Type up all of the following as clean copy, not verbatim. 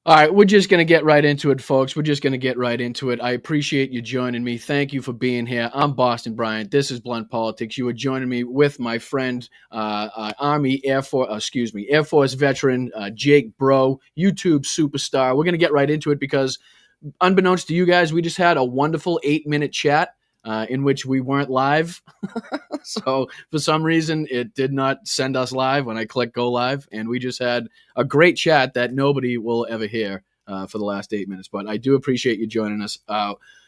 All right, we're just going to get right into it, folks. We're just going to get right into it. I appreciate you joining me. Thank you for being here. I'm Boston Bryant. This is Blunt Politics. You are joining me with my friend, Air Force veteran, Jake Broe, YouTube superstar. We're going to get right into it because, unbeknownst to you guys, we just had a wonderful 8-minute chat in which we weren't live. So for some reason, it did not send us live when I clicked go live. And we just had a great chat that nobody will ever hear for the last 8 minutes. But I do appreciate you joining us.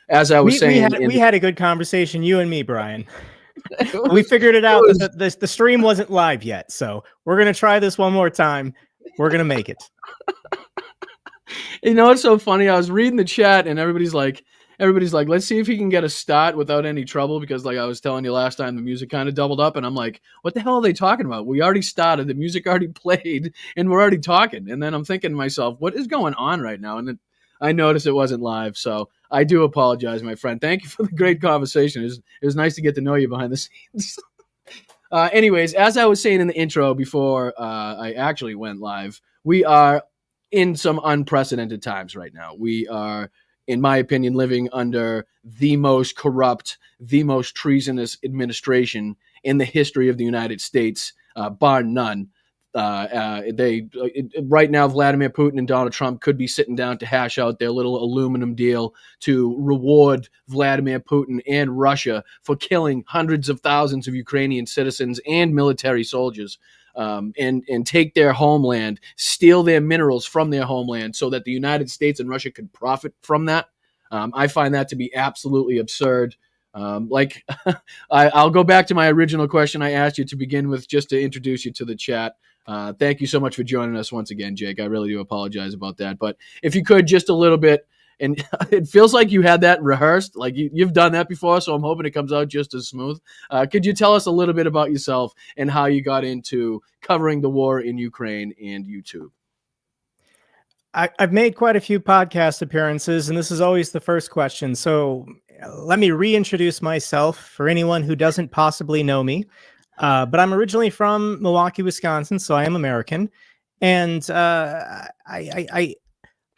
As I was saying, we had a good conversation, you and me, Brian. We figured it out. The stream wasn't live yet. So we're going to try this one more time. We're going to make it. You know, it's so funny. I was reading the chat and everybody's like, let's see if he can get a start without any trouble, because like I was telling you last time, the music kind of doubled up and I'm like, what the hell are they talking about? We already started, the music already played and we're already talking. And then I'm thinking to myself, what is going on right now? And then I noticed it wasn't live. So I do apologize, my friend. Thank you for the great conversation. It was nice to get to know you behind the scenes. Anyways, as I was saying in the intro before I actually went live, we are in some unprecedented times right now. We are, in my opinion, living under the most corrupt, the most treasonous administration in the history of the United States, bar none. Right now, Vladimir Putin and Donald Trump could be sitting down to hash out their little aluminum deal to reward Vladimir Putin and Russia for killing hundreds of thousands of Ukrainian citizens and military soldiers. And take their homeland, steal their minerals from their homeland so that the United States and Russia could profit from that. I find that to be absolutely absurd. I'll go back to my original question I asked you to begin with, just to introduce you to the chat. Thank you so much for joining us once again, Jake. I really do apologize about that. But if you could, just a little bit, and it feels like you had that rehearsed, like you've done that before, so I'm hoping it comes out just as smooth. Could you tell us a little bit about yourself and how you got into covering the war in Ukraine and YouTube? I've made quite a few podcast appearances, and this is always the first question. So let me reintroduce myself for anyone who doesn't possibly know me. But I'm originally from Milwaukee, Wisconsin, so I am American. And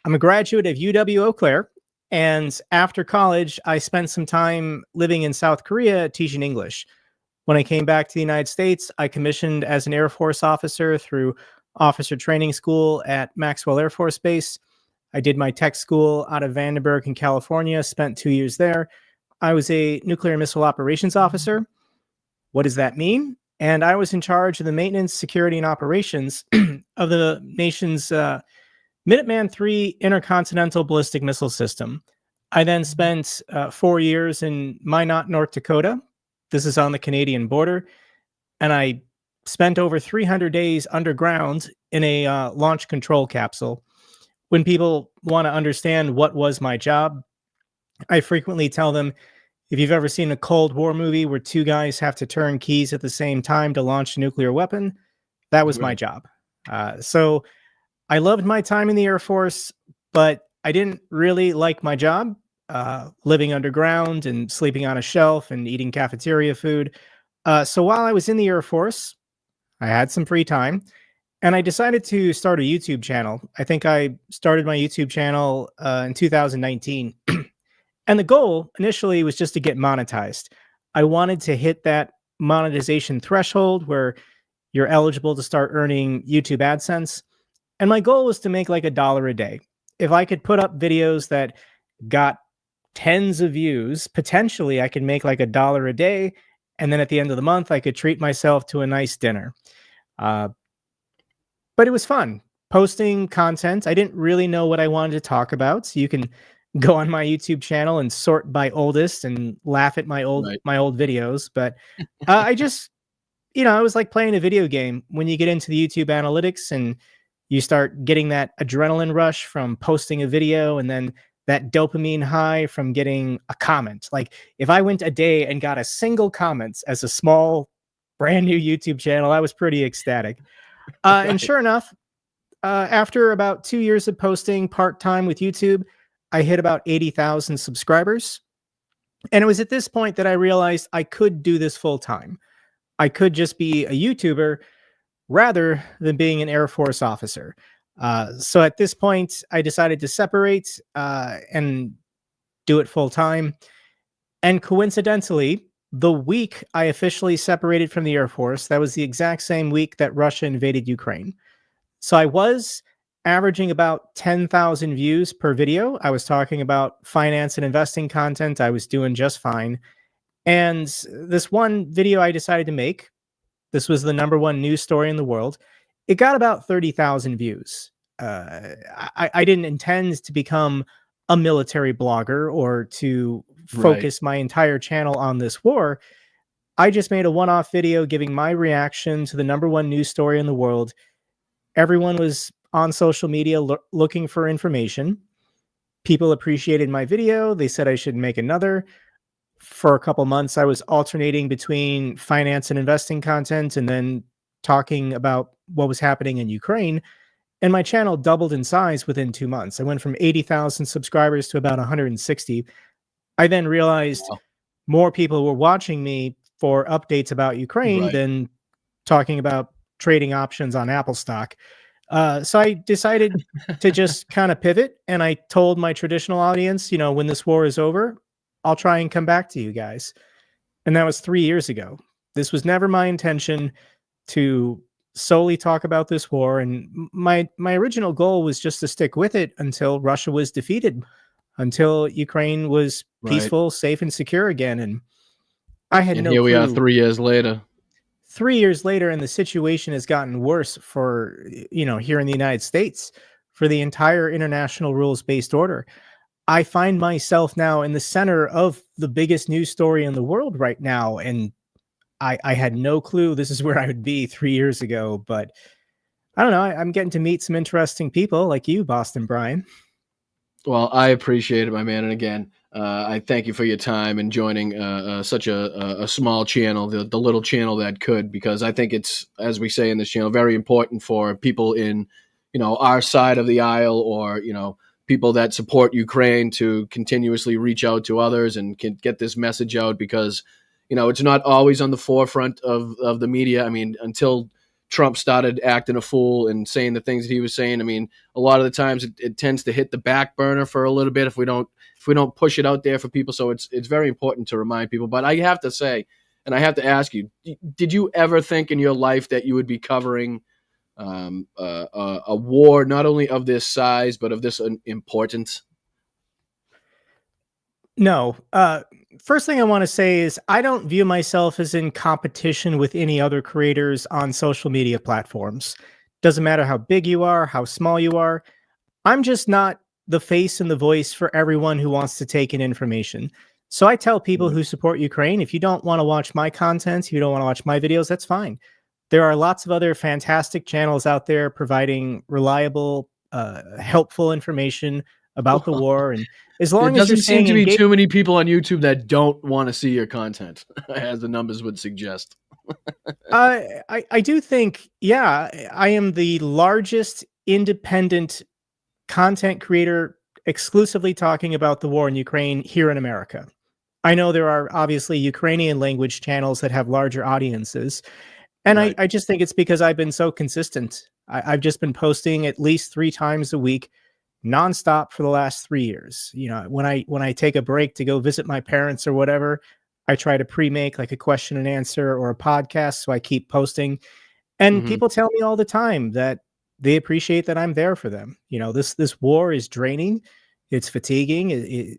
I'm a graduate of UW Eau Claire, and after college, I spent some time living in South Korea teaching English. When I came back to the United States, I commissioned as an Air Force officer through Officer Training School at Maxwell Air Force Base. I did my tech school out of Vandenberg in California, spent 2 years there. I was a nuclear missile operations officer. What does that mean? And I was in charge of the maintenance, security, and operations of the nation's Minuteman III intercontinental ballistic missile system. I then spent 4 years in Minot, North Dakota. This is on the Canadian border. And I spent over 300 days underground in a launch control capsule. When people want to understand what was my job, I frequently tell them, if you've ever seen a Cold War movie where two guys have to turn keys at the same time to launch a nuclear weapon, that was my job. So I loved my time in the Air Force, but I didn't really like my job, living underground and sleeping on a shelf and eating cafeteria food. So while I was in the Air Force, I had some free time, and I decided to start a YouTube channel. I think I started my YouTube channel in 2019. And the goal initially was just to get monetized. I wanted to hit that monetization threshold where you're eligible to start earning YouTube AdSense. And my goal was to make like $1 a day. If I could put up videos that got tens of views, potentially I could make like $1 a day. And then at the end of the month, I could treat myself to a nice dinner. But it was fun posting content. I didn't really know what I wanted to talk about. So you can go on my YouTube channel and sort by oldest and laugh at Right. my old videos. But I just, it was like playing a video game when you get into the YouTube analytics and you start getting that adrenaline rush from posting a video and then that dopamine high from getting a comment. Like if I went a day and got a single comment as a small, brand new YouTube channel, I was pretty ecstatic. And Right. sure enough, after about 2 years of posting part time with YouTube, I hit about 80,000 subscribers. And it was at this point that I realized I could do this full time. I could just be a YouTuber rather than being an Air Force officer. So at this point, I decided to separate and do it full time. And coincidentally, the week I officially separated from the Air Force, that was the exact same week that Russia invaded Ukraine. So I was averaging about 10,000 views per video. I was talking about finance and investing content. I was doing just fine. And this one video I decided to make, this was the number one news story in the world. It got about 30,000 views. I didn't intend to become a military blogger or to Right. focus my entire channel on this war. I just made a one off video giving my reaction to the number one news story in the world. Everyone was on social media looking for information. People appreciated my video. They said I should make another. For a couple months, I was alternating between finance and investing content and then talking about what was happening in Ukraine. And my channel doubled in size within 2 months. I went from 80,000 subscribers to about 160. I then realized Wow. more people were watching me for updates about Ukraine Right. than talking about trading options on Apple stock. So I decided to just kind of pivot, and I told my traditional audience, when this war is over, I'll try and come back to you guys. And that was 3 years ago. This was never my intention to solely talk about this war, and my original goal was just to stick with it until Russia was defeated, until Ukraine was Right. peaceful, safe, and secure again. And I had And no here we are clue 3 years later. 3 years later, and the situation has gotten worse for, here in the United States, for the entire international rules based order. I find myself now in the center of the biggest news story in the world right now. And I had no clue this is where I would be 3 years ago. But I don't know. I'm getting to meet some interesting people like you, Boston Brian. Well, I appreciate it, my man. And again, I thank you for your time and joining such a small channel, the little channel that could, because I think it's, as we say in this channel, very important for people in, our side of the aisle, or, people that support Ukraine to continuously reach out to others and can get this message out, because, it's not always on the forefront of the media. I mean, until Trump started acting a fool and saying the things that he was saying, I mean, a lot of the times it tends to hit the back burner for a little bit if we don't push it out there for people. So it's very important to remind people. But I have to say, and I have to ask you, did you ever think in your life that you would be covering a war not only of this size but of this importance? No. First thing I want to say is I don't view myself as in competition with any other creators on social media platforms. Doesn't matter how big you are, how small you are. I'm just not the face and the voice for everyone who wants to take in information. So I tell people Right. who support Ukraine, if you don't want to watch my content, if you don't want to watch my videos, that's fine. There are lots of other fantastic channels out there providing reliable, helpful information about the war. And as There long as you're doesn't seem staying to be engaged, too many people on YouTube that don't want to see your content, as the numbers would suggest. I do think, yeah, I am the largest independent content creator exclusively talking about the war in Ukraine here in America. I know there are obviously Ukrainian language channels that have larger audiences. And I, Right. I just think it's because I've been so consistent. I've just been posting at least 3 times a week, nonstop for the last 3 years. When I take a break to go visit my parents or whatever, I try to pre-make like a question and answer or a podcast. So I keep posting. And Hmm. people tell me all the time that they appreciate that I'm there for them. This war is draining. It's fatiguing.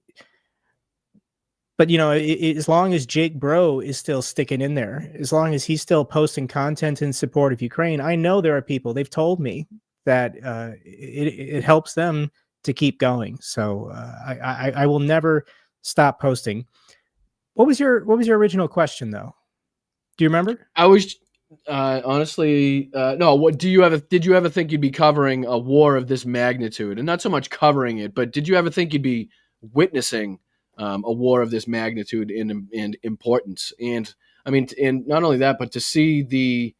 But as long as Jake Broe is still sticking in there, as long as he's still posting content in support of Ukraine, I know there are people. They've told me that it helps them to keep going. So I will never stop posting. What was your original question though? Do you remember? I was honestly no. What did you ever think you'd be covering a war of this magnitude, and not so much covering it, but did you ever think you'd be witnessing a war of this magnitude and importance? And I mean, and not only that, but to see the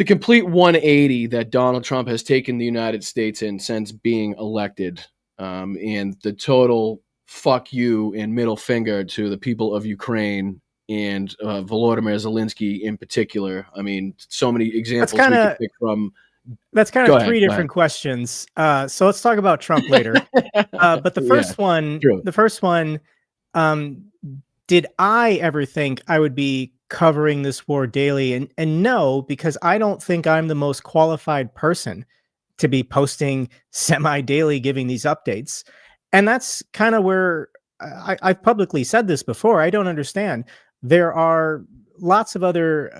complete 180 that Donald Trump has taken the United States in since being elected, and the total fuck you and middle finger to the people of Ukraine and Volodymyr Zelensky in particular. I mean, so many examples we could pick from. That's kind Go of ahead, three go different questions. So let's talk about Trump later. But the first one, true. um, did I ever think I would be covering this war daily? And no, because I don't think I'm the most qualified person to be posting semi-daily, giving these updates. And that's kind of where I've publicly said this before. I don't understand. There are lots of other,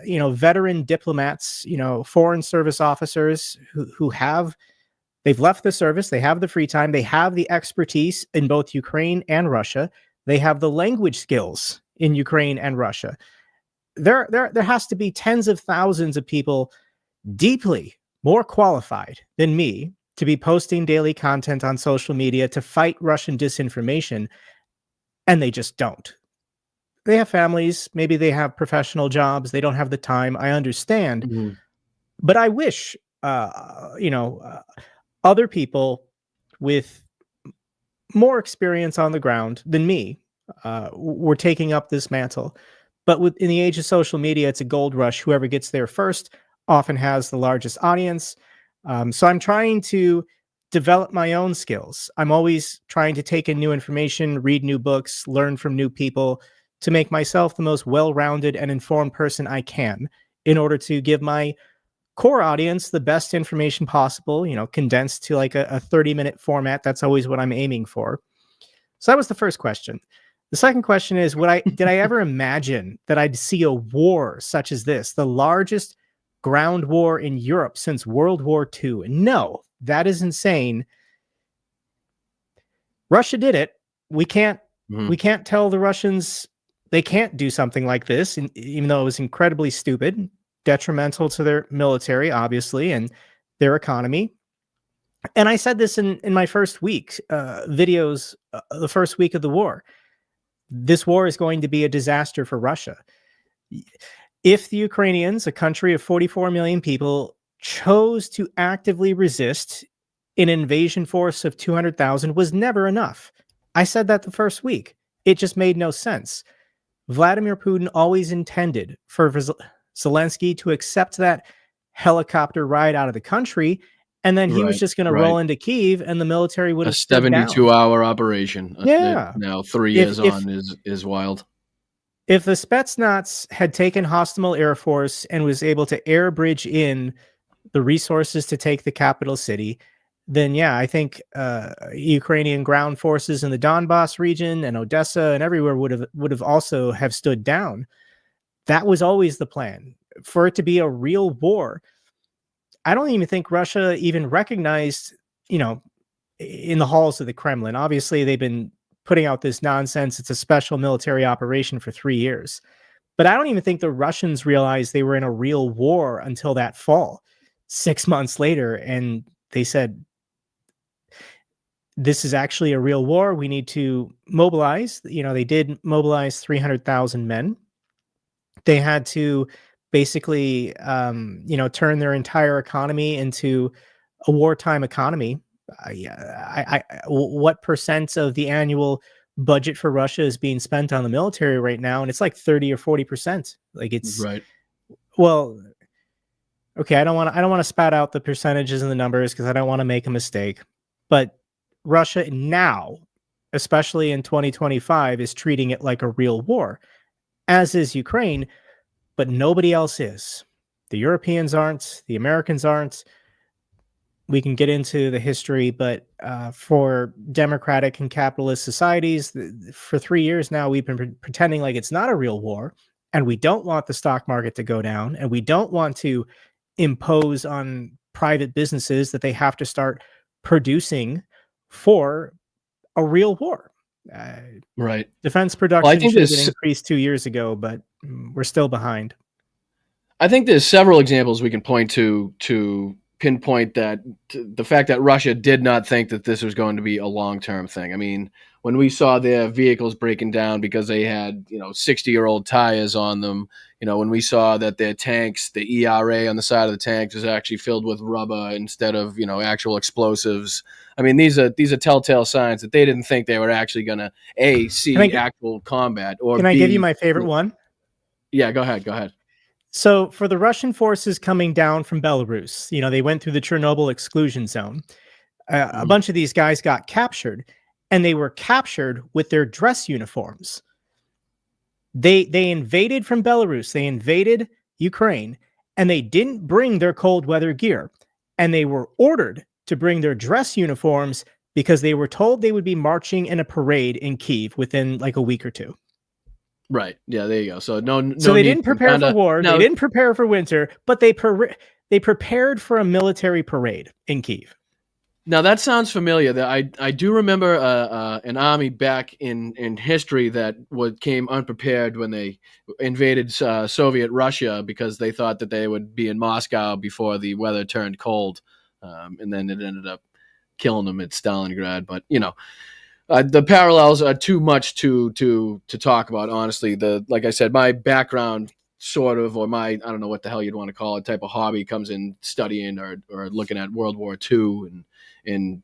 veteran diplomats, foreign service officers they've left the service. They have the free time. They have the expertise in both Ukraine and Russia. They have the language skills in Ukraine and Russia. There has to be tens of thousands of people deeply more qualified than me to be posting daily content on social media to fight Russian disinformation, and they just don't. They have families, maybe they have professional jobs, they don't have the time. I understand, but I wish, other people with more experience on the ground than me were taking up this mantle. But in the age of social media, it's a gold rush. Whoever gets there first often has the largest audience. So I'm trying to develop my own skills. I'm always trying to take in new information, read new books, learn from new people to make myself the most well-rounded and informed person I can in order to give my core audience the best information possible, condensed to like a 30-minute format. That's always what I'm aiming for. So that was the first question. The second question is, did I ever imagine that I'd see a war such as this, the largest ground war in Europe since World War II? No, that is insane. Russia did it. We can't tell the Russians they can't do something like this, even though it was incredibly stupid, detrimental to their military, obviously, and their economy. And I said this in my first week videos, the first week of the war. This war is going to be a disaster for Russia. If the Ukrainians, a country of 44 million people, chose to actively resist, an invasion force of 200,000 was never enough. I said that the first week. It just made no sense. Vladimir Putin always intended for Zelensky to accept that helicopter ride out of the country, and then he was just going to roll into Kyiv, and the military would have stood down. 72-hour operation. Yeah. Now 3 years on is wild. If the Spetsnaz had taken hostile air force and was able to air bridge in the resources to take the capital city, then yeah, I think Ukrainian ground forces in the Donbass region and Odessa and everywhere would have also have stood down. That was always the plan, for it to be a real war. I don't even think Russia even recognized, in the halls of the Kremlin. Obviously, they've been putting out this nonsense. It's a special military operation for 3 years. But I don't even think the Russians realized they were in a real war until that fall, 6 months later. And they said, this is actually a real war. We need to mobilize. They did mobilize 300,000 men. They had to basically, turn their entire economy into a wartime economy. What percent of the annual budget for Russia is being spent on the military right now? And it's like 30 or 40%. Like it's right. Well, okay. I don't want to spout out the percentages and the numbers because I don't want to make a mistake. But Russia now, especially in 2025, is treating it like a real war, as is Ukraine, but nobody else is. The Europeans aren't. The Americans aren't. we can get into the history, but for democratic and capitalist societies, for 3 years now, we've been pretending like it's not a real war, and we don't want the stock market to go down, and we don't want to impose on private businesses that they have to start producing for a real war. Right. Defense Well, production should have been increased 2 years ago, but we're still behind. I think there's several examples we can point to pinpoint that the fact that Russia did not think that this was going to be a long-term thing. I mean, when we saw their vehicles breaking down because they had, 60-year-old tires on them, when we saw that their tanks, the ERA on the side of the tanks was actually filled with rubber instead of, actual explosives. I mean, these are telltale signs that they didn't think they were actually going to see actual combat, or can I give you my favorite one? Yeah, go ahead. So for the Russian forces coming down from Belarus, they went through the Chernobyl exclusion zone. A bunch of these guys got captured, and they were captured with their dress uniforms. They invaded from Belarus. They invaded Ukraine, and they didn't bring their cold weather gear. And they were ordered to bring their dress uniforms because they were told they would be marching in a parade in Kyiv within like a week or two. Right. Yeah, there you go. So So they didn't prepare for war. They didn't prepare for winter, but they prepared for a military parade in Kyiv. Now that sounds familiar. That I do remember an army back in history that came unprepared when they invaded Soviet Russia because they thought that they would be in Moscow before the weather turned cold, and then it ended up killing them at Stalingrad. But the parallels are too much to talk about, honestly. Like I said, my background sort of, or I don't know what the hell you'd want to call it, type of hobby comes in studying or looking at World War II and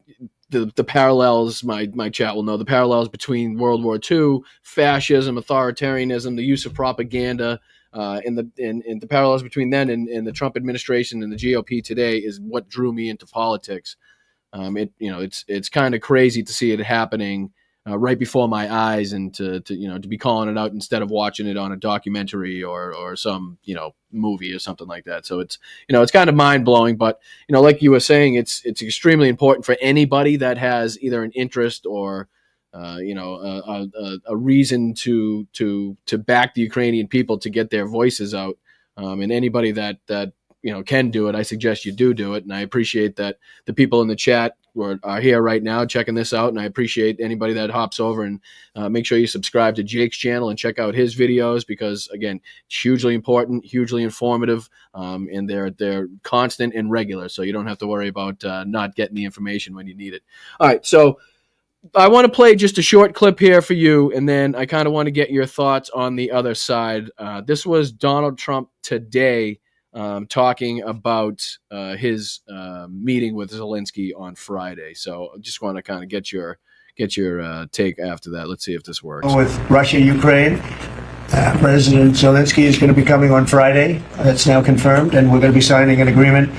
the parallels, my chat will know the parallels between World War II, fascism, authoritarianism, the use of propaganda, and the parallels between then and the Trump administration and the GOP today is what drew me into politics. It's kind of crazy to see it happening right before my eyes, and to be calling it out instead of watching it on a documentary or some movie or something like that. So it's kind of mind blowing, but like you were saying, it's extremely important for anybody that has either an interest or a reason to back the Ukrainian people to get their voices out, and anybody that can do it, I suggest you do it. And I appreciate that the people in the chat are here right now checking this out. And I appreciate anybody that hops over and make sure you subscribe to Jake's channel and check out his videos, because again, it's hugely important, hugely informative, and they're constant and regular. So you don't have to worry about not getting the information when you need it. All right. So I want to play just a short clip here for you, and then I kind of want to get your thoughts on the other side. This was Donald Trump today, talking about his meeting with Zelensky on Friday. So I just want to kind of get your take after that. Let's see if this works. With Russia, Ukraine, President Zelensky is going to be coming on Friday. That's now confirmed, and we're going to be signing an agreement,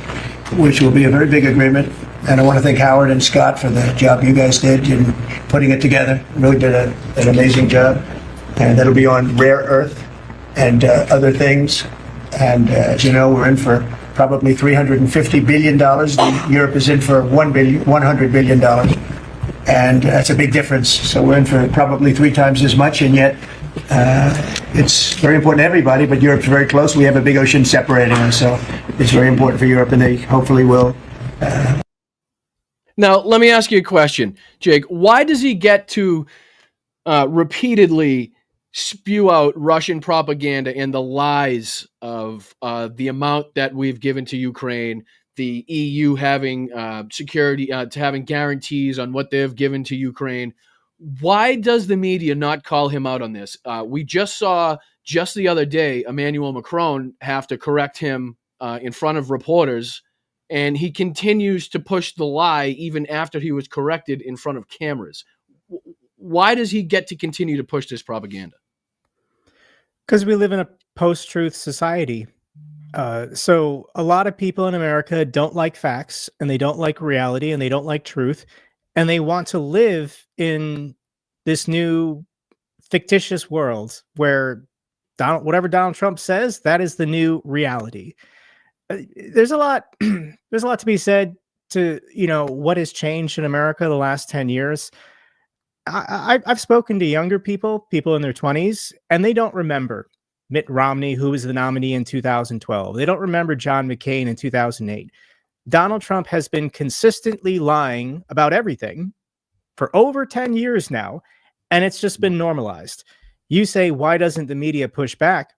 which will be a very big agreement. And I want to thank Howard and Scott for the job you guys did in putting it together. Really did an amazing job. And that'll be on rare earth and other things. And as you know, we're in for probably $350 billion. Europe is in for $100 billion. And that's a big difference. So we're in for probably 3 times as much, and yet it's very important to everybody, but Europe's very close. We have a big ocean separating us, so it's very important for Europe, and they hopefully will. Now, let me ask you a question, Jake. Why does he get to repeatedly spew out Russian propaganda and the lies of the amount that we've given to Ukraine, the EU having security, to having guarantees on what they've given to Ukraine? Why does the media not call him out on this? We just saw just the other day Emmanuel Macron have to correct him in front of reporters, and he continues to push the lie even after he was corrected in front of cameras. Why does he get to continue to push this propaganda? Because we live in a post-truth society. So a lot of people in America don't like facts, and they don't like reality, and they don't like truth, and they want to live in this new fictitious world where whatever Donald Trump says, that is the new reality. There's a lot to be said to, what has changed in America the last 10 years, I've spoken to younger people in their 20s, and they don't remember Mitt Romney, who was the nominee in 2012. They don't remember John McCain in 2008. Donald Trump has been consistently lying about everything for over 10 years now, and it's just been normalized. You say, why doesn't the media push back?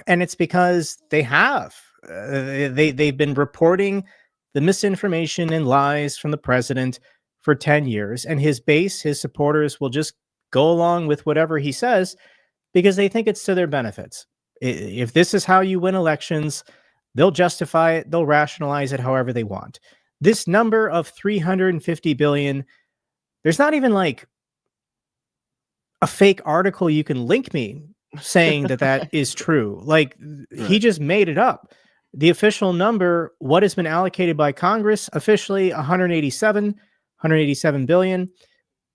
And it's because they have. They've been reporting the misinformation and lies from the president for 10 years, and his base, his supporters, will just go along with whatever he says because they think it's to their benefits. If this is how you win elections, they'll justify it, they'll rationalize it however they want. This number of 350 billion, there's not even like a fake article you can link me saying that is true. Like, he just made it up. The official number, what has been allocated by Congress, officially 187 billion,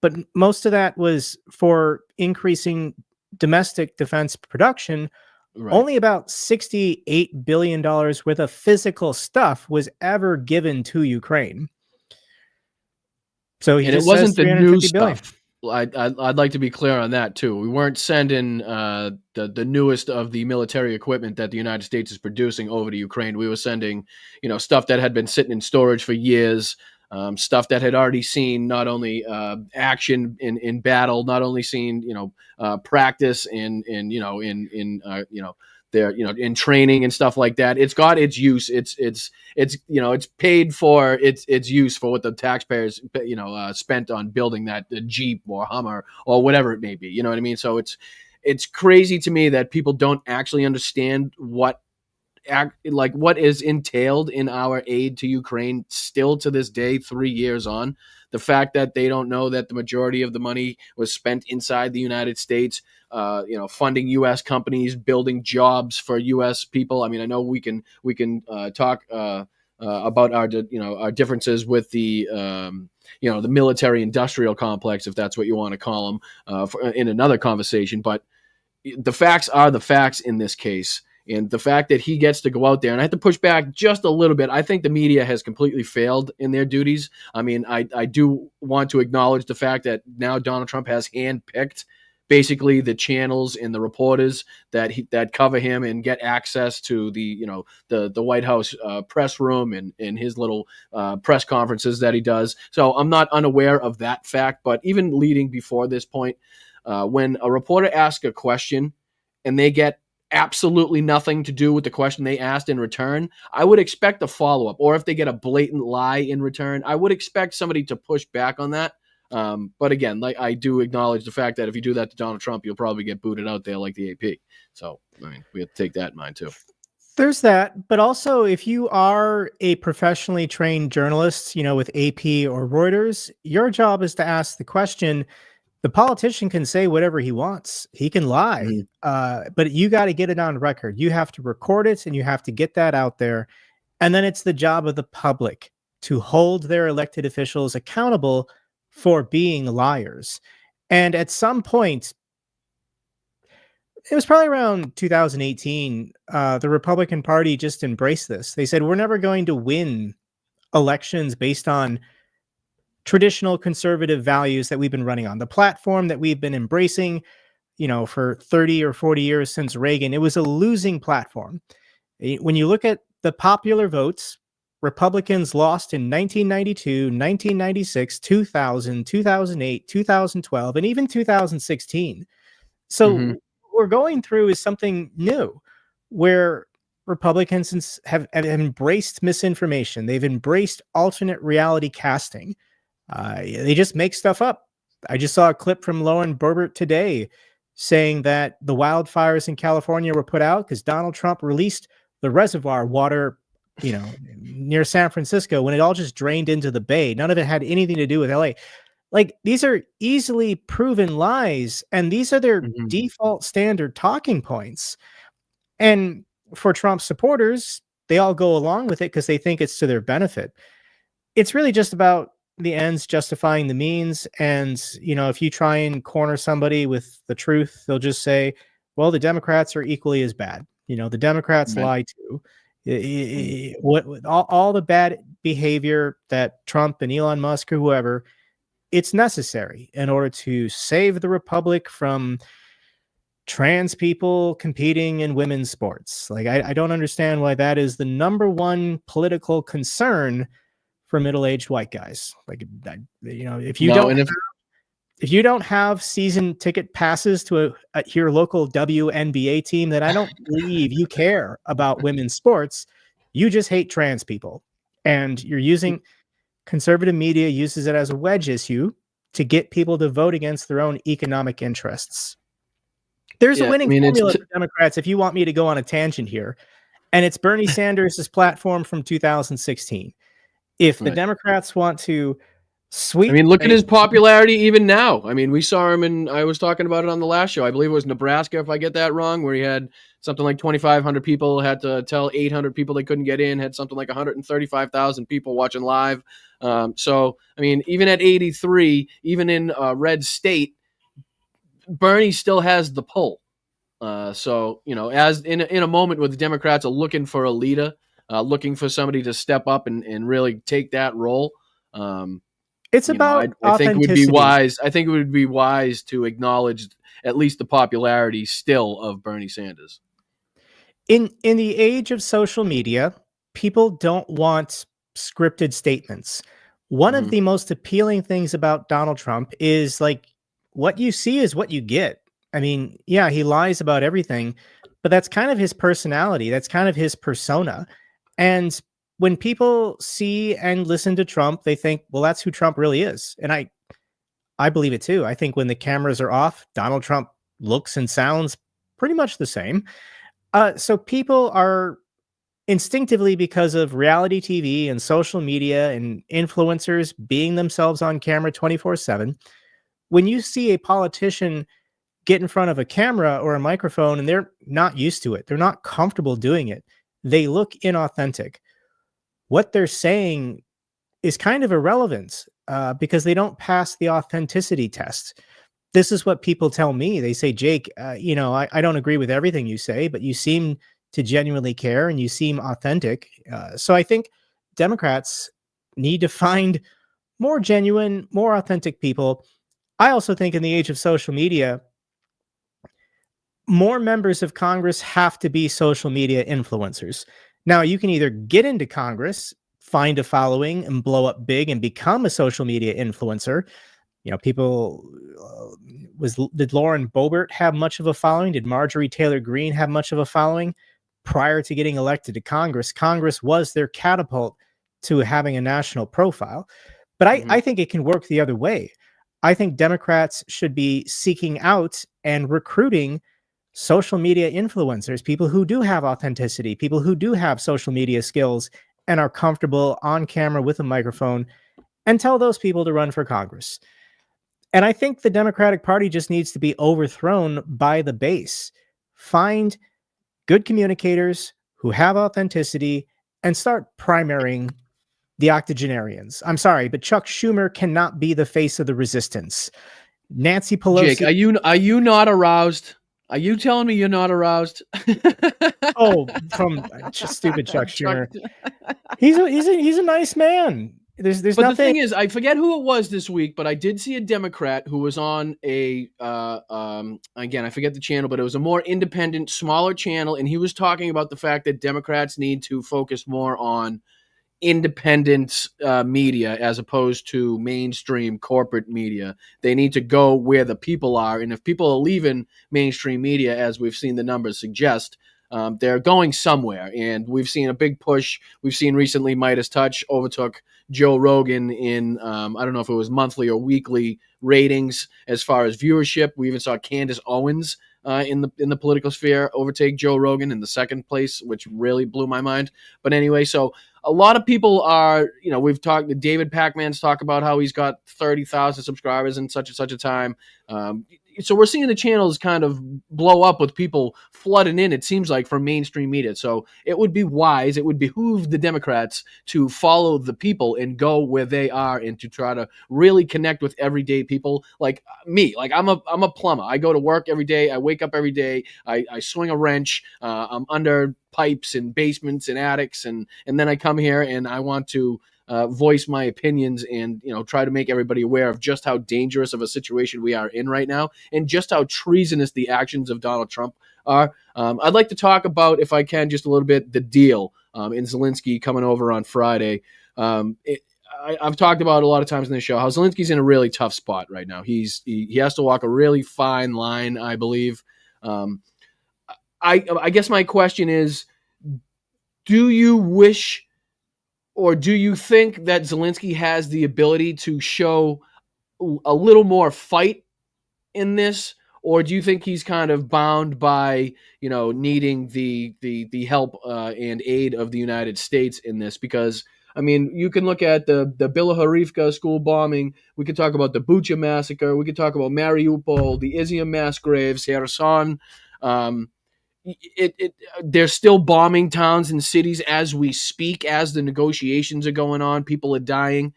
but most of that was for increasing domestic defense production. Right. Only about $68 billion worth of physical stuff was ever given to Ukraine. So it wasn't the new stuff. I'd like to be clear on that too. We weren't sending the newest of the military equipment that the United States is producing over to Ukraine. We were sending, stuff that had been sitting in storage for years, stuff that had already seen not only action in battle, not only seen practice in training and stuff like that. It's got its use. It's paid for its use for what the taxpayers spent on building that Jeep or Hummer or whatever it may be. You know what I mean? So it's crazy to me that people don't actually understand what is entailed in our aid to Ukraine still to this day, 3 years on. The fact that they don't know that the majority of the money was spent inside the United States, funding U.S. companies, building jobs for U.S. people. I mean, I know we can talk about our differences with the the military industrial complex, if that's what you want to call them, in another conversation. But the facts are the facts in this case. And the fact that he gets to go out there, and I have to push back just a little bit. I think the media has completely failed in their duties. I mean, I do want to acknowledge the fact that now Donald Trump has handpicked basically the channels and the reporters that cover him and get access to the White House press room and his little press conferences that he does. So I'm not unaware of that fact. But even leading before this point, when a reporter asks a question and they get absolutely nothing to do with the question they asked in return, I would expect a follow-up. Or if they get a blatant lie in return, I would expect somebody to push back on that. But again, I do acknowledge the fact that if you do that to Donald Trump, you'll probably get booted out there like the AP. So, I mean, we have to take that in mind too. There's that, but also if you are a professionally trained journalist, with AP or Reuters, your job is to ask the question. The politician can say whatever he wants. He can lie, but you got to get it on record. You have to record it and you have to get that out there. And then it's the job of the public to hold their elected officials accountable for being liars. And at some point, it was probably around 2018, the Republican Party just embraced this. They said, we're never going to win elections based on traditional conservative values that we've been running on. The platform that we've been embracing, for 30 or 40 years since Reagan, it was a losing platform. When you look at the popular votes, Republicans lost in 1992, 1996, 2000, 2008, 2012, and even 2016. So what we're going through is something new where Republicans have embraced misinformation. They've embraced alternate reality casting. They just make stuff up. I just saw a clip from Lauren Boebert today saying that the wildfires in California were put out because Donald Trump released the reservoir water, near San Francisco when it all just drained into the bay. None of it had anything to do with LA. Like, these are easily proven lies, and these are their default standard talking points. And for Trump supporters, they all go along with it because they think it's to their benefit. It's really just about the ends justifying the means. And, if you try and corner somebody with the truth, they'll just say, well, the Democrats are equally as bad. The Democrats lie too. All the behavior that Trump and Elon Musk or whoever, it's necessary in order to save the republic from trans people competing in women's sports. Like, I don't understand why that is the number one political concern for middle-aged white guys. Like, if you No, don't and if you don't have season ticket passes to your local WNBA team, then I don't believe you care about women's sports. You just hate trans people, and you're using conservative media uses it as a wedge issue to get people to vote against their own economic interests. There's a winning formula for Democrats, if you want me to go on a tangent here, and it's Bernie Sanders' platform from 2016. If the Democrats want to sweep... I mean, look at his popularity even now. I mean, we saw him in, I was talking about it on the last show. I believe it was Nebraska, if I get that wrong, where he had something like 2,500 people, had to tell 800 people they couldn't get in, had something like 135,000 people watching live. So, I mean, even at 83, even in red state, Bernie still has the pull. So, as in a moment where the Democrats are looking for a leader, looking for somebody to step up and really take that role. It's about I think it would be wise. I think it would be wise to acknowledge at least the popularity still of Bernie Sanders. In the age of social media, people don't want scripted statements. One of the most appealing things about Donald Trump is, like, what you see is what you get. I mean, yeah, he lies about everything, but that's kind of his personality. That's kind of his persona. And when people see and listen to Trump, they think, well, that's who Trump really is. And I believe it too. I think when the cameras are off, Donald Trump looks and sounds pretty much the same. So people are instinctively, because of reality TV and social media and influencers being themselves on camera 24/7, when you see a politician get in front of a camera or a microphone and they're not used to it, they're not comfortable doing it, they look inauthentic. What they're saying is kind of irrelevant because they don't pass the authenticity test. This is what people tell me. They say, Jake, I don't agree with everything you say, but you seem to genuinely care and you seem authentic. So I think Democrats need to find more genuine, more authentic people. I also think in the age of social media, more members of Congress have to be social media influencers. Now, you can either get into Congress, find a following, and blow up big and become a social media influencer. People, did Lauren Boebert have much of a following? Did Marjorie Taylor Greene have much of a following prior to getting elected to Congress? Congress was their catapult to having a national profile. But I think it can work the other way. I think Democrats should be seeking out and recruiting social media influencers, people who do have authenticity, people who do have social media skills and are comfortable on camera with a microphone, and tell those people to run for Congress. And I think the Democratic Party just needs to be overthrown by the base. Find good communicators who have authenticity and start primarying the octogenarians. I'm sorry, but Chuck Schumer cannot be the face of the resistance. Nancy Pelosi. Jake, are you not aroused? Are you telling me you're not aroused? From just stupid Chuck Schumer. He's a nice man. There's but nothing. The thing is, I forget who it was this week, but I did see a Democrat who was on a again, I forget the channel, but it was a more independent, smaller channel, and he was talking about the fact that Democrats need to focus more on independent media as opposed to mainstream corporate media. They need to go where the people are, and if people are leaving mainstream media, as we've seen the numbers suggest, they're going somewhere. And we've seen a big push. We've seen recently Midas Touch overtook Joe Rogan in I don't know if it was monthly or weekly ratings as far as viewership. We even saw Candace Owens in the political sphere overtake Joe Rogan in the second place, which really blew my mind. But anyway, so a lot of people are, we've talked to David Pacman's talk about how he's got 30,000 subscribers in such and such a time. So we're seeing the channels kind of blow up with people flooding in, it seems like, from mainstream media. So it would be wise, it would behoove the Democrats to follow the people and go where they are and to try to really connect with everyday people like me. Like I'm a plumber. I go to work every day. I wake up every day. I swing a wrench. I'm under pipes and basements and attics. And then I come here and I want to voice my opinions and try to make everybody aware of just how dangerous of a situation we are in right now, and just how treasonous the actions of Donald Trump are. I'd like to talk about, if I can, just a little bit, the deal in Zelensky coming over on Friday. I've talked about a lot of times in this show how Zelensky's in a really tough spot right now. He has to walk a really fine line, I believe. I guess my question is, do you wish, or do you think that Zelensky has the ability to show a little more fight in this, or do you think he's kind of bound by needing the help and aid of the United States in this? Because I mean, you can look at the Bilohorivka school bombing. We could talk about the Bucha massacre. We could talk about Mariupol, the Izium mass graves, Kherson. They're still bombing towns and cities as we speak, as the negotiations are going on. People are dying.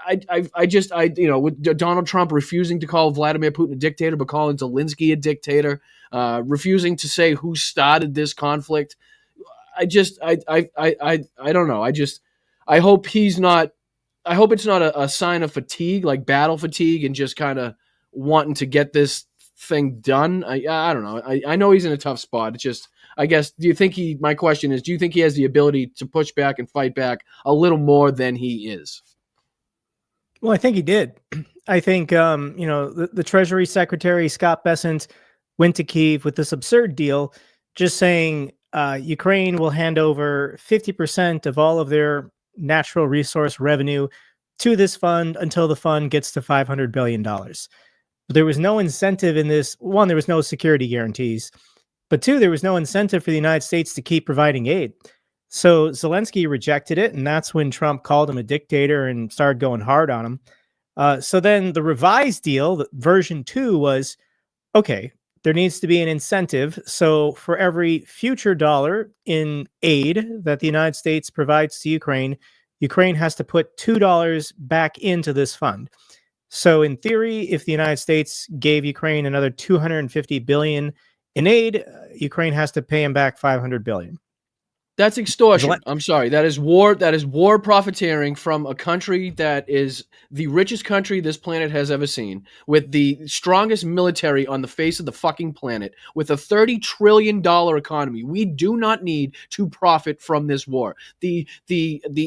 With Donald Trump refusing to call Vladimir Putin a dictator, but calling Zelensky a dictator, refusing to say who started this conflict. I don't know. I hope he's not. I hope it's not a sign of fatigue, like battle fatigue, and just kind of wanting to get this thing done. I don't know. I know he's in a tough spot. It's just, I guess, my question is, do you think he has the ability to push back and fight back a little more than he is? Well, I think he did. I think, the Treasury Secretary, Scott Bessent, went to Kyiv with this absurd deal, just saying Ukraine will hand over 50% of all of their natural resource revenue to this fund until the fund gets to $500 billion. But there was no incentive in this. One, there was no security guarantees. But two, there was no incentive for the United States to keep providing aid. So Zelensky rejected it, and that's when Trump called him a dictator and started going hard on him. So then the revised deal, version 2, was, okay, there needs to be an incentive. So for every future dollar in aid that the United States provides to Ukraine, Ukraine has to put $2 back into this fund. So in theory, if the United States gave Ukraine another $250 billion in aid, Ukraine has to pay him back $500 billion. That's extortion. I'm sorry. That is war. That is war profiteering from a country that is the richest country this planet has ever seen, with the strongest military on the face of the fucking planet, with a $30 trillion economy. We do not need to profit from this war. The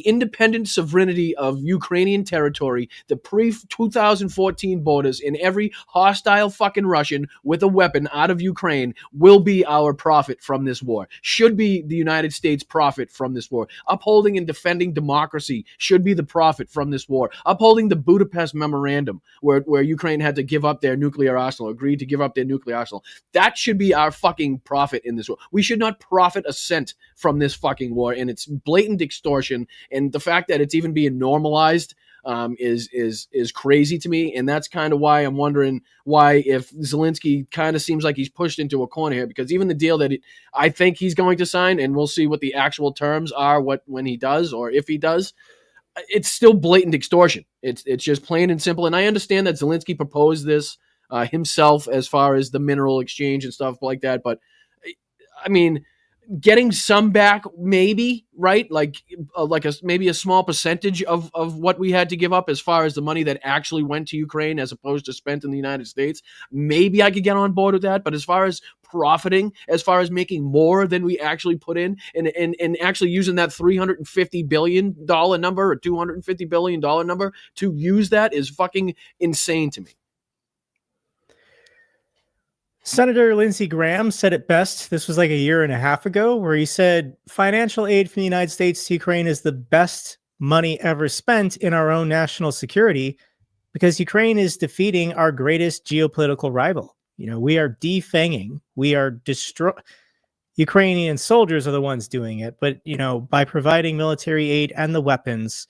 independent sovereignty of Ukrainian territory, the pre-2014 borders, and every hostile fucking Russian with a weapon out of Ukraine will be our profit from this war. Should be the United States profit from this war. Upholding and defending democracy should be the profit from this war. Upholding the Budapest Memorandum, where Ukraine had to give up their nuclear arsenal, agreed to give up their nuclear arsenal. That should be our fucking profit in this war. We should not profit a cent from this fucking war, and it's blatant extortion. And the fact that it's even being normalized is crazy to me, and that's kind of why I'm wondering why, if Zelensky kind of seems like he's pushed into a corner here, because even the deal that I think he's going to sign, and we'll see what the actual terms are when he does, or if he does, it's still blatant extortion. It's just plain and simple. And I understand that Zelensky proposed this himself as far as the mineral exchange and stuff like that, but I mean, getting some back, maybe, right? Maybe a small percentage of what we had to give up as far as the money that actually went to Ukraine as opposed to spent in the United States. Maybe I could get on board with that. But as far as profiting, as far as making more than we actually put in, and actually using that $350 billion number or $250 billion number to use that is fucking insane to me. Senator Lindsey Graham said it best. This was like a year and a half ago, where he said financial aid from the United States to Ukraine is the best money ever spent in our own national security, because Ukraine is defeating our greatest geopolitical rival. We are defanging, we are destroying. Ukrainian soldiers are the ones doing it, but by providing military aid and the weapons,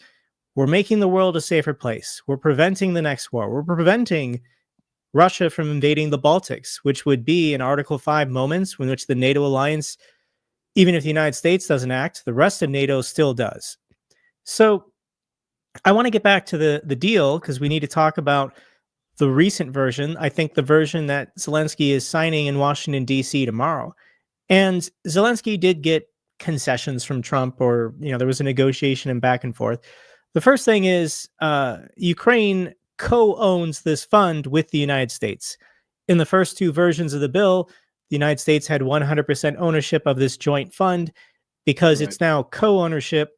we're making the world a safer place. We're preventing the next war. We're preventing Russia from invading the Baltics, which would be in Article 5 moments in which the NATO alliance, even if the United States doesn't act, the rest of NATO still does. So I want to get back to the deal, because we need to talk about the recent version. I think the version that Zelensky is signing in Washington, D.C. tomorrow. And Zelensky did get concessions from Trump, or there was a negotiation and back and forth. The first thing is Ukraine co-owns this fund with the United States. In the first two versions of the bill, the United States had 100% ownership of this joint fund. Because it's now co-ownership,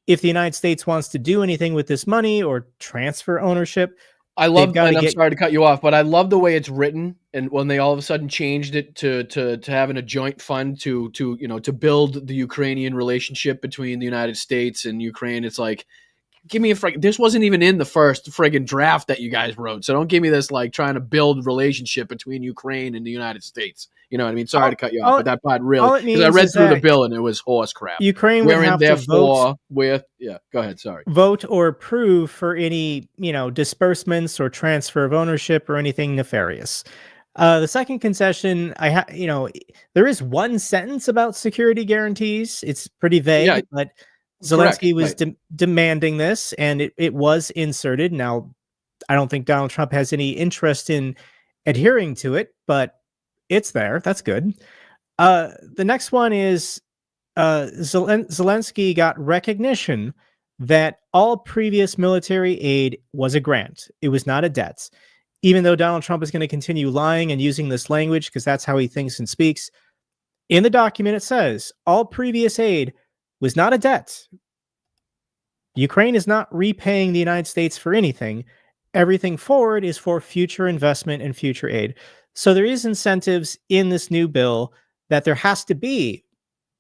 if the United States wants to do anything with this money or transfer ownership, I'm sorry to cut you off, but I love the way it's written. And when they all of a sudden changed it to having a joint fund to build the Ukrainian relationship between the United States and Ukraine, it's like, give me this wasn't even in the first friggin' draft that you guys wrote. So don't give me this like trying to build relationship between Ukraine and the United States. You know what I mean? Sorry to cut you off, but that part really, because I read through the bill and it was horse crap. Ukraine would have to vote go ahead. Sorry. Vote or approve for any, disbursements or transfer of ownership or anything nefarious. The second concession, there is one sentence about security guarantees. It's pretty vague, but Zelensky was demanding this, and it was inserted. Now, I don't think Donald Trump has any interest in adhering to it, but it's there. That's good. The next one is Zelensky got recognition that all previous military aid was a grant. It was not a debt. Even though Donald Trump is going to continue lying and using this language because that's how he thinks and speaks, in the document it says all previous aid was not a debt. Ukraine is not repaying the United States for anything. Everything forward is for future investment and future aid. So there is incentives in this new bill that there has to be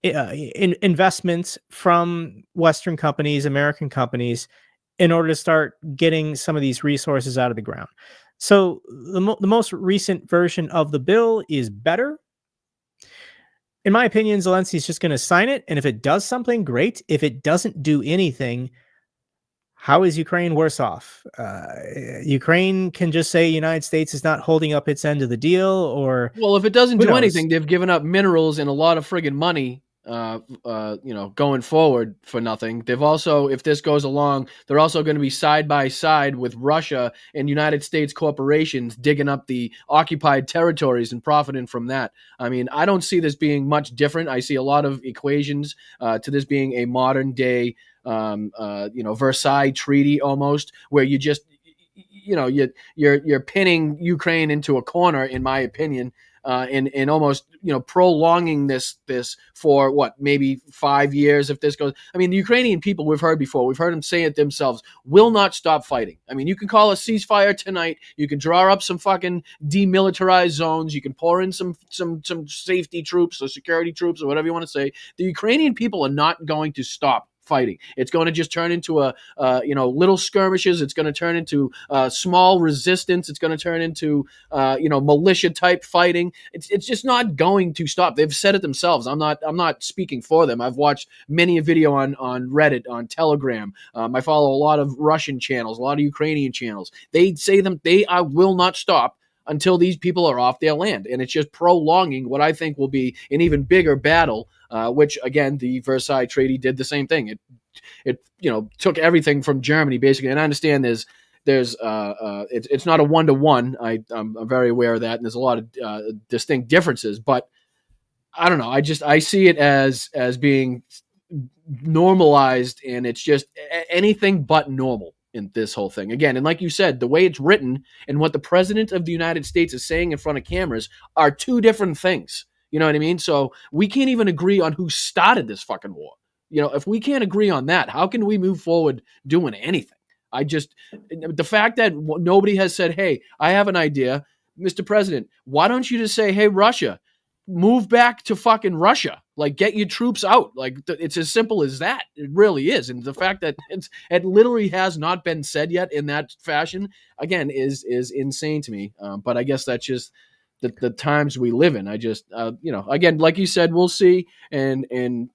investments from Western companies, American companies, in order to start getting some of these resources out of the ground. So the most recent version of the bill is better. In my opinion, Zelensky's just going to sign it, and if it does something, great. If it doesn't do anything, how is Ukraine worse off? Ukraine can just say United States is not holding up its end of the deal, or if it doesn't do anything, they've given up minerals and a lot of friggin' money, going forward for nothing. They've also, if this goes along, they're also going to be side by side with Russia and United States corporations digging up the occupied territories and profiting from that. I mean, I don't see this being much different. I see a lot of equations to this being a modern day, Versailles Treaty almost, where you just, you're pinning Ukraine into a corner, in my opinion. And almost, prolonging this for maybe 5 years if this goes. I mean, the Ukrainian people, we've heard before, we've heard them say it themselves, will not stop fighting. I mean, you can call a ceasefire tonight, you can draw up some fucking demilitarized zones, you can pour in some safety troops or security troops or whatever you want to say. The Ukrainian people are not going to stop fighting. It's going to just turn into little skirmishes. It's going to turn into small resistance. It's going to turn into militia type fighting. It's just not going to stop. They've said it themselves. I'm not speaking for them. I've watched many a video on Reddit, on Telegram. I follow a lot of Russian channels, a lot of Ukrainian channels. They say they will not stop until these people are off their land. And it's just prolonging what I think will be an even bigger battle, which, again, the Versailles Treaty did the same thing. It took everything from Germany, basically. And I understand it's not a one-to-one. I'm very aware of that, and there's a lot of distinct differences. But I don't know. I see it as being normalized, and it's just anything but normal in this whole thing. Again, and like you said, the way it's written and what the president of the United States is saying in front of cameras are two different things. You know what I mean? So we can't even agree on who started this fucking war. If we can't agree on that, how can we move forward doing anything? The fact that nobody has said, hey, I have an idea, Mr. President, why don't you just say, hey, Russia, move back to fucking Russia, like get your troops out. Like it's as simple as that. It really is. And the fact that it literally has not been said yet in that fashion, again, is insane to me. But I guess that's just the times we live in. I just, again, like you said, we'll see. And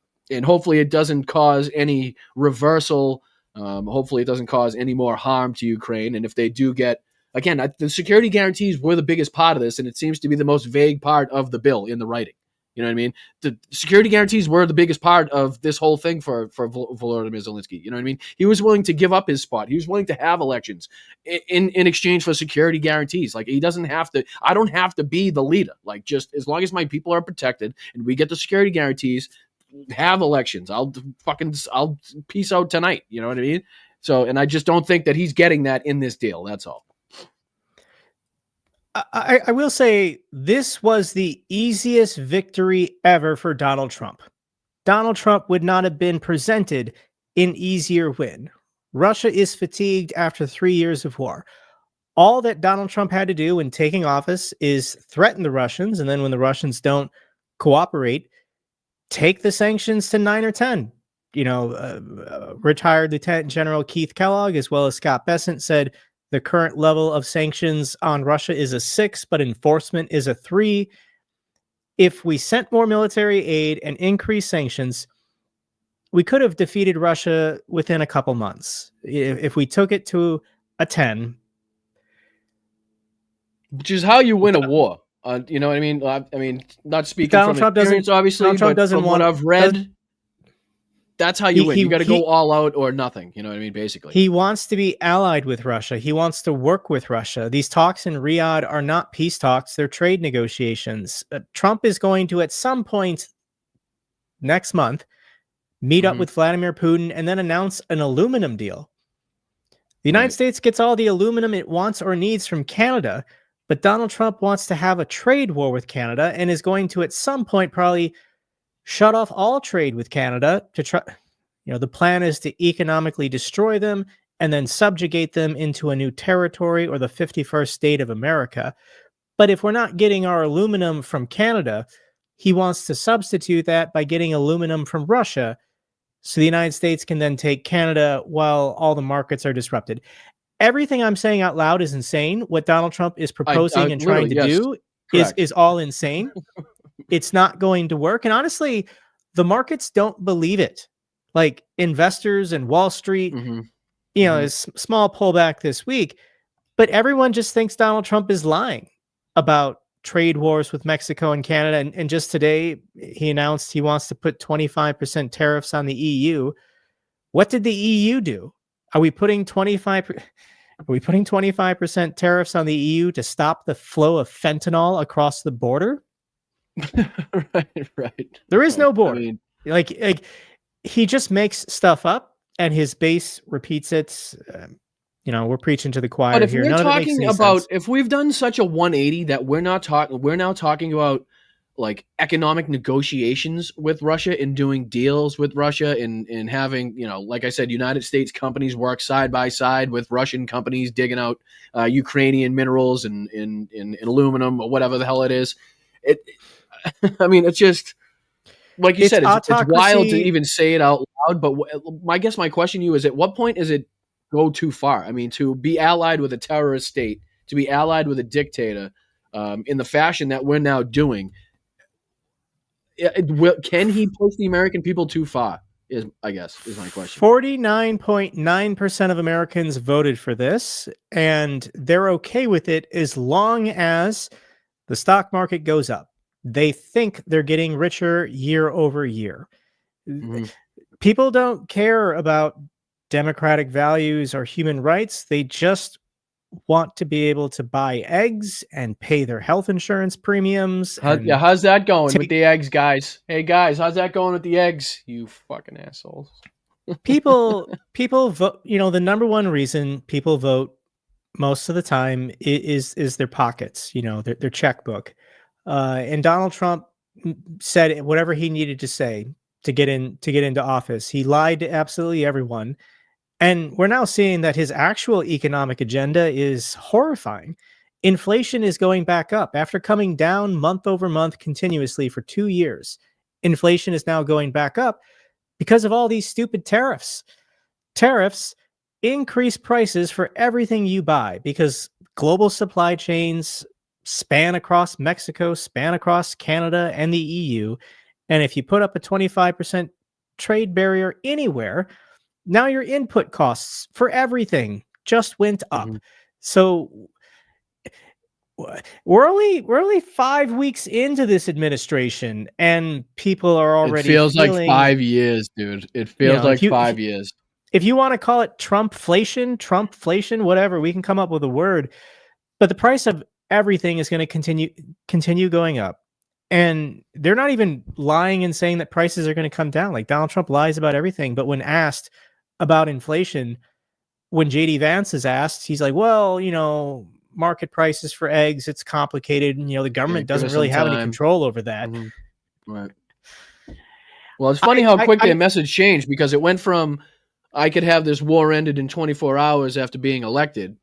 hopefully it doesn't cause any reversal. Hopefully it doesn't cause any more harm to Ukraine. And if they do get, again, the security guarantees were the biggest part of this, and it seems to be the most vague part of the bill in the writing. You know what I mean? The security guarantees were the biggest part of this whole thing for Volodymyr Zelensky. You know what I mean? He was willing to give up his spot. He was willing to have elections in exchange for security guarantees. Like, he doesn't have to, I don't have to be the leader. Like, just as long as my people are protected and we get the security guarantees, have elections. I'll peace out tonight. You know what I mean? So, and I just don't think that he's getting that in this deal. That's all. I will say this was the easiest victory ever for Donald Trump. Donald Trump would not have been presented an easier win. Russia is fatigued after 3 years of war. All that Donald Trump had to do when taking office is threaten the Russians, and then when the Russians don't cooperate, take the sanctions to 9 or 10. Retired Lieutenant General Keith Kellogg, as well as Scott Bessent, said the current level of sanctions on Russia is a 6, but enforcement is a 3. If we sent more military aid and increased sanctions, we could have defeated Russia within a couple months. If we took it to a 10. Which is how you win a war. You know what I mean? Not speaking Donald from Trump experience, obviously, Donald Trump but doesn't from what I've read, that's how you win. You got to go all out or nothing. You know what I mean? Basically, he wants to be allied with Russia. He wants to work with Russia. These talks in Riyadh are not peace talks; they're trade negotiations. Trump is going to, at some point next month, meet up with Vladimir Putin and then announce an aluminum deal. The United States gets all the aluminum it wants or needs from Canada, but Donald Trump wants to have a trade war with Canada and is going to, at some point, probably shut off all trade with Canada to try. The plan is to economically destroy them and then subjugate them into a new territory or the 51st state of America. But if we're not getting our aluminum from Canada, he wants to substitute that by getting aluminum from Russia, so the United States can then take Canada while all the markets are disrupted. Everything I'm saying out loud is insane. What Donald Trump is proposing and trying to do is all insane. It's not going to work. And honestly, the markets don't believe it. Like investors and Wall Street, a small pullback this week, but everyone just thinks Donald Trump is lying about trade wars with Mexico and Canada. And just today, he announced he wants to put 25% tariffs on the EU. What did the EU do? Are we putting 25% tariffs on the EU to stop the flow of fentanyl across the border? Right. There is no border. Like he just makes stuff up, and his base repeats it. We're preaching to the choir but if here. we're None talking of it about, sense. if we've done such a 180 that we're now talking about like economic negotiations with Russia and doing deals with Russia and having, like I said, United States companies work side by side with Russian companies digging out Ukrainian minerals and aluminum or whatever the hell it is. It's just, like you said, it's wild to even say it out loud. But I guess my question to you is, at what point is it go too far? I mean, to be allied with a terrorist state, to be allied with a dictator in the fashion that we're now doing, can he push the American people too far? Is my question. 49.9% of Americans voted for this, and they're okay with it as long as the stock market goes up. They think they're getting richer year over year. People don't care about democratic values or human rights. They just want to be able to buy eggs and pay their health insurance premiums. How's that going with the eggs, guys? Hey, guys, how's that going with the eggs? You fucking assholes. people vote. The number one reason people vote most of the time is their pockets, their checkbook. And Donald Trump said whatever he needed to say to get into office. He lied to absolutely everyone. And we're now seeing that his actual economic agenda is horrifying. Inflation is going back up after coming down month over month continuously for 2 years. Inflation is now going back up because of all these stupid tariffs. Tariffs increase prices for everything you buy because global supply chains span across Mexico, span across Canada and the EU. And if you put up a 25% trade barrier anywhere, now your input costs for everything just went up. So we're only 5 weeks into this administration, and people are already. It feels like 5 years, dude. It feels like 5 years. If you want to call it Trumpflation, whatever, we can come up with a word. But the price of everything is going to continue going up. And they're not even lying and saying that prices are going to come down. Like Donald Trump lies about everything. But when asked about inflation, when JD Vance is asked, he's like, well, market prices for eggs, it's complicated. And, the government doesn't really have any control over that. Mm-hmm. Right. Well, it's funny how quick their message changed, because it went from, I could have this war ended in 24 hours after being elected,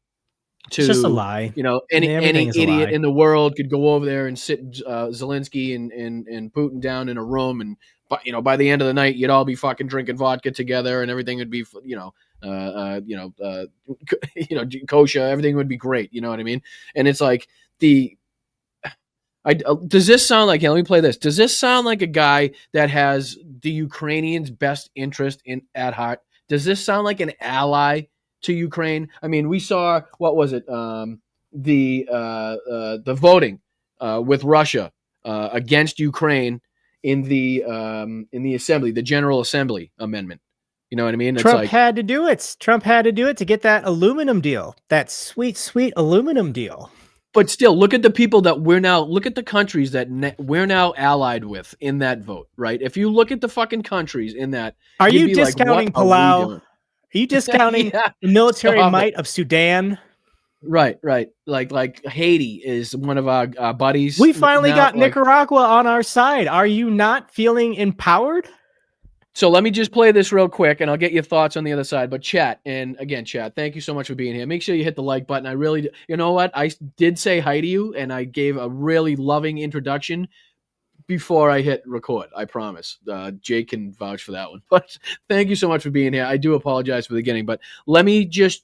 to, it's just a lie. Any idiot in the world could go over there and sit Zelensky and Putin down in a room, and by the end of the night, you'd all be fucking drinking vodka together, and everything would be kosher. Everything would be great. You know what I mean? And it's like does this sound like? Let me play this. Does this sound like a guy that has the Ukrainians' best interest at heart? Does this sound like an ally to Ukraine? I mean, we saw, what was it? The voting with Russia against Ukraine in the assembly, the General Assembly amendment. You know what I mean? Trump had to do it. Trump had to do it to get that aluminum deal, that sweet, sweet aluminum deal. But still, look at the people that look at the countries that we're now allied with in that vote, right? If you look at the fucking countries in that, are you discounting Palau? Are you discounting the military might of Sudan? Right. Like Haiti is one of our buddies. We finally got Nicaragua on our side. Are you not feeling empowered? So let me just play this real quick, and I'll get your thoughts on the other side. But chat, and again, chat, thank you so much for being here. Make sure you hit the like button. I really, you know what? I did say hi to you, and I gave a really loving introduction before I hit record. I promise. Jake can vouch for that one. But thank you so much for being here. I do apologize for the beginning, but let me just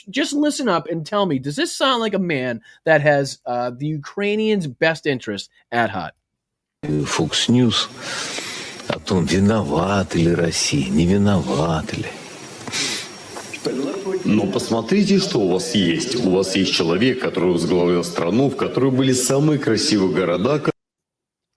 listen up and tell me, does this sound like a man that has the Ukrainians' best interest at heart? Fox News. О том, виновата ли Россия, не виновата ли. Но посмотрите, что у вас есть. У вас есть человек, который возглавлял страну, в которой были самые красивые города.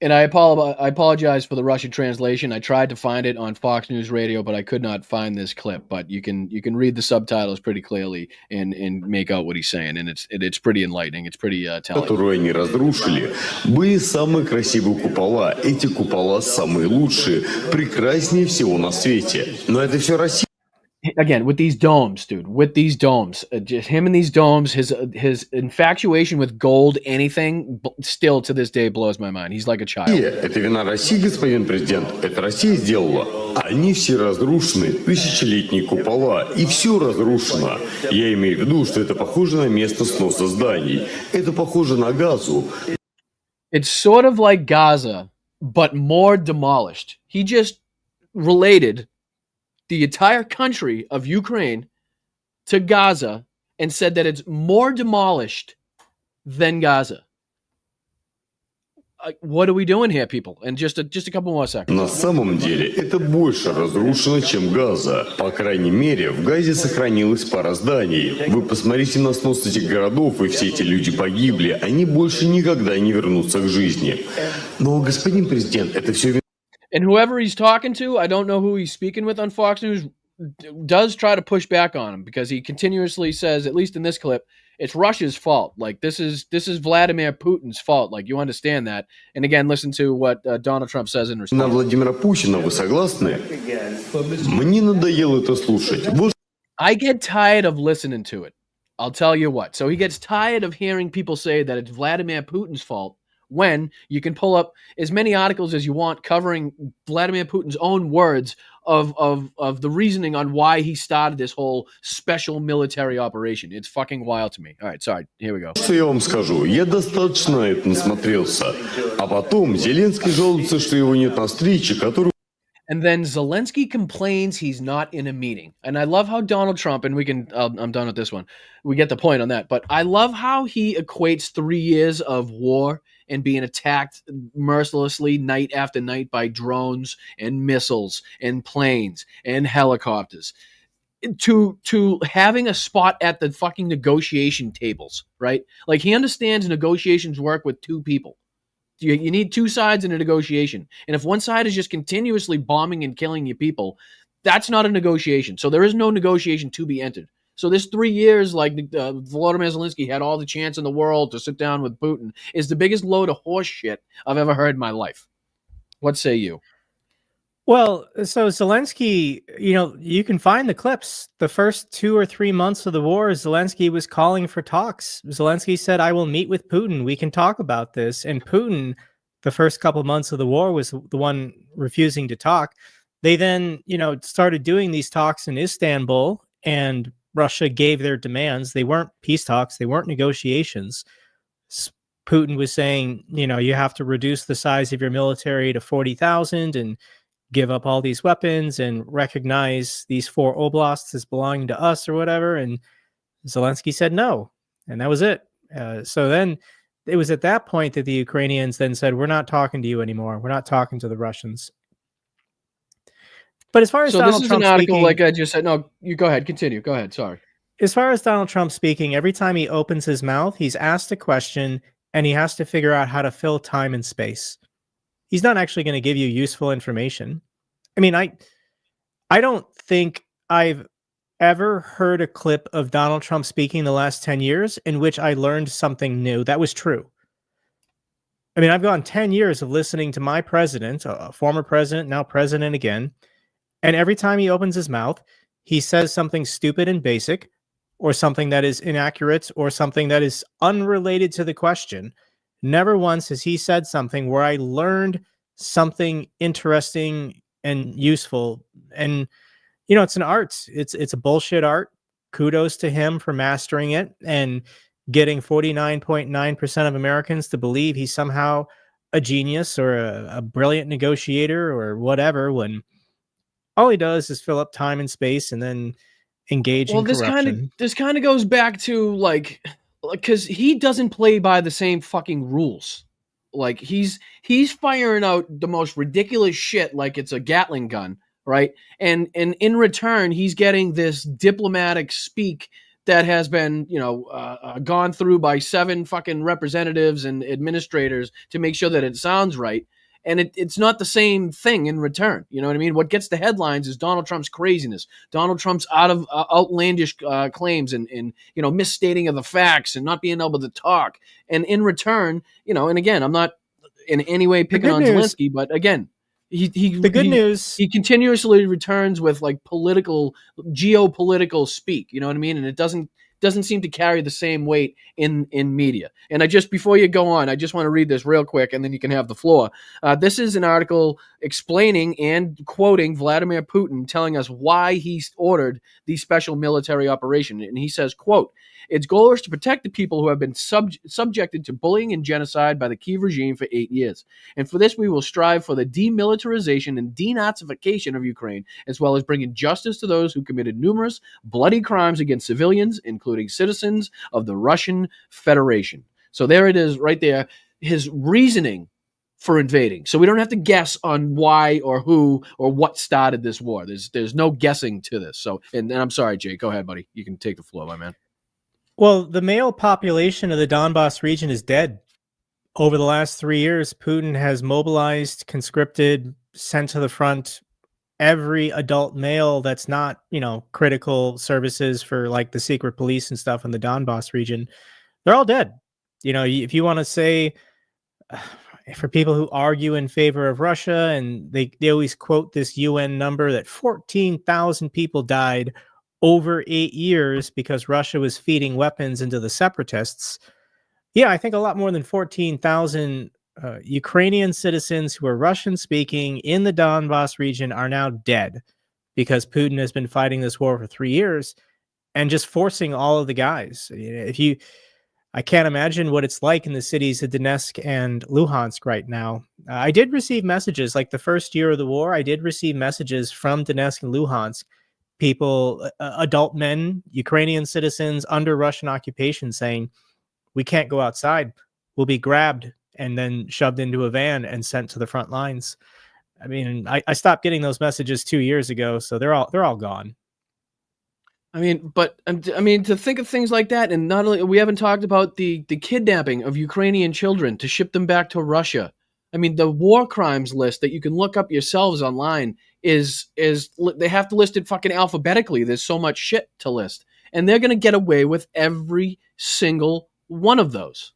And I apologize for the Russian translation. I tried to find it on Fox News Radio, but I could not find this clip. But you can read the subtitles pretty clearly and make out what he's saying, and it's pretty enlightening. It's pretty telling. Которую они разрушили, были самые красивые купола. Эти купола самые лучшие, прекраснее всего на свете. Но это все Россия. Again, with these domes, dude, just him and these domes, his infatuation with gold, anything, still to this day blows my mind. He's like a child. Это вина России, господин президент. Это Россия сделала. Они все разрушены, тысячелетние купола, и все разрушено. Я имею в виду, что это похоже на место сноса зданий. Это похоже на Газу. It's sort of like Gaza, but more demolished. He just related the entire country of Ukraine to Gaza and said that it's more demolished than Gaza. What are we doing here, people? And just a couple more seconds. На самом деле это больше разрушено, чем Газа. По крайней мере, в Газе сохранилась пара зданий. Вы посмотрите на снос этих городов, и все эти люди погибли. Они больше никогда не вернутся к жизни. Но, господин президент, это все... And whoever he's talking to, I don't know who he's speaking with on Fox News, does try to push back on him, because he continuously says, at least in this clip, it's Russia's fault. Like, this is Vladimir Putin's fault. Like, you understand that. And again, listen to what Donald Trump says in response. На Владимира Путина вы согласны? Мне надоело это слушать. I get tired of listening to it. I'll tell you what. So he gets tired of hearing people say that it's Vladimir Putin's fault, when you can pull up as many articles as you want covering Vladimir Putin's own words of the reasoning on why he started this whole special military operation. It's fucking wild to me. All right, sorry. Here we go. Что я вам скажу? Я достаточно на это насмотрелся. А потом Зеленский жалуется, что его нет на встрече, которую... And then Zelensky complains he's not in a meeting. And I love how Donald Trump, and I'm done with this one. We get the point on that. But I love how he equates 3 years of war and being attacked mercilessly night after night by drones and missiles and planes and helicopters to having a spot at the fucking negotiation tables, right? Like, he understands negotiations work with two people. You need two sides in a negotiation. And if one side is just continuously bombing and killing your people, that's not a negotiation. So there is no negotiation to be entered. So this 3 years, like Volodymyr Zelensky had all the chance in the world to sit down with Putin, is the biggest load of horse shit I've ever heard in my life. What say you? Well, so Zelensky, you can find the clips. The first 2 or 3 months of the war, Zelensky was calling for talks. Zelensky said, "I will meet with Putin. We can talk about this." And Putin, the first couple months of the war, was the one refusing to talk. They then, started doing these talks in Istanbul, and Russia gave their demands. They weren't peace talks, they weren't negotiations. Putin was saying, you have to reduce the size of your military to 40,000 and give up all these weapons and recognize these 4 oblasts as belonging to us or whatever. And Zelensky said no. And that was it. So then it was at that point that the Ukrainians then said, "We're not talking to you anymore. We're not talking to the Russians." But as far as So Donald this is Trump an article, speaking, like I just said. No, you go ahead. Continue. Go ahead. Sorry. as far as Donald Trump speaking, every time he opens his mouth, he's asked a question and he has to figure out how to fill time and space. He's not actually going to give you useful information. I mean, I don't think I've ever heard a clip of Donald Trump speaking the last 10 years in which I learned something new that was true. I mean, I've gone 10 years of listening to my president, a former president, now president again, and every time he opens his mouth, he says something stupid and basic, or something that is inaccurate, or something that is unrelated to the question. Never once has he said something where I learned something interesting and useful. And it's an art. It's a bullshit art. Kudos to him for mastering it and getting 49.9% of Americans to believe he's somehow a genius or a brilliant negotiator or whatever, when all he does is fill up time and space and then engage in corruption. This kind of goes back to like, because he doesn't play by the same fucking rules. Like he's firing out the most ridiculous shit like it's a Gatling gun, right? And in return, he's getting this diplomatic speak that has been, gone through by 7 fucking representatives and administrators to make sure that it sounds right. And it's not the same thing in return. You know what I mean? What gets the headlines is Donald Trump's craziness, Donald Trump's outlandish claims and misstating of the facts and not being able to talk. And in return, and again, I'm not in any way picking on Zelensky, but again, he continuously returns with like geopolitical speak. You know what I mean? And it doesn't seem to carry the same weight in media. And before you go on, I just want to read this real quick, and then you can have the floor. This is an article explaining and quoting Vladimir Putin, telling us why he ordered the special military operation. And he says, quote, "Its goal is to protect the people who have been subjected to bullying and genocide by the Kyiv regime for 8 years. And for this, we will strive for the demilitarization and denazification of Ukraine, as well as bringing justice to those who committed numerous bloody crimes against civilians, including citizens of the Russian Federation." So there it is right there, his reasoning for invading. So we don't have to guess on why or who or what started this war. There's no guessing to this. So, and I'm sorry, Jake, go ahead, buddy. You can take the floor, my man. Well, the male population of the Donbass region is dead. Over the last 3 years, Putin has mobilized, conscripted, sent to the front every adult male that's not, critical services for like the secret police and stuff in the Donbass region. They're all dead. If you want to say, for people who argue in favor of Russia, and they always quote this UN number that 14,000 people died over 8 years because Russia was feeding weapons into the separatists. Yeah, I think a lot more than 14,000 Ukrainian citizens who are Russian speaking in the Donbass region are now dead because Putin has been fighting this war for 3 years and just forcing all of the guys. I can't imagine what it's like in the cities of Donetsk and Luhansk right now. I did receive messages, like the first year of the war, I did receive messages from Donetsk and Luhansk, people, adult men, Ukrainian citizens under Russian occupation saying, "We can't go outside. We'll be grabbed and then shoved into a van and sent to the front lines." I mean, I stopped getting those messages 2 years ago, so they're all gone. To think of things like that, and not only, we haven't talked about the kidnapping of Ukrainian children to ship them back to Russia. I mean, the war crimes list that you can look up yourselves online is they have to list it fucking alphabetically. There's so much shit to list. and they're going to get away with every single one of those.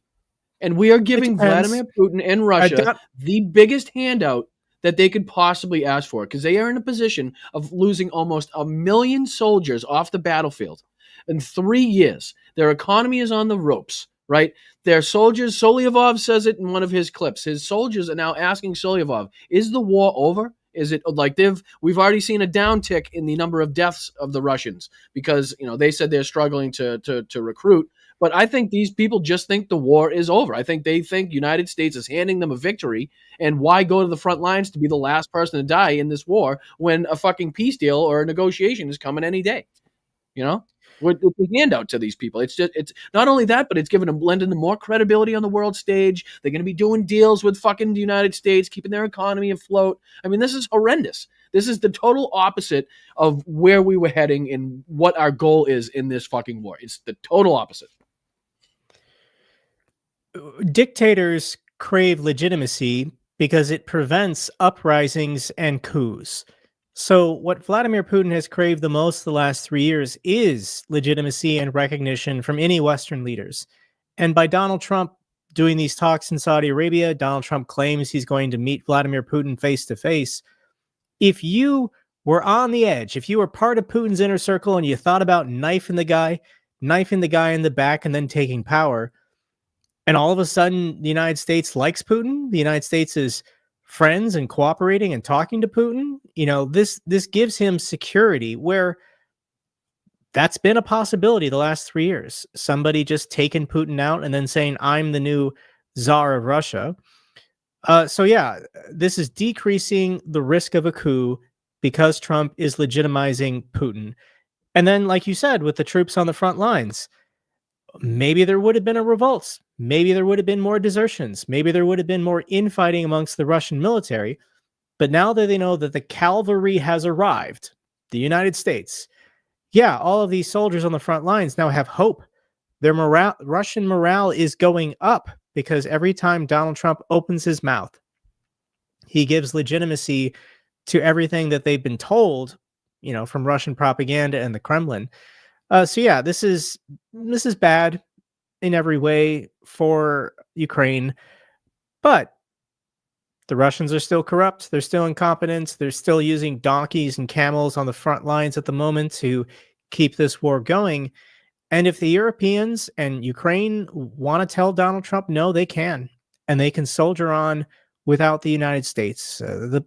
And we are giving Vladimir Putin and Russia the biggest handout that they could possibly ask for, because they are in a position of losing almost 1 million soldiers off the battlefield in 3 years. Their economy is on the ropes, right? Their soldiers, Solyevov says it in one of his clips. His soldiers are now asking Solyevov, is the war over? Is it like we've already seen a downtick in the number of deaths of the Russians because, they said they're struggling to recruit. But I think these people just think the war is over. I think they think United States is handing them a victory, and why go to the front lines to be the last person to die in this war when a fucking peace deal or a negotiation is coming any day? With the handout to these people. It's not only that, but it's lending them more credibility on the world stage. They're going to be doing deals with fucking the United States, keeping their economy afloat. I mean, this is horrendous. This is the total opposite of where we were heading and what our goal is in this fucking war. It's the total opposite. Dictators crave legitimacy because it prevents uprisings and coups. So what Vladimir Putin has craved the most the last 3 years is legitimacy and recognition from any Western leaders. And by Donald Trump doing these talks in Saudi Arabia, Donald Trump claims he's going to meet Vladimir Putin face to face. If you were on the edge, if you were part of Putin's inner circle and you thought about knifing the guy in the back and then taking power, and all of a sudden the United States likes Putin, the United States is friends and cooperating and talking to Putin, this gives him security where that's been a possibility the last 3 years. Somebody just taking Putin out and then saying, I'm the new czar of Russia. So yeah, this is decreasing the risk of a coup because Trump is legitimizing Putin. And then, like you said, with the troops on the front lines, maybe there would have been a revolt. Maybe there would have been more desertions. Maybe there would have been more infighting amongst the Russian military. But now that they know that the cavalry has arrived, the United States, yeah, all of these soldiers on the front lines now have hope. Their Russian morale is going up because every time Donald Trump opens his mouth, he gives legitimacy to everything that they've been told, from Russian propaganda and the Kremlin. So yeah, this is bad in every way for Ukraine, but the Russians are still corrupt. They're still incompetent. They're still using donkeys and camels on the front lines at the moment to keep this war going. And if the Europeans and Ukraine want to tell Donald Trump no, they can, and they can soldier on without the United States. The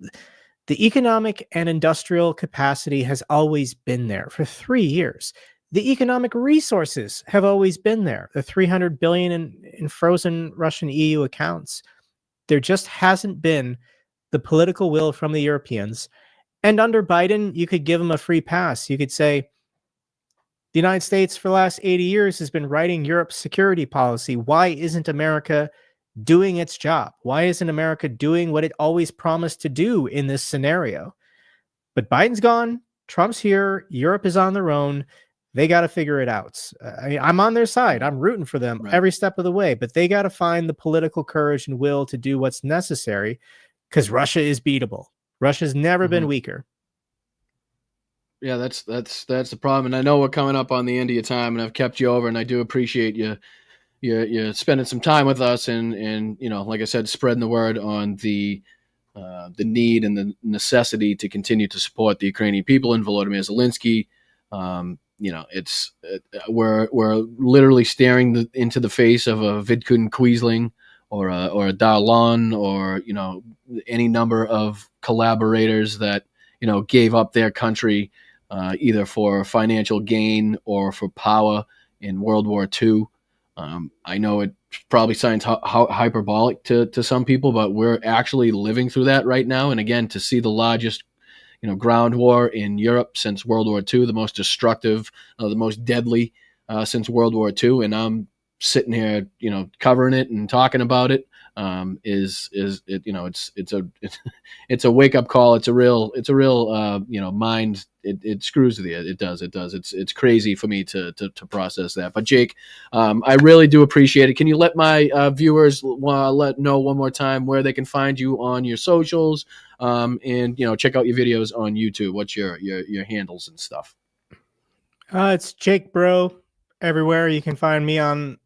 economic and industrial capacity has always been there for 3 years. The economic resources have always been there. The $300 billion in frozen Russian EU accounts. There just hasn't been the political will from the Europeans. And under Biden, you could give them a free pass. You could say, the United States for the last 80 years has been writing Europe's security policy. Why isn't America doing its job? Why isn't America doing what it always promised to do in this scenario? But Biden's gone. Trump's here. Europe is on their own. They got to figure it out. I'm on their side. I'm rooting for them every step of the way, but they got to find the political courage and will to do what's necessary because Russia is beatable. Russia's never been weaker. Yeah, that's the problem. And I know we're coming up on the end of your time, and I've kept you over, and I do appreciate you spending some time with us, and like I said, spreading the word on the need and the necessity to continue to support the Ukrainian people and Volodymyr Zelensky. We're literally staring into the face of a Vidkun Quisling or a Darlan or any number of collaborators that gave up their country either for financial gain or for power in World War II. I know it probably sounds hyperbolic to some people, but we're actually living through that right now. And again, to see the largest ground war in Europe since World War II, the most destructive, the most deadly since World War II, and I'm sitting here, covering it and talking about it. It's a wake up call. It's a real mind. It screws with you. It does. It's crazy for me to process that. But Jake, I really do appreciate it. Can you let my viewers know one more time where they can find you on your socials, and check out your videos on YouTube? What's your handles and stuff? It's Jake Broe everywhere. You can find me on,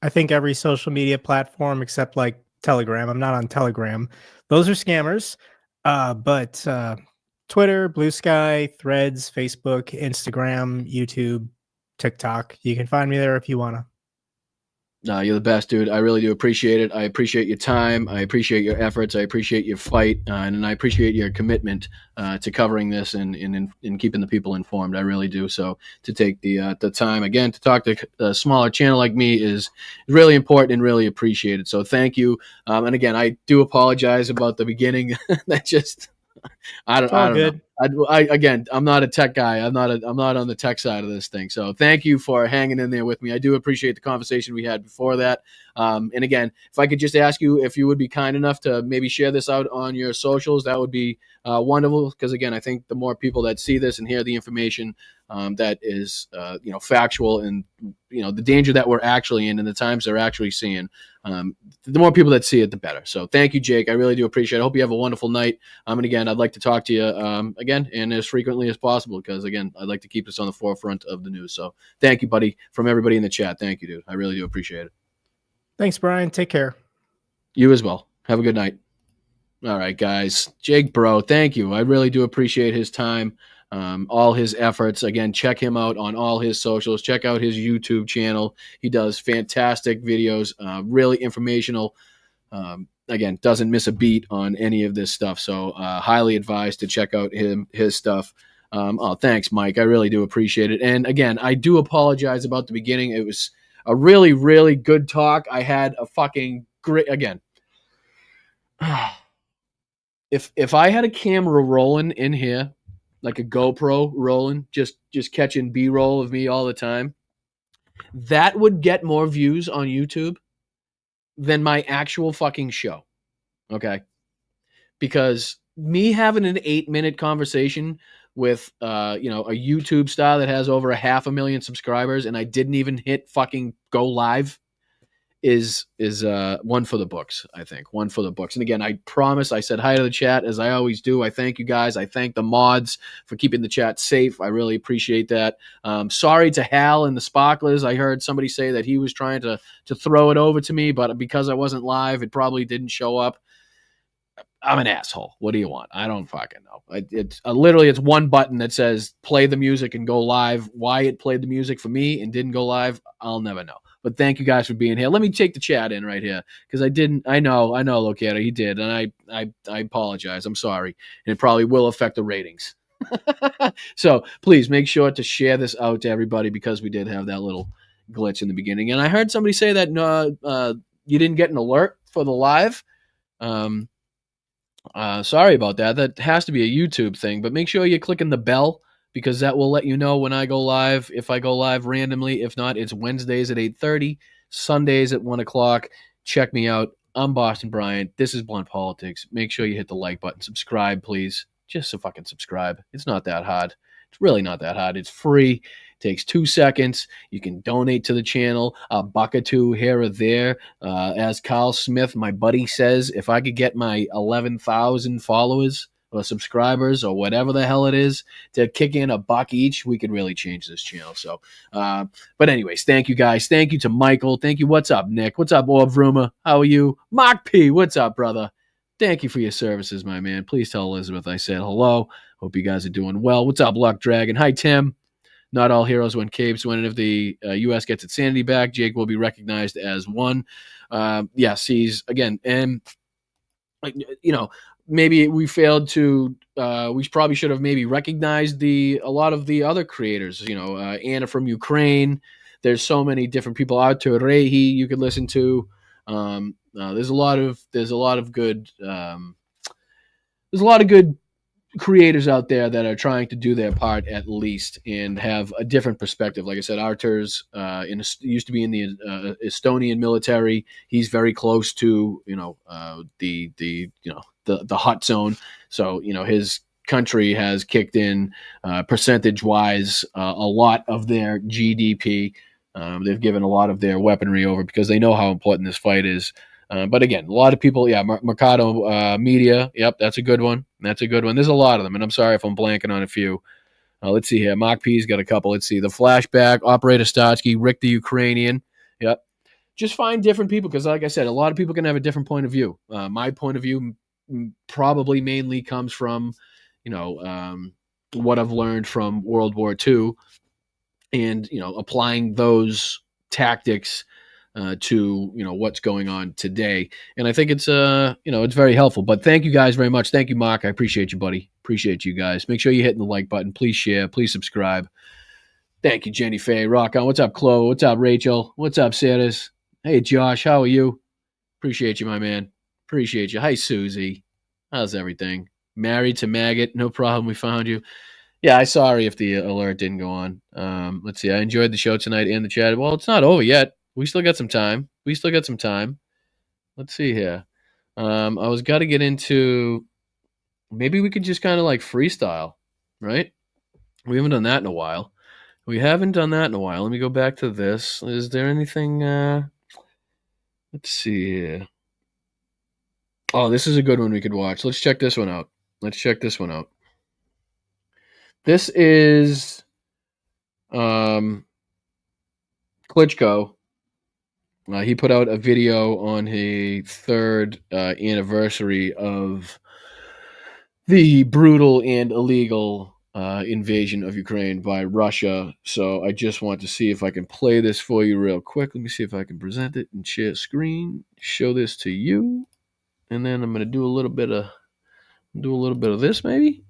I think, every social media platform except like Telegram. I'm not on Telegram. Those are scammers. But Twitter, Blue Sky, Threads, Facebook, Instagram, YouTube, TikTok. You can find me there if you want to. You're the best, dude. I really do appreciate it. I appreciate your time. I appreciate your efforts. I appreciate your fight, and I appreciate your commitment to covering this and keeping the people informed. I really do. So to take the time again to talk to a smaller channel like me is really important and really appreciated. So thank you. And again, I do apologize about the beginning. That just I It's don't all know. good. Again, I'm not a tech guy. I'm not on the tech side of this thing. So thank you for hanging in there with me. I do appreciate the conversation we had before that. And again, if I could just ask you if you would be kind enough to maybe share this out on your socials, that would be wonderful. Because again, I think the more people that see this and hear the information that is factual and the danger that we're actually in and the times they're actually seeing, the more people that see it, the better. So thank you, Jake. I really do appreciate it. I hope you have a wonderful night. And again, I'd like to talk to you again and as frequently as possible because, again, I'd like to keep this on the forefront of the news. So thank you, buddy, from everybody in the chat. Thank you, dude. I really do appreciate it. Thanks, Brian. Take care. You as well. Have a good night. All right, guys. Jake Broe, thank you. I really do appreciate his time, all his efforts. Again, check him out on all his socials. Check out his YouTube channel. He does fantastic videos, really informational. Again, doesn't miss a beat on any of this stuff. So highly advised to check out his stuff. Thanks, Mike. I really do appreciate it. And again, I do apologize about the beginning. It was a really, really good talk. I had a fucking great, again, if I had a camera rolling in here, like a GoPro rolling, just catching B-roll of me all the time, that would get more views on YouTube than my actual fucking show. Okay? Because me having an 8-minute conversation with a YouTube star that has over 500,000 subscribers and I didn't even hit fucking go live is one for the books. I think one for the books. And again, I promise I said hi to the chat as I always do. I thank you guys. I thank the mods for keeping the chat safe. I really appreciate that. Sorry to Hal and the Sparklers. I heard somebody say that he was trying to throw it over to me, but because I wasn't live, it probably didn't show up. I'm an asshole. What do you want? I don't fucking know. It's literally it's one button that says play the music and go live. Why it played the music for me and didn't go live, I'll never know. But thank you guys for being here. Let me take the chat in right here because I didn't. I know, Locator, he did, and I apologize. I'm sorry, and it probably will affect the ratings. So please make sure to share this out to everybody because we did have that little glitch in the beginning, and I heard somebody say that you didn't get an alert for the live. Sorry about that. That has to be a YouTube thing, but make sure you're clicking the bell because that will let you know when I go live, if I go live randomly. If not, it's Wednesdays at 8:30, Sundays at 1 o'clock. Check me out. I'm Boston Bryant. This is Blunt Politics. Make sure you hit the like button. Subscribe, please. Just to fucking subscribe. It's not that hard. It's really not that hard. It's free. Takes 2 seconds. You can donate to the channel, a buck or two here or there. As Carl Smith, my buddy, says, if I could get my 11,000 followers or subscribers or whatever the hell it is to kick in a buck each, we could really change this channel. So, but anyways, thank you guys. Thank you to Michael. Thank you. What's up, Nick? What's up, Orb Vruma? How are you? Mark P. What's up, brother? Thank you for your services, my man. Please tell Elizabeth I said hello. Hope you guys are doing well. What's up, Luck Dragon? Hi, Tim. Not all heroes win capes. When and if the U.S. gets its sanity back, Jake will be recognized as one. Yes, he's again, and maybe we failed to. We probably should have maybe recognized a lot of the other creators. Anna from Ukraine. There's so many different people out to Rehi you could listen to. There's a lot of good. There's a lot of good creators out there that are trying to do their part at least and have a different perspective. Like I said, Artur's used to be in the Estonian military. He's very close to the hot zone. So his country has kicked in percentage wise a lot of their GDP. They've given a lot of their weaponry over because they know how important this fight is. But again, a lot of people, Mercado Media. Yep, that's a good one. There's a lot of them, and I'm sorry if I'm blanking on a few. Let's see here. Mark P's got a couple. Let's see. The Flashback, Operator Starsky, Rick the Ukrainian. Yep. Just find different people because, like I said, a lot of people can have a different point of view. My point of view probably mainly comes from, what I've learned from World War II and, applying those tactics to what's going on today, and I think it's it's very helpful. But thank you guys very much. Thank you, Mark. I appreciate you, buddy. Appreciate you guys. Make sure you're hitting the like button. Please share. Please subscribe. Thank you, Jenny Faye. Rock on. What's up, Chloe? What's up, Rachel? What's up, Saris? Hey, Josh. How are you? Appreciate you, my man. Appreciate you. Hi, Susie. How's everything? Married to Maggot. No problem. We found you. Yeah, I'm sorry if the alert didn't go on. Let's see. I enjoyed the show tonight and the chat. Well, it's not over yet. We still got some time. Let's see here. I was got to get into. Maybe we could just kind of like freestyle, right? We haven't done that in a while. Let me go back to this. Is there anything? Let's see here. Oh, this is a good one we could watch. Let's check this one out. This is Klitschko. He put out a video on the third anniversary of the brutal and illegal invasion of Ukraine by Russia. So I just want to see if I can play this for you real quick. Let me see if I can present it and share screen, show this to you, and then I'm going to do a little bit of this maybe.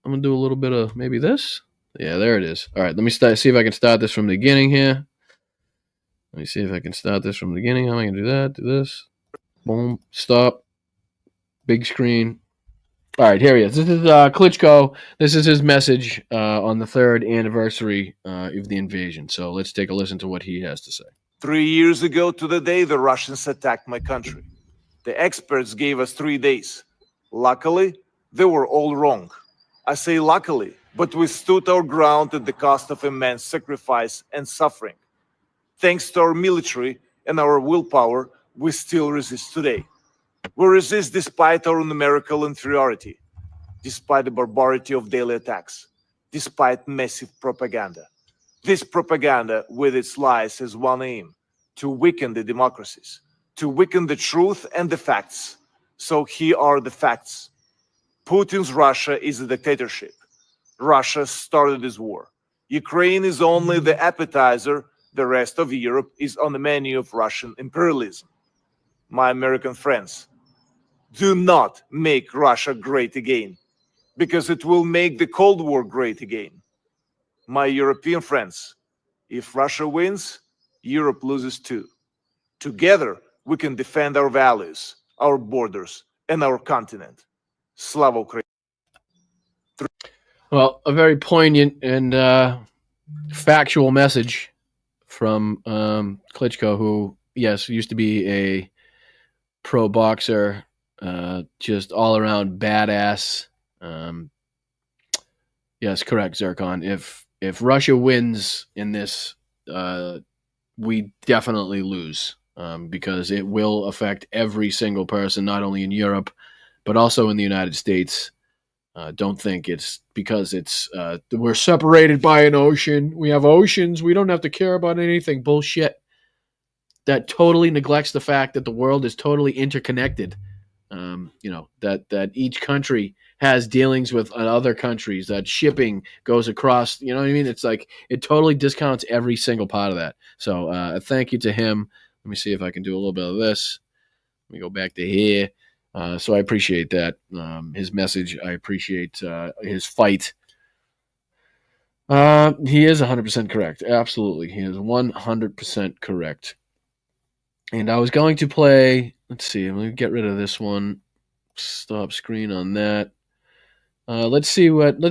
I'm going to do a little bit of maybe this. Yeah, there it is. All right, let me see if I can start this from the beginning here. Let me see if I can start this from the beginning. How am I going to do that? Do this. Boom. Stop. Big screen. All right, here he is. This is Klitschko. This is his message on the third anniversary of the invasion. So let's take a listen to what he has to say. 3 years ago to the day the Russians attacked my country. The experts gave us 3 days. Luckily, they were all wrong. I say luckily, but we stood our ground at the cost of immense sacrifice and suffering. Thanks to our military and our willpower, we still resist today. We resist despite our numerical inferiority, despite the barbarity of daily attacks, despite massive propaganda. This propaganda with its lies has one aim: to weaken the democracies, to weaken the truth and the facts. So here are the facts. Putin's Russia is a dictatorship. Russia started this war. Ukraine is only the appetizer. The rest of Europe is on the menu of Russian imperialism. My American friends, do not make Russia great again, because it will make the Cold War great again. My European friends, if Russia wins, Europe loses too. Together, we can defend our values, our borders, and our continent. Slava Ukraini. Well, a very poignant and factual message from Klitschko, who, yes, used to be a pro boxer, just all around badass. Yes, correct, Zircon. If Russia wins in this, we definitely lose, because it will affect every single person, not only in Europe, but also in the United States. Don't think it's because we're separated by an ocean. We have oceans. We don't have to care about anything. Bullshit. That totally neglects the fact that the world is totally interconnected. That each country has dealings with other countries, that shipping goes across, you know what I mean? It's like, it totally discounts every single part of that. So thank you to him. Let me see if I can do a little bit of this. Let me go back to here. So I appreciate that. His message. I appreciate his fight. He is 100% correct. Absolutely. He is 100% correct. And I was going to play, let's see, let me get rid of this one. Stop screen on that. Let's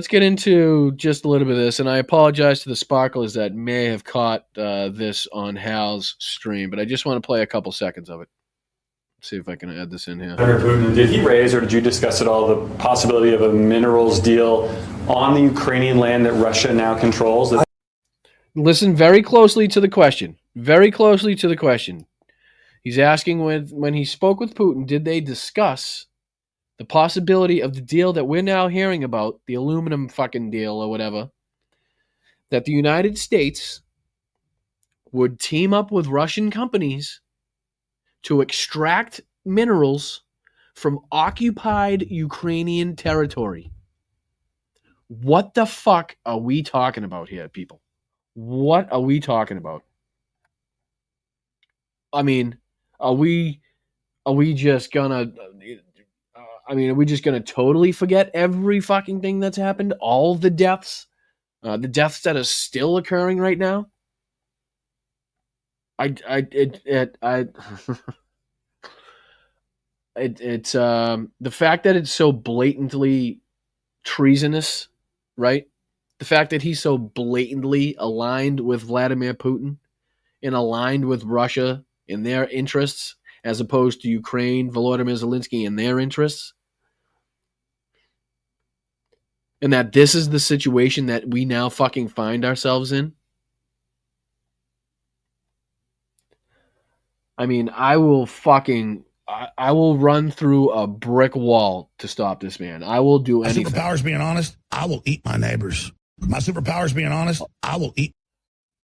get into just a little bit of this. And I apologize to the sparklers that may have caught this on Hal's stream, but I just want to play a couple seconds of it. See if I can add this in here. Senator Putin, did he raise, or did you discuss at all, the possibility of a minerals deal on the Ukrainian land that Russia now controls? Listen very closely to the question. Very closely to the question. He's asking when he spoke with Putin, did they discuss the possibility of the deal that we're now hearing about, the aluminum fucking deal or whatever, that the United States would team up with Russian companies to extract minerals from occupied Ukrainian territory. What the fuck are we talking about here, people? What are we talking about? I mean, are we just gonna are we just gonna totally forget every fucking thing that's happened? All the deaths that are still occurring right now? It's the fact that it's so blatantly treasonous, right? The fact that he's so blatantly aligned with Vladimir Putin and aligned with Russia in their interests, as opposed to Ukraine, Volodymyr Zelensky in their interests. And that this is the situation that we now fucking find ourselves in. I mean, I will run through a brick wall to stop this man. I will do anything. My superpower's being honest, I will eat my neighbors. My superpower's being honest, I will eat.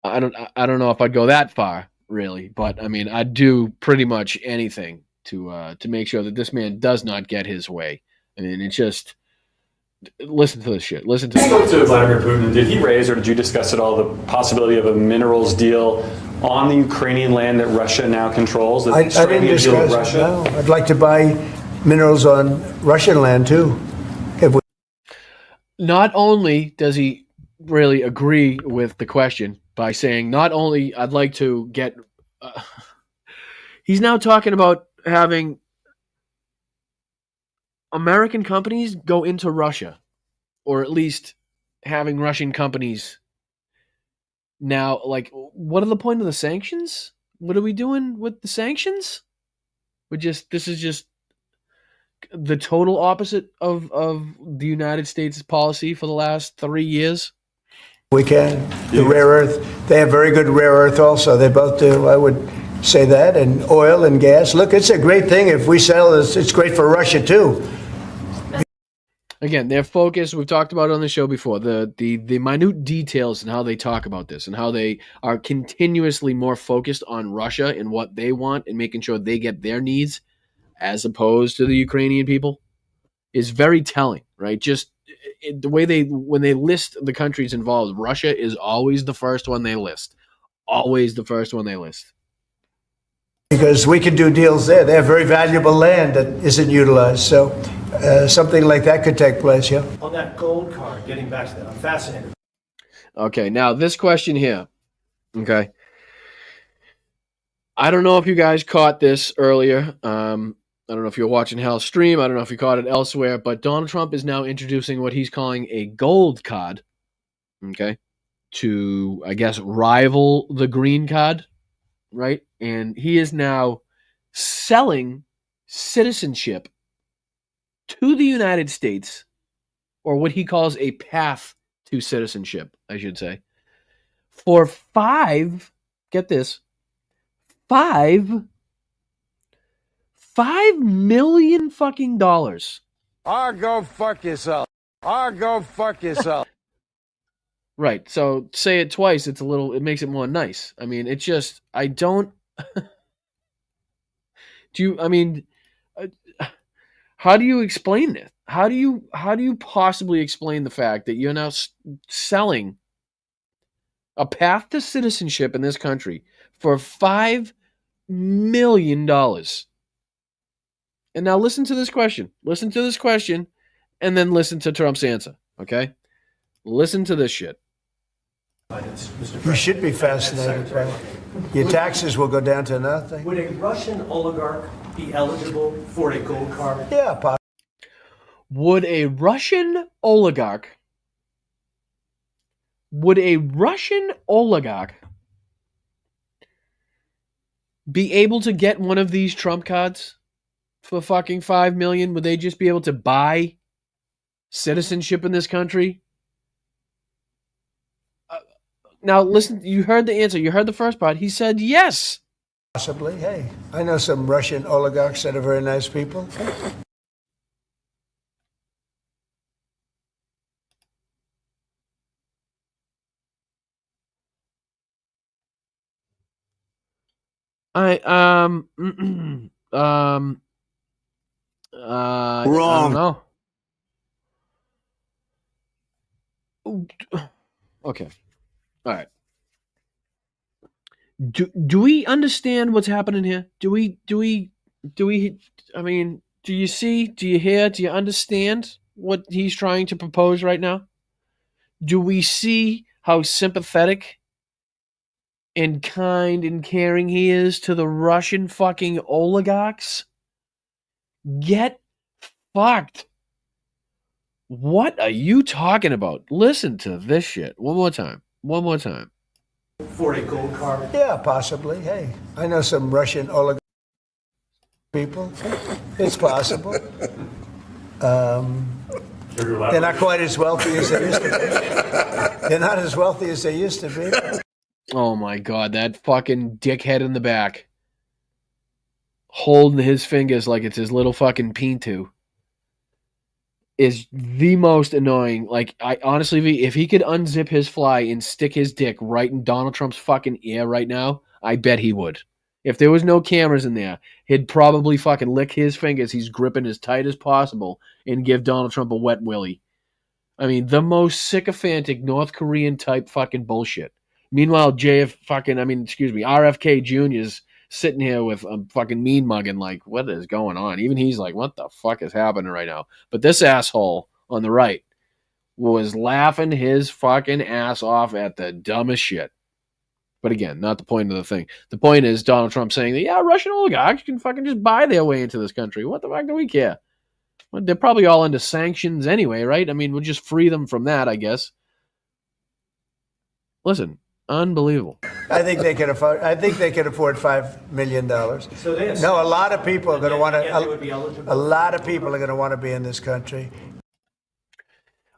I don't know if I'd go that far, really, but I mean, I'd do pretty much anything to make sure that this man does not get his way. I mean, it's just, listen to this shit. Listen to. You spoke to Vladimir Putin. Did he raise, or did you discuss at all, the possibility of a minerals deal on the Ukrainian land that Russia now controls? I didn't discuss it, no. I'd like to buy minerals on Russian land, too. Not only does he really agree with the question by saying, not only I'd like to get... he's now talking about having American companies go into Russia, or at least having Russian companies now, like, what are the point of the sanctions? What are we doing with the sanctions? This is just the total opposite of the United States' policy for the last 3 years. We can. The rare earth, they have very good rare earth also. They both do, I would say that, and oil and gas. Look, it's a great thing. If we sell this, it's great for Russia too. Again, their focus, we've talked about it on the show before, the minute details and how they talk about this and how they are continuously more focused on Russia and what they want and making sure they get their needs as opposed to the Ukrainian people is very telling, right? Just the way when they list the countries involved, Russia is always the first one they list. Always the first one they list. Because we can do deals there. They have very valuable land that isn't utilized. So something like that could take place, yeah. On that gold card, getting back to that, I'm fascinated. Okay, now this question here. Okay. I don't know if you guys caught this earlier. I don't know if you're watching Hal's stream. I don't know if you caught it elsewhere, but Donald Trump is now introducing what he's calling a gold card, okay, to, I guess, rival the green card, right? And he is now selling citizenship to the United States, or what he calls a path to citizenship, I should say, for get this, $5 million fucking dollars. Or go fuck yourself. Or go fuck yourself. Right. So say it twice. It makes it more nice. I mean, it's just, I don't. How do you explain this? How do you possibly explain the fact that you're now selling a path to citizenship in this country for $5 million? And now listen to this question. Listen to this question, and then listen to Trump's answer, okay? Listen to this shit. You should be fascinated by it. Your taxes will go down to nothing. Would a Russian oligarch be eligible for a gold card? Yeah, possibly. Would a Russian oligarch be able to get one of these Trump cards for fucking $5 million? Would they just be able to buy citizenship in this country? Now, listen, you heard the answer. You heard the first part. He said yes. Possibly. Hey, I know some Russian oligarchs that are very nice people. I don't know. Okay. All right. Do we understand what's happening here? Do we I mean, do you see, do you hear, do you understand what he's trying to propose right now? Do we see how sympathetic and kind and caring he is to the Russian fucking oligarchs? Get fucked. What are you talking about? Listen to this shit one more time. One more time. For a gold card. Yeah, possibly. Hey, I know some Russian oligarch people. It's possible. They're not quite as wealthy as they used to be. They're not as wealthy as they used to be. Oh my god, that fucking dickhead in the back. Holding his fingers like it's his little fucking pinto. Is the most annoying. Like, I honestly, if he could unzip his fly and stick his dick right in Donald Trump's fucking ear right now, I bet he would. If there was no cameras in there, he'd probably fucking lick his fingers he's gripping as tight as possible and give Donald Trump a wet willy. I mean, the most sycophantic North Korean type fucking bullshit. Meanwhile, RFK Jr.'s sitting here with a fucking mean mugging, like, what is going on? Even he's like, what the fuck is happening right now? But this asshole on the right was laughing his fucking ass off at the dumbest shit. But again, not the point of the thing. The point is Donald Trump saying that, yeah, Russian oligarchs can fucking just buy their way into this country. What the fuck do we care? Well, they're probably all under sanctions anyway, right? I mean, we'll just free them from that, I guess. Listen, unbelievable. I think they can afford. I think they can afford $5 million. So No, a lot of people are going to want they would be eligible. A lot of people are going to want to be in this country.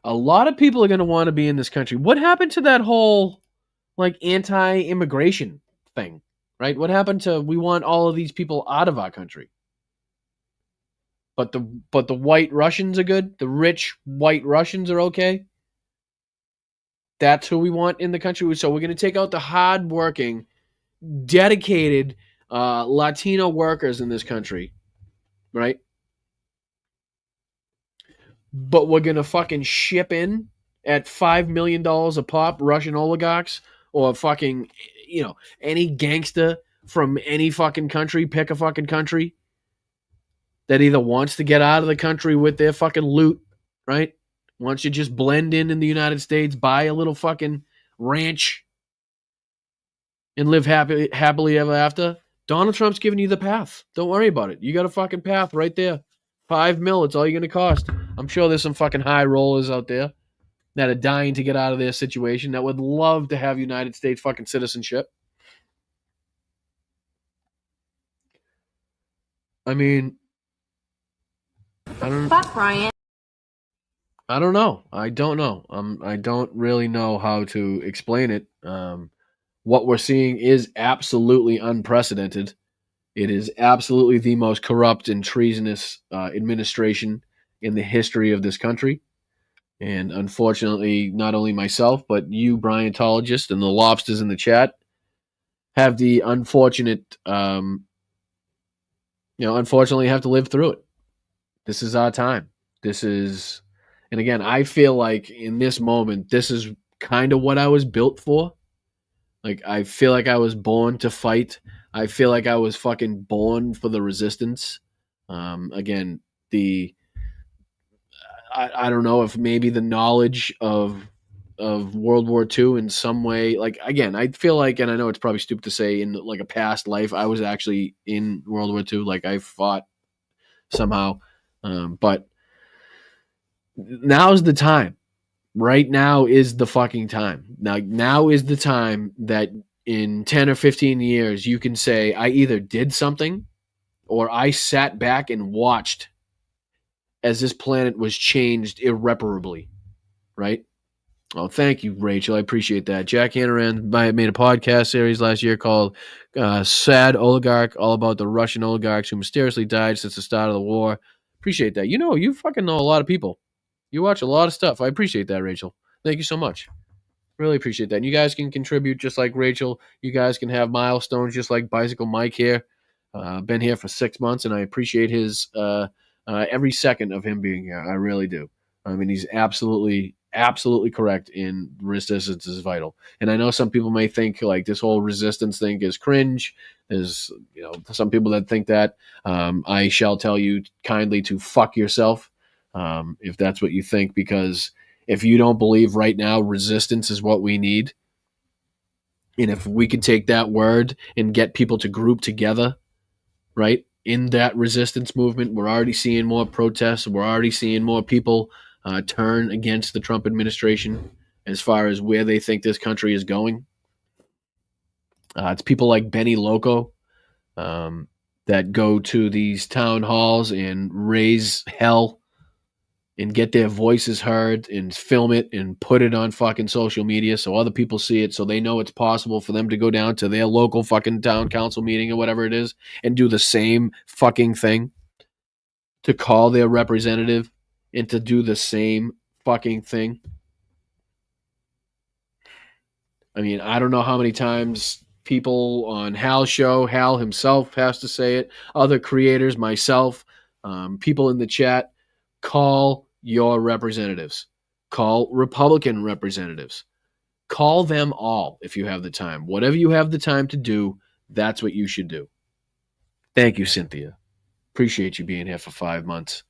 A lot of people are going to want to be in this country. What happened to that whole, like, anti-immigration thing, right? What happened to, we want all of these people out of our country? But the white Russians are good? The rich white Russians are okay? That's who we want in the country. So we're going to take out the hard-working, dedicated Latino workers in this country, right? But we're going to fucking ship in at $5 million a pop Russian oligarchs or fucking, any gangster from any fucking country, pick a fucking country, that either wants to get out of the country with their fucking loot, right? Wants to just blend in the United States, buy a little fucking ranch, and live happily ever after. Donald Trump's giving you the path. Don't worry about it. You got a fucking path right there. $5 million, it's all you're going to cost. I'm sure there's some fucking high rollers out there that are dying to get out of their situation that would love to have United States fucking citizenship. I mean, Fuck Brian. I don't know. I don't know. I don't really know how to explain it. What we're seeing is absolutely unprecedented. It is absolutely the most corrupt and treasonous administration in the history of this country. And unfortunately, not only myself, but you, Bryantologist, and the lobsters in the chat have the unfortunate, unfortunately have to live through it. This is our time. And again, I feel like in this moment, this is kind of what I was built for. Like, I feel like I was born to fight. I feel like I was fucking born for the resistance. Again, I don't know if maybe the knowledge of World War II in some way, like, again, I feel like, and I know it's probably stupid to say, in like a past life, I was actually in World War II. Like, I fought somehow. But now's the time. Right now is the fucking time. Now is the time that in 10 or 15 years you can say, I either did something or I sat back and watched as this planet was changed irreparably, right? Oh, thank you, Rachel. I appreciate that. Jack Hannaran made a podcast series last year called Sad Oligarch, all about the Russian oligarchs who mysteriously died since the start of the war. Appreciate that. You fucking know a lot of people. You watch a lot of stuff. I appreciate that, Rachel. Thank you so much. Really appreciate that. And you guys can contribute just like Rachel. You guys can have milestones just like Bicycle Mike here. Been here for 6 months, and I appreciate his every second of him being here. I really do. I mean, he's absolutely correct in resistance is vital. And I know some people may think like this whole resistance thing is cringe. There's some people that think that. I shall tell you kindly to fuck yourself if that's what you think, because if you don't believe right now resistance is what we need, and if we could take that word and get people to group together, right, in that resistance movement, we're already seeing more protests. We're already seeing more people turn against the Trump administration as far as where they think this country is going. It's people like Benny Loco that go to these town halls and raise hell and get their voices heard and film it and put it on fucking social media so other people see it, so they know it's possible for them to go down to their local fucking town council meeting or whatever it is and do the same fucking thing, to call their representative and to do the same fucking thing. I mean, I don't know how many times people on Hal's show, Hal himself has to say it, other creators, myself, people in the chat, call your representatives. Call Republican representatives. Call them all if you have the time. Whatever you have the time to do, that's what you should do. Thank you, Cynthia. Appreciate you being here for 5 months.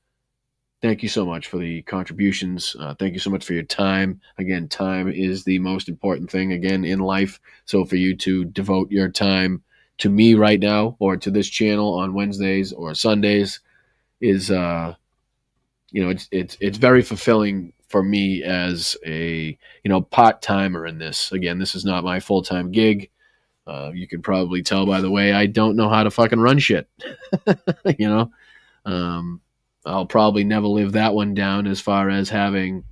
Thank you so much for the contributions. Thank you so much for your time. Again, time is the most important thing, again, in life. So for you to devote your time to me right now or to this channel on Wednesdays or Sundays is it's very fulfilling for me as a part-timer in this. Again, this is not my full-time gig. You can probably tell by the way I don't know how to fucking run shit. I'll probably never live that one down as far as having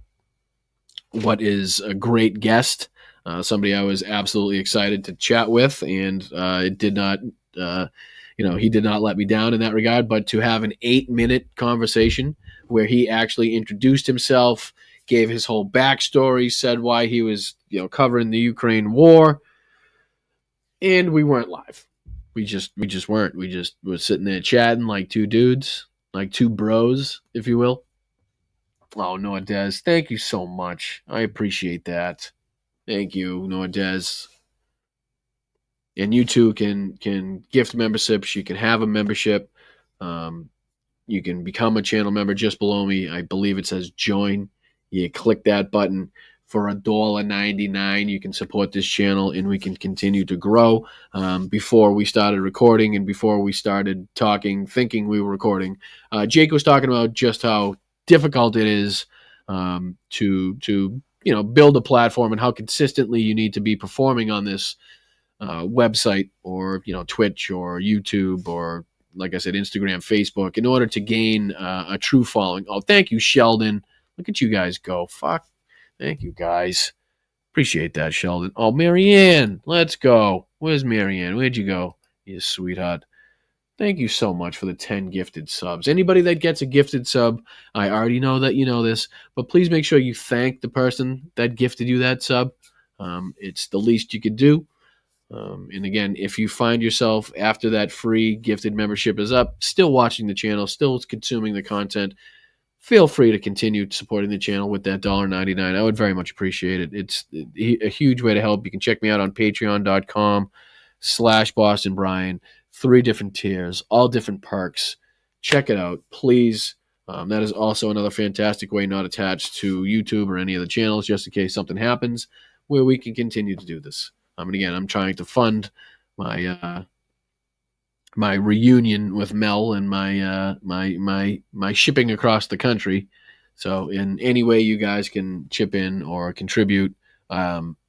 what is a great guest, somebody I was absolutely excited to chat with, and it did not he did not let me down in that regard. But to have an 8-minute conversation where he actually introduced himself, gave his whole backstory, said why he was, covering the Ukraine war, and we weren't live. We just weren't. We just were sitting there chatting like two dudes, like two bros, if you will. Oh, Noah Des, thank you so much. I appreciate that. Thank you, Noah Des. And you too can gift memberships. You can have a membership. You can become a channel member just below me. I believe it says join. You click that button. For $1.99, you can support this channel and we can continue to grow. Before we started recording and before we started talking, thinking we were recording, Jake was talking about just how difficult it is to build a platform and how consistently you need to be performing on this website or Twitch or YouTube or, like I said, Instagram, Facebook, in order to gain a true following. Oh, thank you, Sheldon. Look at you guys go. Fuck. Thank you, guys. Appreciate that, Sheldon. Oh, Marianne. Let's go. Where's Marianne? Where'd you go? You sweetheart. Thank you so much for the 10 gifted subs. Anybody that gets a gifted sub, I already know that you know this, but please make sure you thank the person that gifted you that sub. It's the least you could do. And again, if you find yourself after that free gifted membership is up, still watching the channel, still consuming the content, feel free to continue supporting the channel with that $1.99. I would very much appreciate it. It's a huge way to help. You can check me out on patreon.com/BostonBrian. 3 different tiers, all different perks. Check it out, please. That is also another fantastic way, not attached to YouTube or any of the channels, just in case something happens, where we can continue to do this. And again, I'm trying to fund my my reunion with Mel and my shipping across the country. So in any way you guys can chip in or contribute,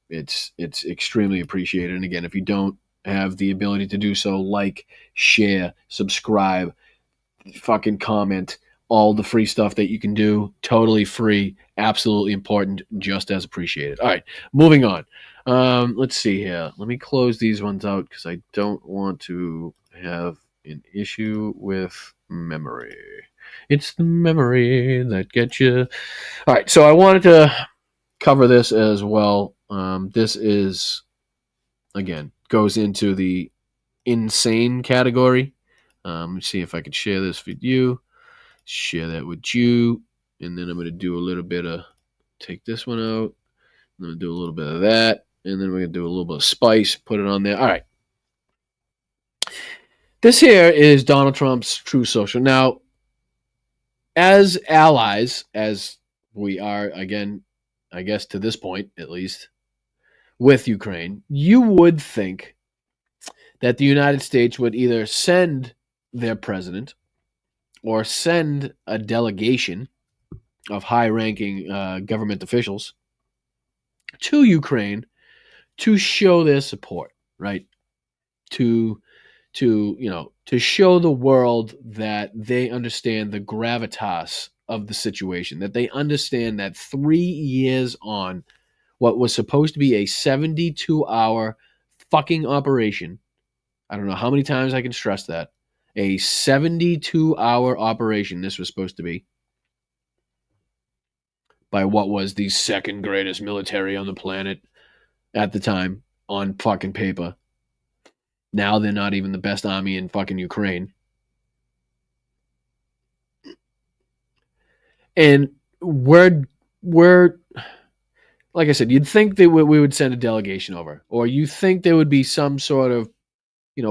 it's extremely appreciated. And again, if you don't have the ability to do so, like, share, subscribe, fucking comment, all the free stuff that you can do, totally free, absolutely important, just as appreciated. All right, moving on. Let's see here. Let me close these ones out because I don't want to have an issue with memory. It's the memory that gets you. All right, so I wanted to cover this as well. This is, again, goes into the insane category. Let's see if I can share this with you. Share that with you. And then I'm going to do a little bit of, take this one out. I'm going to do a little bit of that. And then we're going to do a little bit of spice, put it on there. All right. This here is Donald Trump's True Social. Now, as allies, as we are, again, I guess to this point at least, with Ukraine, you would think that the United States would either send their president or send a delegation of high-ranking government officials to Ukraine to show their support, right? To show the world that they understand the gravitas of the situation, that they understand that 3 years on what was supposed to be a 72-hour fucking operation. I don't know how many times I can stress that. A 72-hour operation this was supposed to be by what was the second greatest military on the planet at the time on fucking paper. Now they're not even the best army in fucking Ukraine. And we're like I said, you'd think that we would send a delegation over, or you think there would be some sort of,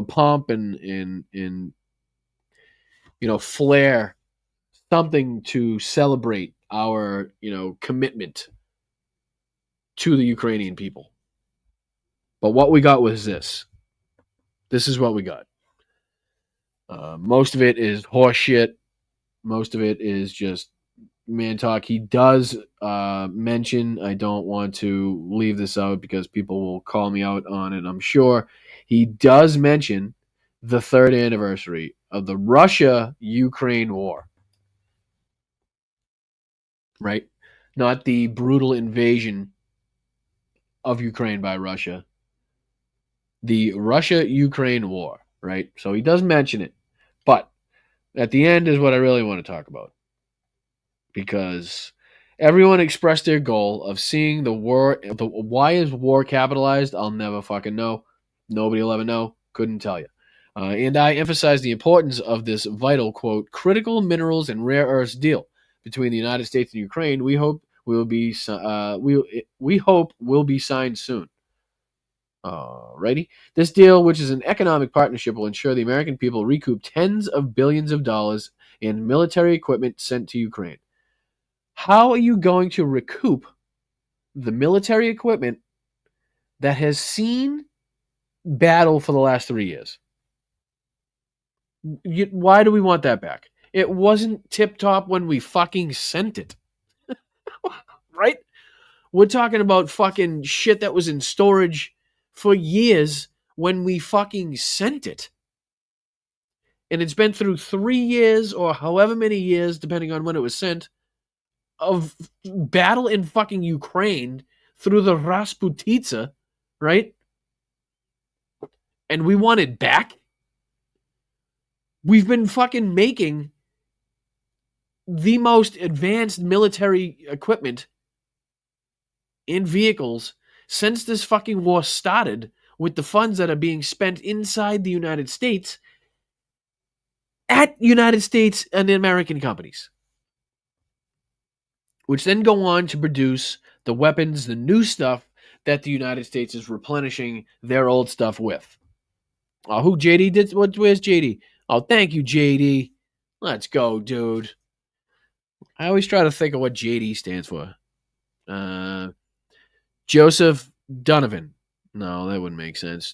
pomp and flair, something to celebrate our, commitment to the Ukrainian people. But what we got was this. This is what we got. Most of it is horse shit. Most of it is just man talk. He does mention, I don't want to leave this out because people will call me out on it, I'm sure. He does mention the 3rd anniversary of the Russia-Ukraine war. Right? Not the brutal invasion of Ukraine by Russia. The Russia-Ukraine war, right? So he does mention it. But at the end is what I really want to talk about. Because everyone expressed their goal of seeing the war. Why is war capitalized? I'll never fucking know. Nobody will ever know. Couldn't tell you. And I emphasize the importance of this vital, quote, critical minerals and rare earths deal between the United States and Ukraine. We hope will be signed soon. Alrighty. This deal, which is an economic partnership, will ensure the American people recoup tens of billions of dollars in military equipment sent to Ukraine. How are you going to recoup the military equipment that has seen battle for the last 3 years? Why do we want that back? It wasn't tip-top when we fucking sent it. Right? We're talking about fucking shit that was in storage for years when we fucking sent it. And it's been through 3 years or however many years, depending on when it was sent, of battle in fucking Ukraine through the Rasputitsa, right? And we want it back? We've been fucking making the most advanced military equipment and vehicles since this fucking war started, with the funds that are being spent inside the United States at United States and American companies, which then go on to produce the weapons, the new stuff that the United States is replenishing their old stuff with. Oh, who JD did? Where's JD? Oh, thank you, JD. Let's go, dude. I always try to think of what JD stands for. Joseph Donovan. No, that wouldn't make sense.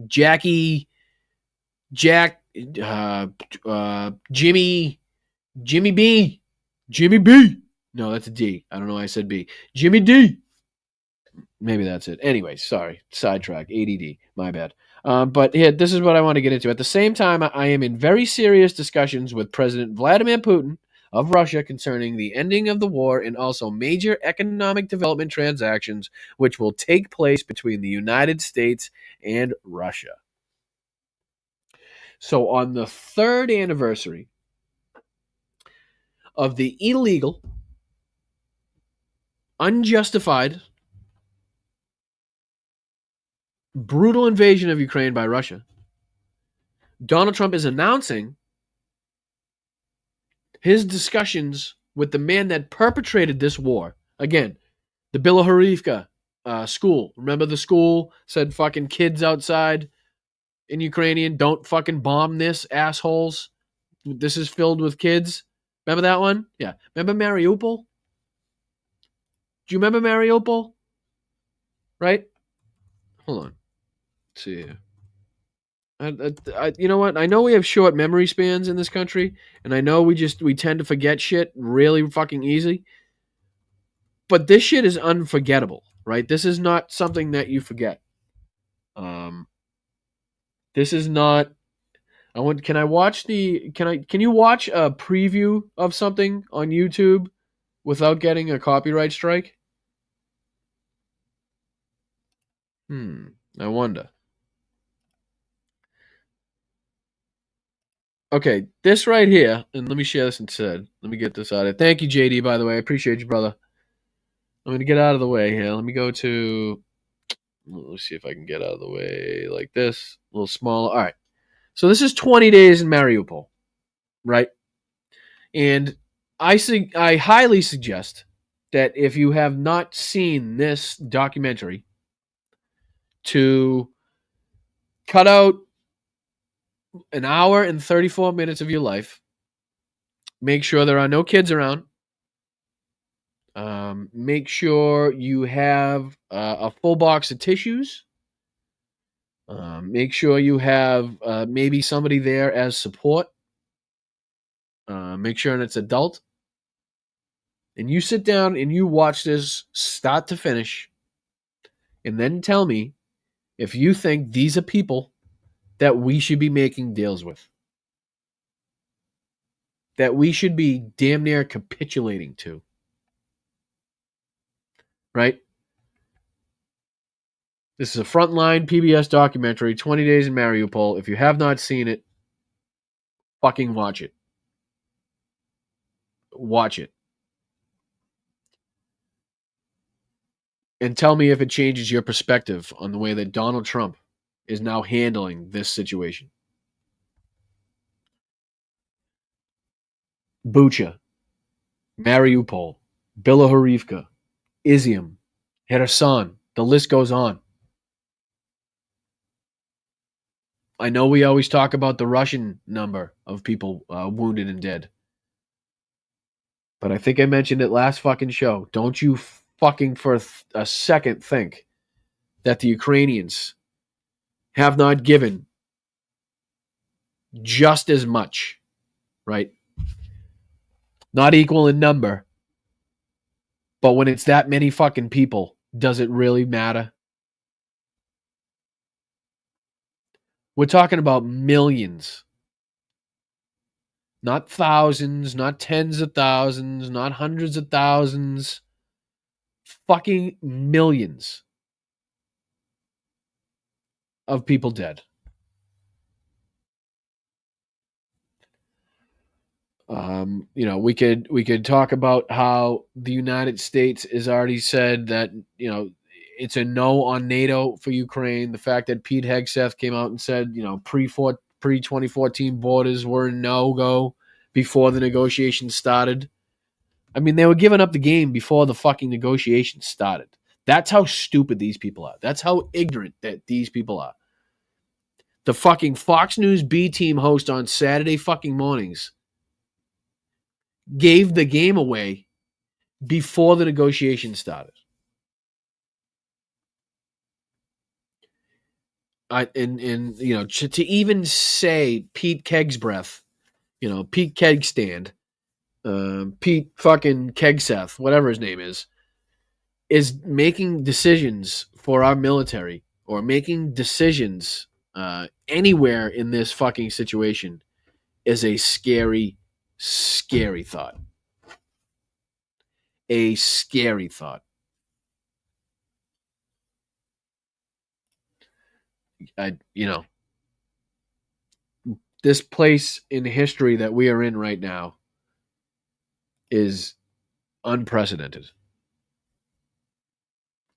Jack, Jimmy B. Jimmy B. No, that's a D. I don't know why I said B. Jimmy D. Maybe that's it. Anyway, sorry. Sidetrack. ADD. My bad. But here, this is what I want to get into. At the same time, I am in very serious discussions with President Vladimir Putin of Russia concerning the ending of the war and also major economic development transactions which will take place between the United States and Russia. So on the 3rd anniversary of the illegal, unjustified brutal invasion of Ukraine by Russia, Donald Trump is announcing his discussions with the man that perpetrated this war. Again, the Bilohorivka school. Remember the school said fucking kids outside in Ukrainian, don't fucking bomb this, assholes. This is filled with kids. Remember that one? Yeah. Remember Mariupol? Do you remember Mariupol? Right? Hold on. Let's see here. You know what? I know we have short memory spans in this country, and I know we tend to forget shit really fucking easy. But this shit is unforgettable, right? This is not something that you forget. This is not. Can I watch the? Can you watch a preview of something on YouTube without getting a copyright strike? I wonder. Okay, this right here, and let me share this instead. Let me get this out of it. Thank you, JD, by the way. I appreciate you, brother. I'm going to get out of the way here. Let me go to... Let's see if I can get out of the way like this. A little smaller. All right. So this is 20 days in Mariupol, right? And I highly suggest that if you have not seen this documentary, to cut out an hour and 34 minutes of your life. Make sure there are no kids around. Make sure you have a full box of tissues. Make sure you have maybe somebody there as support. Make sure it's adult. And you sit down and you watch this start to finish. And then tell me if you think these are people that we should be making deals with. That we should be damn near capitulating to. Right? This is a Frontline PBS documentary, 20 Days in Mariupol. If you have not seen it, fucking watch it. Watch it. And tell me if it changes your perspective on the way that Donald Trump is now handling this situation. Bucha, Mariupol, Bilohorivka, Izium, Kherson. The list goes on. I know we always talk about the Russian number of people wounded and dead. But I think I mentioned it last fucking show. Don't you fucking for a second think that the Ukrainians have not given just as much, right? Not equal in number. But when it's that many fucking people, does it really matter? We're talking about millions. Not thousands, not tens of thousands, not hundreds of thousands. Fucking millions of people dead. We could talk about how the United States has already said that, it's a no on NATO for Ukraine. The fact that Pete Hegseth came out and said, pre-2014 borders were a no-go before the negotiations started. I mean, they were giving up the game before the fucking negotiations started. That's how stupid these people are. That's how ignorant that these people are. The fucking Fox News B-team host on Saturday fucking mornings gave the game away before the negotiations started. To even say Pete Kegsbreath, Pete Kegstand, Pete fucking Kegseth, whatever his name is making decisions for our military or making decisions anywhere in this fucking situation is a scary, scary thought. A scary thought. This place in history that we are in right now is unprecedented.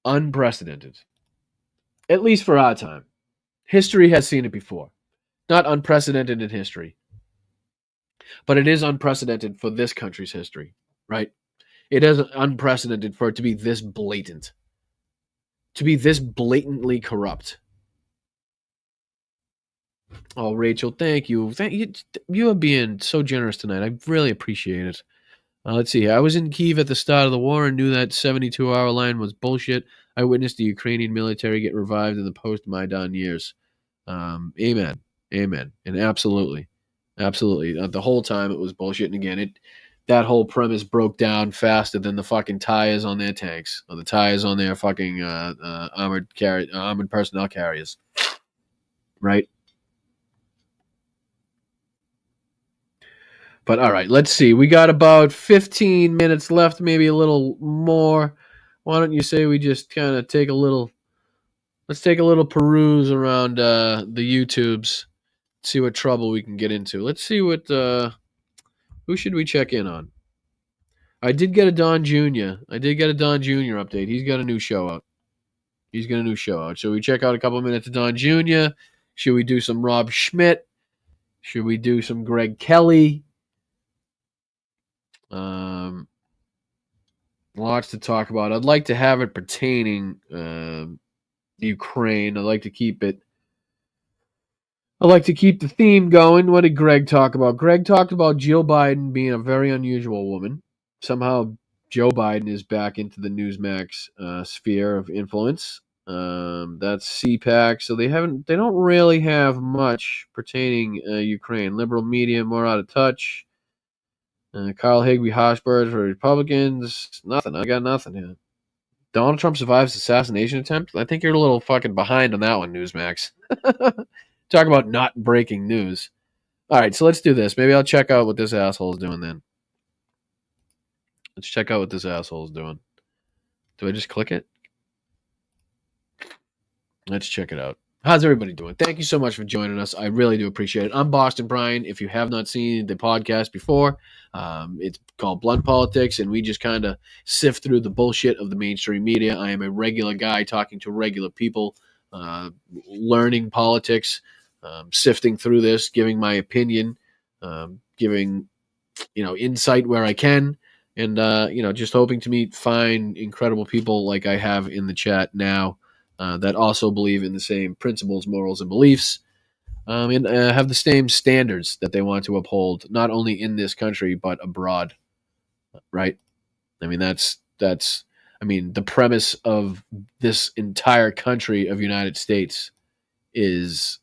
Unprecedented. At least for our time. History has seen it before. Not unprecedented in history, but it is unprecedented for this country's history, right? It is unprecedented for it to be this blatant, to be this blatantly corrupt. Oh, Rachel, thank you. Thank you. You are being so generous tonight. I really appreciate it. Let's see. I was in Kyiv at the start of the war and knew that 72-hour line was bullshit. I witnessed the Ukrainian military get revived in the post-Maidan years. Amen. Amen. And absolutely. Absolutely. The whole time it was bullshit. And again, that whole premise broke down faster than the fucking tires on their tanks or the tires on their fucking armored personnel carriers. Right? But all right, let's see. We got about 15 minutes left, maybe a little more. Why don't you say we just kind of take a little peruse around the YouTubes, see what trouble we can get into. Let's see what who should we check in on? I did get a Don Jr. update. He's got a new show out. Should we check out a couple minutes of Don Jr.? Should we do some Rob Schmidt? Should we do some Greg Kelly? Lots to talk about. I'd like to have it pertaining Ukraine. I'd like to keep the theme going. What did Greg talk about? Greg talked about Jill Biden being a very unusual woman. Somehow Joe Biden is back into the Newsmax sphere of influence. That's CPAC. So they don't really have much pertaining Ukraine. Liberal media more out of touch. Carl Higbee, Hochberg for Republicans. Nothing. I got nothing here. Donald Trump survives assassination attempt? I think you're a little fucking behind on that one, Newsmax. Talk about not breaking news. All right, so let's do this. Maybe I'll check out what this asshole is doing then. Let's check out what this asshole is doing. Do I just click it? Let's check it out. How's everybody doing? Thank you so much for joining us. I really do appreciate it. I'm Boston Brian. If you have not seen the podcast before, it's called Blunt Politics, and we just kind of sift through the bullshit of the mainstream media. I am a regular guy talking to regular people, learning politics, sifting through this, giving my opinion, giving insight where I can, and just hoping to meet fine, incredible people like I have in the chat now. That also believe in the same principles, morals, and beliefs, and have the same standards that they want to uphold, not only in this country but abroad. Right? I mean, that's the premise of this entire country of United States is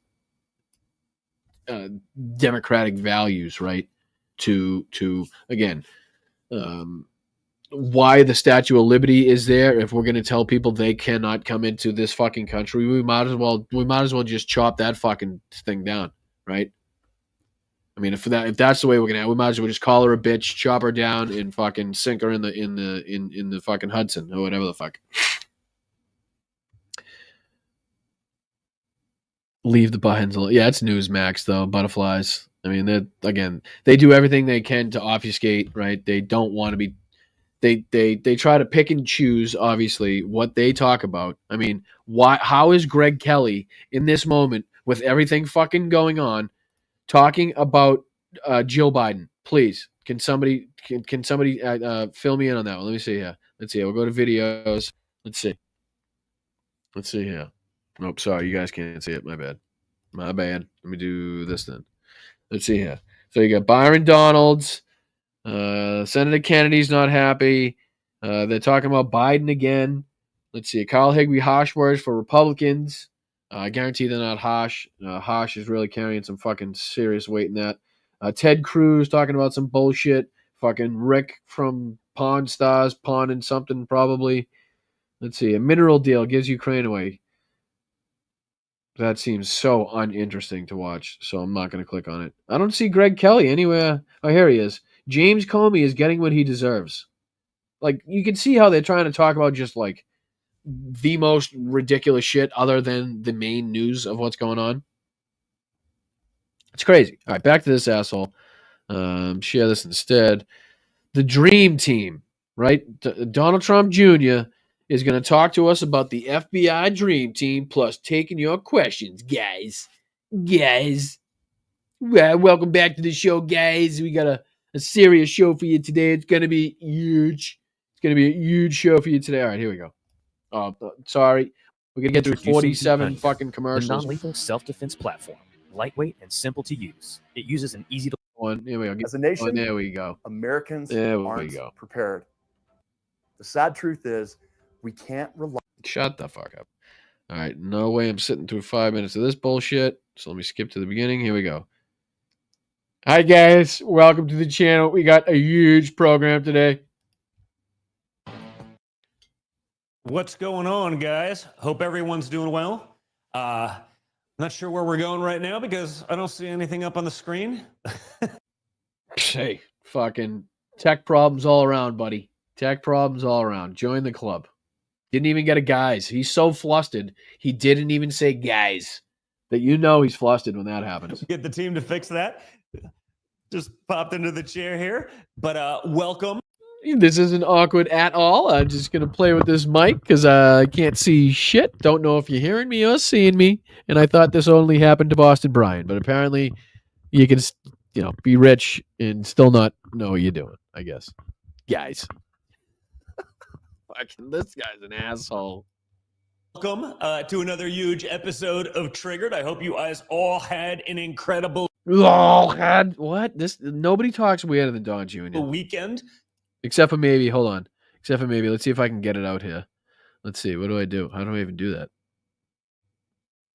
democratic values, right? To again. Why the Statue of Liberty is there? If we're going to tell people they cannot come into this fucking country, we might as well just chop that fucking thing down, right? I mean, if that's the way we're gonna, we might as well just call her a bitch, chop her down, and fucking sink her in the fucking Hudson or whatever the fuck. Leave the buttons alone. Yeah, it's Newsmax though. Butterflies. I mean, they do everything they can to obfuscate, right? They don't want to be. They try to pick and choose, obviously, what they talk about. I mean, how is Greg Kelly in this moment with everything fucking going on talking about Jill Biden? Please, can somebody fill me in on that one? Let me see here. We'll go to videos. Let's see here. Nope, sorry, you guys can't see it. My bad. Let me do this then. Let's see here. So you got Byron Donalds. Senator Kennedy's not happy. They're talking about Biden again. Let's see. Carl Higbee, Hochberg for Republicans. I guarantee they're not Hosh. Hosh is really carrying some fucking serious weight in that. Ted Cruz talking about some bullshit. Fucking Rick from Pawn Stars pawning something probably. Let's see. A mineral deal gives Ukraine away. That seems so uninteresting to watch, so I'm not going to click on it. I don't see Greg Kelly anywhere. Oh, here he is. James Comey is getting what he deserves. Like, you can see how they're trying to talk about just, like, the most ridiculous shit other than the main news of what's going on. It's crazy. All right, back to this asshole. Share this instead. The Dream Team, right? Donald Trump Jr. is going to talk to us about the FBI Dream Team plus taking your questions, guys. Well, welcome back to the show, guys. We got a serious show for you today. It's going to be huge. It's going to be a huge show for you today. All right, here we go. Oh, sorry. We're going to get through 47 fucking commercials. The non-lethal self-defense platform. Lightweight and simple to use. It uses an easy to... Here we go. As a nation, there we go. Americans aren't prepared. The sad truth is we can't rely... Shut the fuck up. All right, no way I'm sitting through 5 minutes of this bullshit. So let me skip to the beginning. Here we go. Hi, guys. Welcome to the channel. We got a huge program today. What's going on, guys? Hope everyone's doing well. Not sure where we're going right now because I don't see anything up on the screen. Hey, fucking tech problems all around, buddy. Tech problems all around. Join the club. Didn't even get a guys. He's so flustered, he didn't even say guys. That you know he's flustered when that happens. Get the team to fix that. Just popped into the chair here. But welcome. This isn't awkward at all. I'm just going to play with this mic because I can't see shit. Don't know if you're hearing me or seeing me. And I thought this only happened to Boston Brian. But apparently you can, be rich and still not know what you're doing, I guess. Guys. Fucking this guy's an asshole. Welcome to another huge episode of Triggered. I hope you guys all had an incredible... What? Nobody talks weirder than Don Jr. weekend. Except for maybe, hold on. Let's see if I can get it out here. Let's see. What do I do? How do I even do that?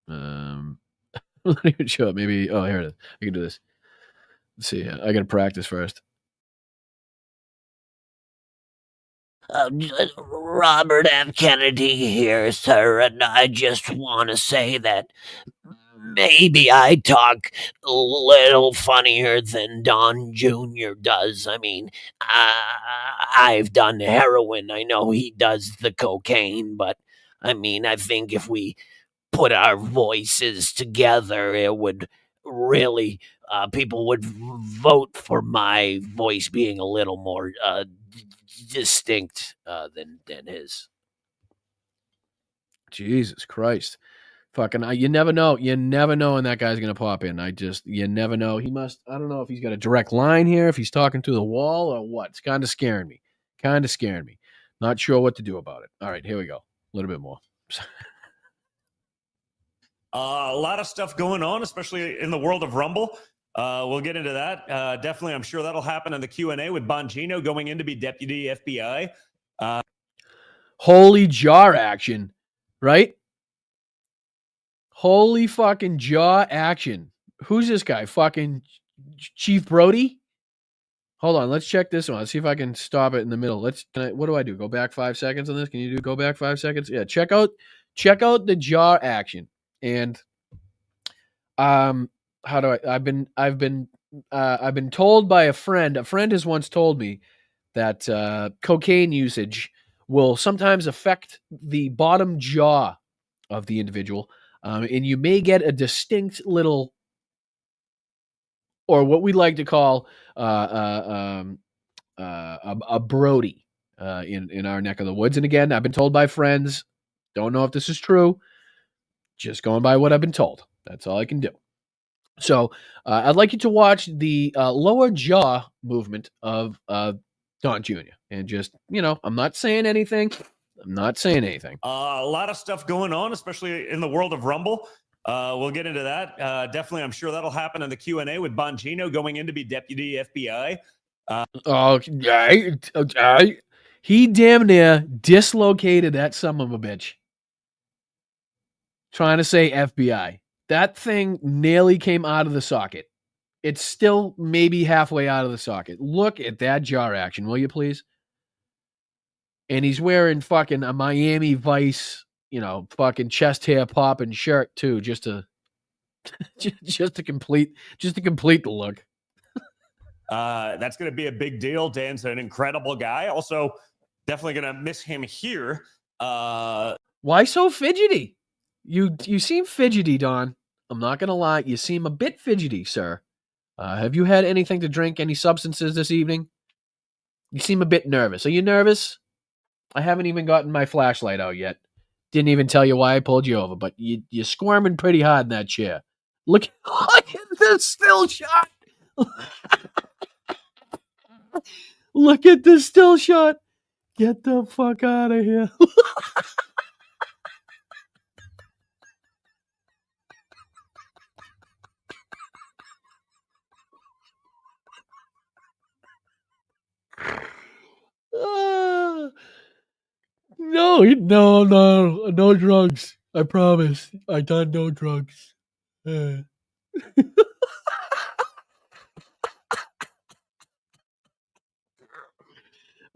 I'm not even sure. Maybe, here it is. I can do this. Let's see. I got to practice first. Robert F. Kennedy here, sir, and I just want to say that maybe I talk a little funnier than Don Jr. does. I mean, I've done heroin. I know he does the cocaine, but I mean, I think if we put our voices together, it would really, people would vote for my voice being a little more distinct than his. Jesus Christ. Fucking, you never know. You never know when that guy's going to pop in. You never know. I don't know if he's got a direct line here, if he's talking to the wall or what. It's kind of scaring me. Not sure what to do about it. All right, here we go. A little bit more. A lot of stuff going on, especially in the world of Rumble. We'll get into that. Definitely, I'm sure that'll happen in the Q&A with Bongino going in to be deputy FBI. Holy jaw action, right? Holy fucking jaw action. Who's this guy? Fucking Chief Broe? Hold on, let's check this one. Let's see if I can stop it in the middle. What do I do? Go back 5 seconds on this? Can you do go back 5 seconds? Yeah, check out the jaw action. And how do I've been told by a friend. A friend has once told me that cocaine usage will sometimes affect the bottom jaw of the individual. And you may get a distinct little, or what we like to call a Brody in our neck of the woods. And again, I've been told by friends, don't know if this is true, just going by what I've been told. That's all I can do. So I'd like you to watch the lower jaw movement of Don Jr. And just, I'm not saying anything. A lot of stuff going on, especially in the world of Rumble. We'll get into that. Definitely, I'm sure that'll happen in the Q&A with Bongino going in to be deputy FBI. He damn near dislocated that son of a bitch. Trying to say FBI. That thing nearly came out of the socket. It's still maybe halfway out of the socket. Look at that jaw action, will you please? And he's wearing fucking a Miami Vice, fucking chest hair popping shirt too, just to complete the look. That's going to be a big deal. Dan's an incredible guy. Also, definitely going to miss him here. Why so fidgety? You seem fidgety, Don. I'm not going to lie. You seem a bit fidgety, sir. Have you had anything to drink, any substances this evening? You seem a bit nervous. Are you nervous? I haven't even gotten my flashlight out yet. Didn't even tell you why I pulled you over, but you're squirming pretty hard in that chair. Look at this still shot. Look at this still shot. Get the fuck out of here. No drugs. I promise. I done no drugs.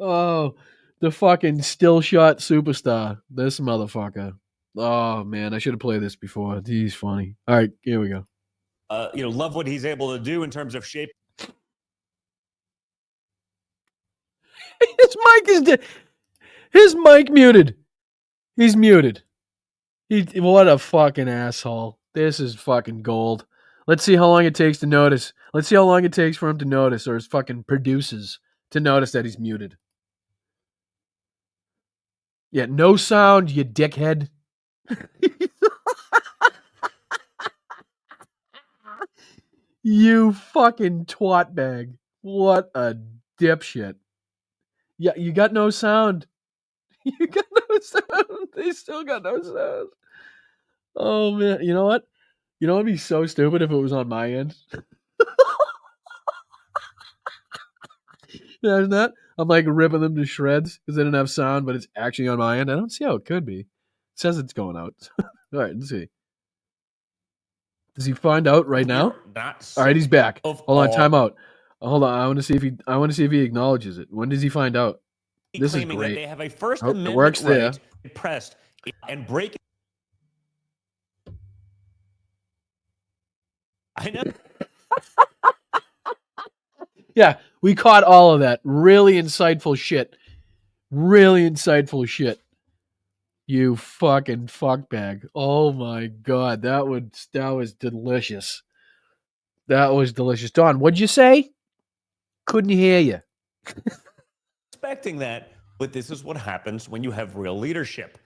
Oh, the fucking still shot superstar. This motherfucker. Oh man, I should have played this before. He's funny. All right, here we go. Love what he's able to do in terms of shape. His mic is his mic muted. He's muted. What a fucking asshole. This is fucking gold. Let's see how long it takes to notice. Let's see how long it takes for him to notice, or his fucking producers to notice that he's muted. Yeah, no sound, you dickhead. You fucking twat bag. What a dipshit. Yeah, you got no sound. You got no sound. They still got no sound. Oh man, you know what? You know, it'd be so stupid if it was on my end. Imagine that. I'm like ripping them to shreds because they didn't have sound, but it's actually on my end. I don't see how it could be. It says it's going out. All right, let's see. Does he find out right now? All right, he's back. Hold on, time out. Hold on. I want to see if he acknowledges it. When does he find out? This is great. That they have a First Amendment it works there. Right, pressed and break. I know. Yeah, we caught all of that. Really insightful shit. Really insightful shit. You fucking fuckbag. Oh my god, that was delicious. That was delicious. Don, what'd you say? Couldn't hear you. Expecting that, but this is what happens when you have real leadership.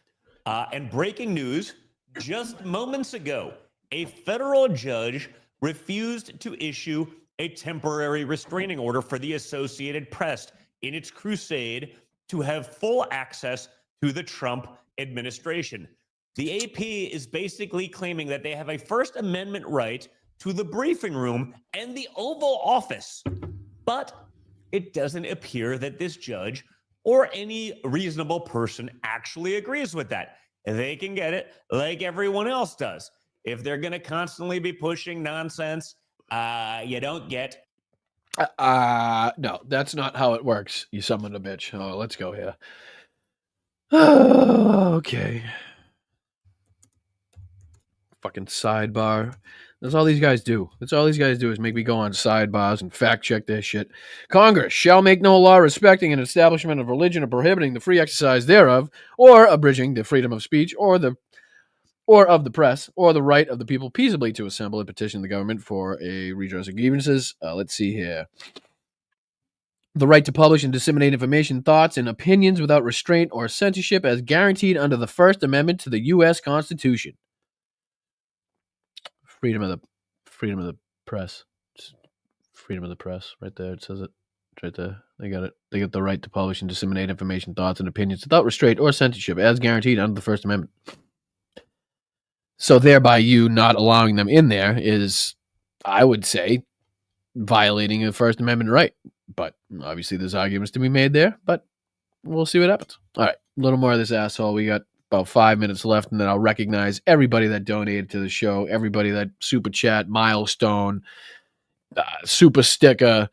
And breaking news, just moments ago, a federal judge refused to issue a temporary restraining order for the Associated Press in its crusade to have full access to the Trump administration. The AP is basically claiming that they have a First Amendment right to the briefing room and the Oval Office. But it doesn't appear that this judge or any reasonable person actually agrees with that. They can get it like everyone else does. If they're going to constantly be pushing nonsense, you don't get. No, that's not how it works, you son of a bitch. Oh, let's go here. Okay. Fucking sidebar. That's all these guys do. That's all these guys do is make me go on sidebars and fact check their shit. Congress shall make no law respecting an establishment of religion or prohibiting the free exercise thereof, or abridging the freedom of speech, or of the press, or the right of the people peaceably to assemble and petition the government for a redress of grievances. Let's see here. The right to publish and disseminate information, thoughts, and opinions without restraint or censorship as guaranteed under the First Amendment to the U.S. Constitution. Freedom of the press. Freedom of the press. Right there. It says it. It's right there. They got it. They got the right to publish and disseminate information, thoughts, and opinions without restraint or censorship as guaranteed under the First Amendment. So thereby you not allowing them in there is, I would say, violating a First Amendment right. But obviously there's arguments to be made there, but we'll see what happens. All right, a little more of this asshole. We got about 5 minutes left, and then I'll recognize everybody that donated to the show, everybody that super chat, milestone, super sticker,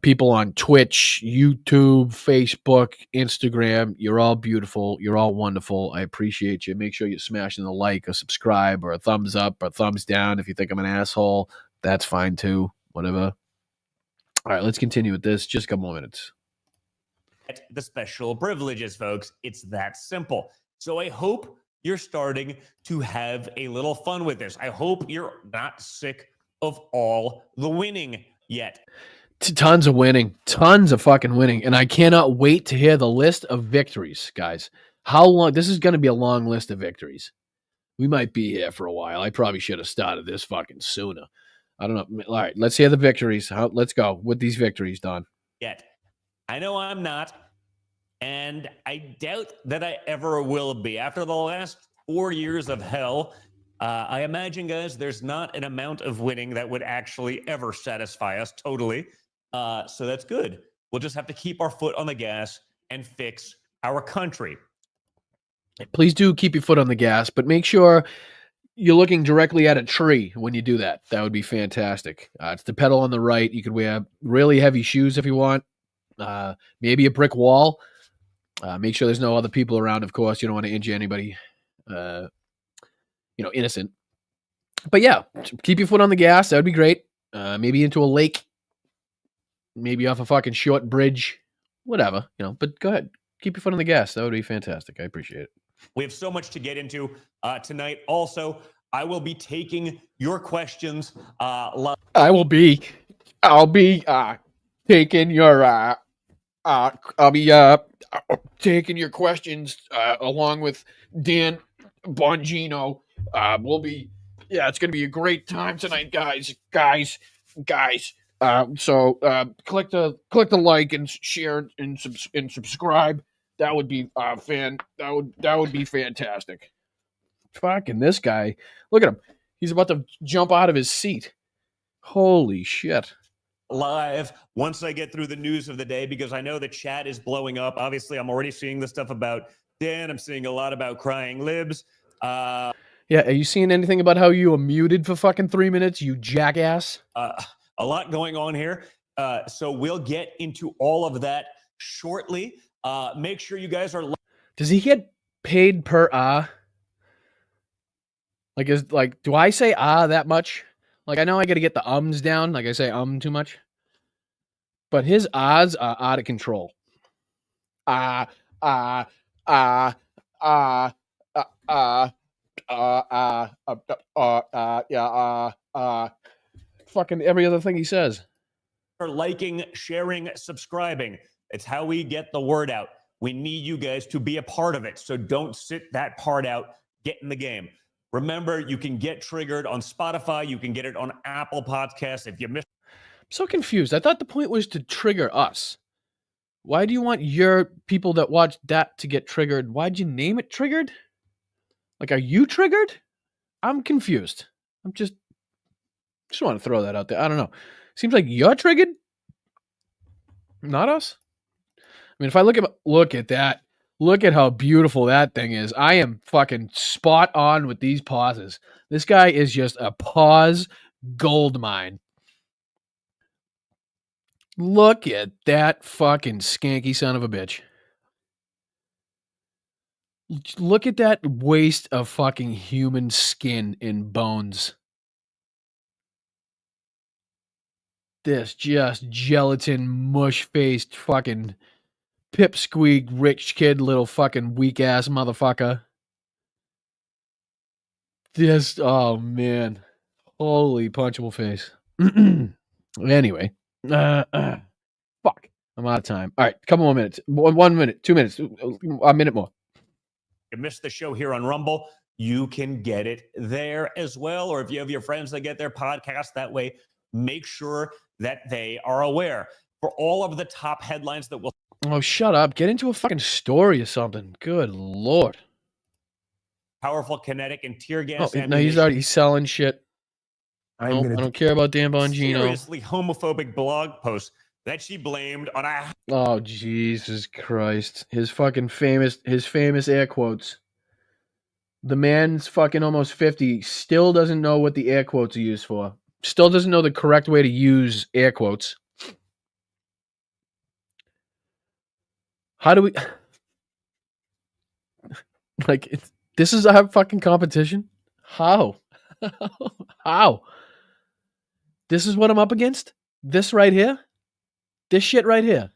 people on Twitch, YouTube, Facebook, Instagram. You're all beautiful. You're all wonderful. I appreciate you. Make sure you're smashing the like, a subscribe, or a thumbs up, or a thumbs down. If you think I'm an asshole, that's fine too. Whatever. All right, let's continue with this. Just a couple more minutes. The special privileges, folks. It's that simple. So I hope you're starting to have a little fun with this. I hope you're not sick of all the winning yet. Tons of winning. Tons of fucking winning. And I cannot wait to hear the list of victories, guys. How long? This is going to be a long list of victories. We might be here for a while. I probably should have started this fucking sooner. I don't know. All right, let's hear the victories. Let's go with these victories, Don. Yet. I know I'm not, and I doubt that I ever will be. After the last 4 years of hell, I imagine, guys, there's not an amount of winning that would actually ever satisfy us totally. So that's good. We'll just have to keep our foot on the gas and fix our country. Please do keep your foot on the gas, but make sure you're looking directly at a tree when you do that. That would be fantastic. It's the pedal on the right. You could wear really heavy shoes if you want. Maybe a brick wall. Make sure there's no other people around, of course. You don't want to injure anybody, innocent. But yeah, keep your foot on the gas. That would be great. Maybe into a lake. Maybe off a fucking short bridge. Whatever, but go ahead. Keep your foot on the gas. That would be fantastic. I appreciate it. We have so much to get into tonight. Also, I will be taking your questions. I'll be taking your I'll be taking your questions along with Dan Bongino. It's gonna be a great time tonight, guys. So click the like and share and subscribe. That would be that would be fantastic. Fucking this guy. Look at him. He's about to jump out of his seat. Holy shit. Live once I get through the news of the day, because I know the chat is blowing up. Obviously, I'm already seeing the stuff about Dan. I'm seeing a lot about crying libs. Yeah, are you seeing anything about how you were muted for fucking 3 minutes, you jackass? A lot going on here. So we'll get into all of that shortly. Make sure you guys are. Does he get paid per do I say that much? Like, I know I got to get the ums down. Like, I say too much. But his ahs are out of control. Yeah, fucking every other thing he says. For liking, sharing, subscribing. It's how we get the word out. We need you guys to be a part of it. So don't sit that part out. Get in the game. Remember, you can get triggered on Spotify. You can get it on Apple Podcasts. If you miss, I'm so confused. I thought the point was to trigger us. Why do you want your people that watch that to get triggered? Why'd you name it Triggered? Like, are you triggered? I'm confused. Just want to throw that out there. I don't know. Seems like you're triggered, not us. I mean, if I look at that, look at how beautiful that thing is. I am fucking spot on with these pauses. This guy is just a pause gold mine. Look at that fucking skanky son of a bitch. Look at that waste of fucking human skin and bones. This just gelatin mush-faced fucking pipsqueak rich kid little fucking weak ass motherfucker. Just, oh man. Holy punchable face. Anyway. Fuck. I'm out of time. All right, couple more minutes. 1 minute, 2 minutes, a minute more. you missed the show here on Rumble, you can get it there as well. Or if you have your friends that get their podcast that way, make sure that they are aware. For all of the top headlines that will... Oh, shut up. Get into a fucking story or something. Good Lord. Powerful kinetic and tear gas. Oh, no, he's already selling shit. I don't care about Dan Bongino. Seriously homophobic blog post that she blamed on a... Oh, Jesus Christ. His famous air quotes. The man's fucking almost 50, still doesn't know what the air quotes are used for. Still doesn't know the correct way to use air quotes. How do we... Like, this is our fucking competition? How? How? This is what I'm up against? This right here? This shit right here?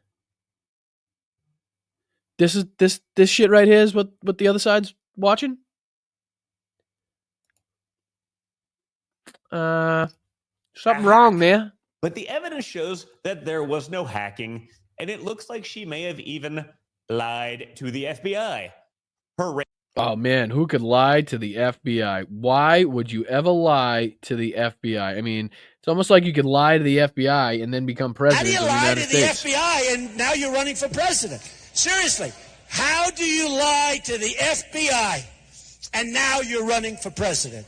This shit right here is what the other side's watching? Something wrong there. but the evidence shows that there was no hacking, and it looks like she may have even lied to the FBI. Oh man, who could lie to the FBI? Why would you ever lie to the FBI? I mean, it's almost like you could lie to the FBI and then become president of the United States. How do you lie to the FBI and now you're running for president? Seriously, how do you lie to the FBI and now you're running for president?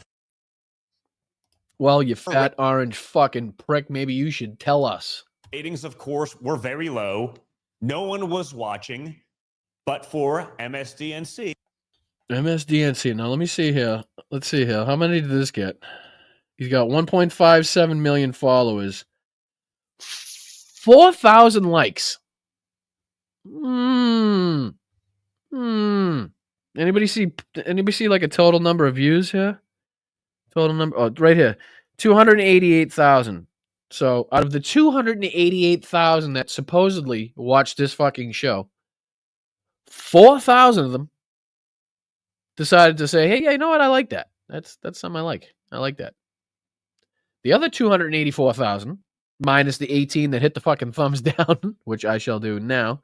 Well, you fat orange fucking prick, maybe you should tell us. Ratings, of course, were very low. No one was watching, but for MSDNC. MSDNC. Now, let me see here. Let's see here. How many did this get? He's got 1.57 million followers. 4,000 likes. Anybody see like a total number of views here? Total number. Oh, right here. 288,000. So out of the 288,000 that supposedly watched this fucking show, 4,000 of them decided to say, hey, yeah, you know what? I like that. That's something I like. I like that. The other 284,000, minus the 18 that hit the fucking thumbs down, which I shall do now,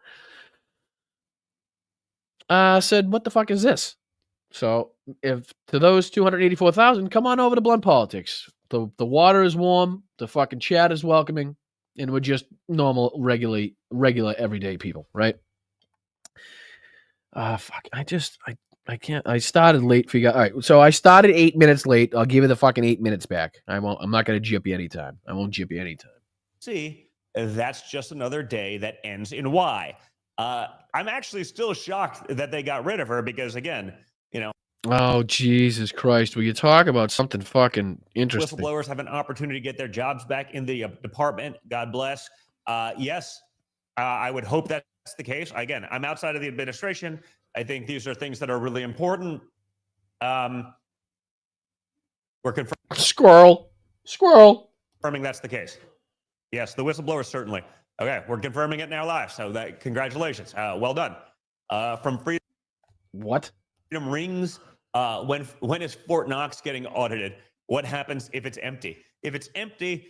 said, what the fuck is this? So if to those 284,000, come on over to Blunt Politics. The water is warm, the fucking chat is welcoming, and we're just normal, regular everyday people, right? Fuck. I can't. I started late for you guys. All right, so I started 8 minutes late. I'll give you the fucking 8 minutes back. I'm not going to jip you anytime. I won't jip you anytime. See, that's just another day that ends in Y. I'm actually still shocked that they got rid of her because, again, Oh, Jesus Christ. Will you talk about something fucking interesting? Whistleblowers have an opportunity to get their jobs back in the department. God bless. Yes, I would hope that's the case. Again, I'm outside of the administration. I think these are things that are really important. We're confirming. Squirrel. Confirming that's the case. Yes, the whistleblower certainly. Okay, we're confirming it now live. So congratulations. Well done. From Freedom. What? Freedom Rings. When is Fort Knox getting audited? What happens if it's empty? If it's empty,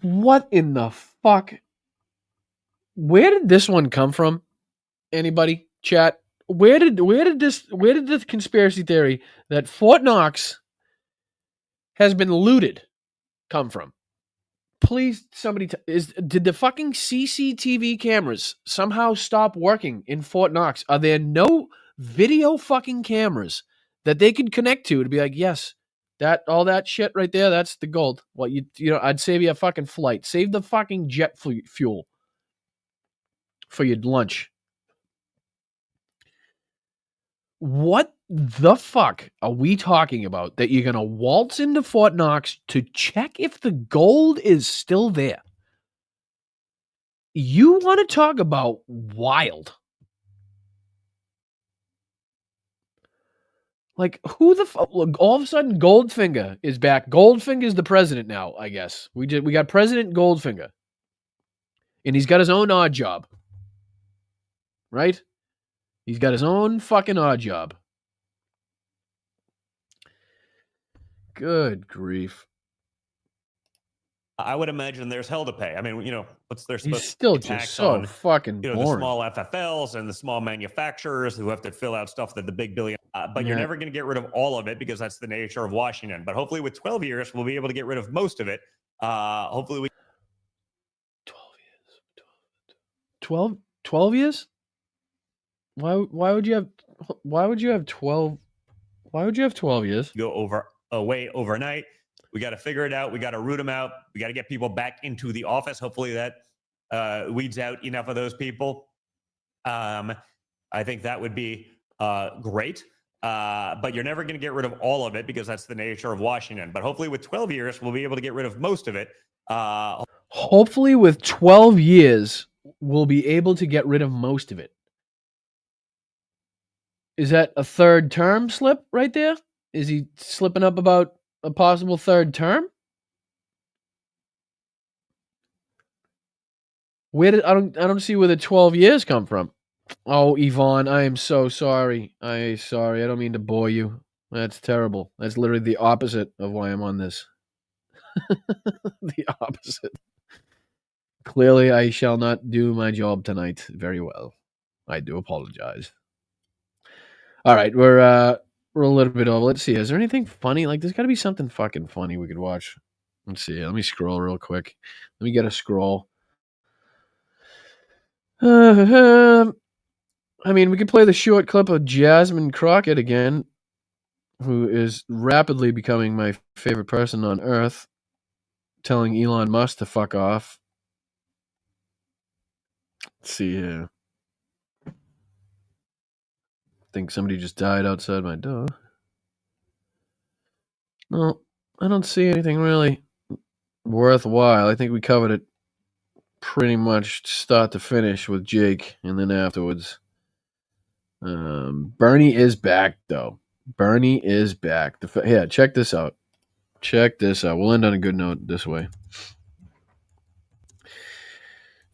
what in the fuck? Where did this one come from? Anybody? Chat? Where did this conspiracy theory that Fort Knox has been looted come from? Please, somebody, did the fucking CCTV cameras somehow stop working in Fort Knox? Are there no video fucking cameras that they could connect to be like, yes, all that shit right there, that's the gold. Well, I'd save you a fucking flight. Save the fucking jet fuel for your lunch. What the fuck are we talking about that you're going to waltz into Fort Knox to check if the gold is still there? You want to talk about wild. Like, who the fuck? All of a sudden, Goldfinger is back. Goldfinger's the president now, I guess. We got President Goldfinger. And he's got his own odd job. Right? He's got his own fucking odd job. Good grief. I would imagine there's hell to pay. I mean, what's their He's still just so fucking boring. The small FFLs and the small manufacturers who have to fill out stuff that the big billion. But you're never going to get rid of all of it because that's the nature of Washington. But hopefully, with 12 years, we'll be able to get rid of most of it. Hopefully, we. 12 years? Why would you have 12? Why would you have 12 years? Go away overnight. We got to figure it out. We got to root them out. We got to get people back into the office. Hopefully that weeds out enough of those people. I think that would be great. But you're never going to get rid of all of it because that's the nature of Washington. But hopefully with 12 years, we'll be able to get rid of most of it. Hopefully with 12 years, we'll be able to get rid of most of it. Is that a third term slip right there? Is he slipping up about a possible third term? I don't see where the 12 years come from. Oh, Yvonne, I am so sorry. I don't mean to bore you. That's terrible. That's literally the opposite of why I'm on this. The opposite. Clearly, I shall not do my job tonight very well. I do apologize. All right, we're a little bit over. Let's see. Is there anything funny? Like, there's got to be something fucking funny we could watch. Let's see. Let me scroll real quick. Let me get a scroll. I mean, we could play the short clip of Jasmine Crockett again, who is rapidly becoming my favorite person on Earth, telling Elon Musk to fuck off. Let's see here. I think somebody just died outside my door. No, I don't see anything really worthwhile. I think we covered it pretty much start to finish with Jake, and then afterwards. Bernie is back, though. Bernie is back. Yeah, check this out. Check this out. We'll end on a good note this way.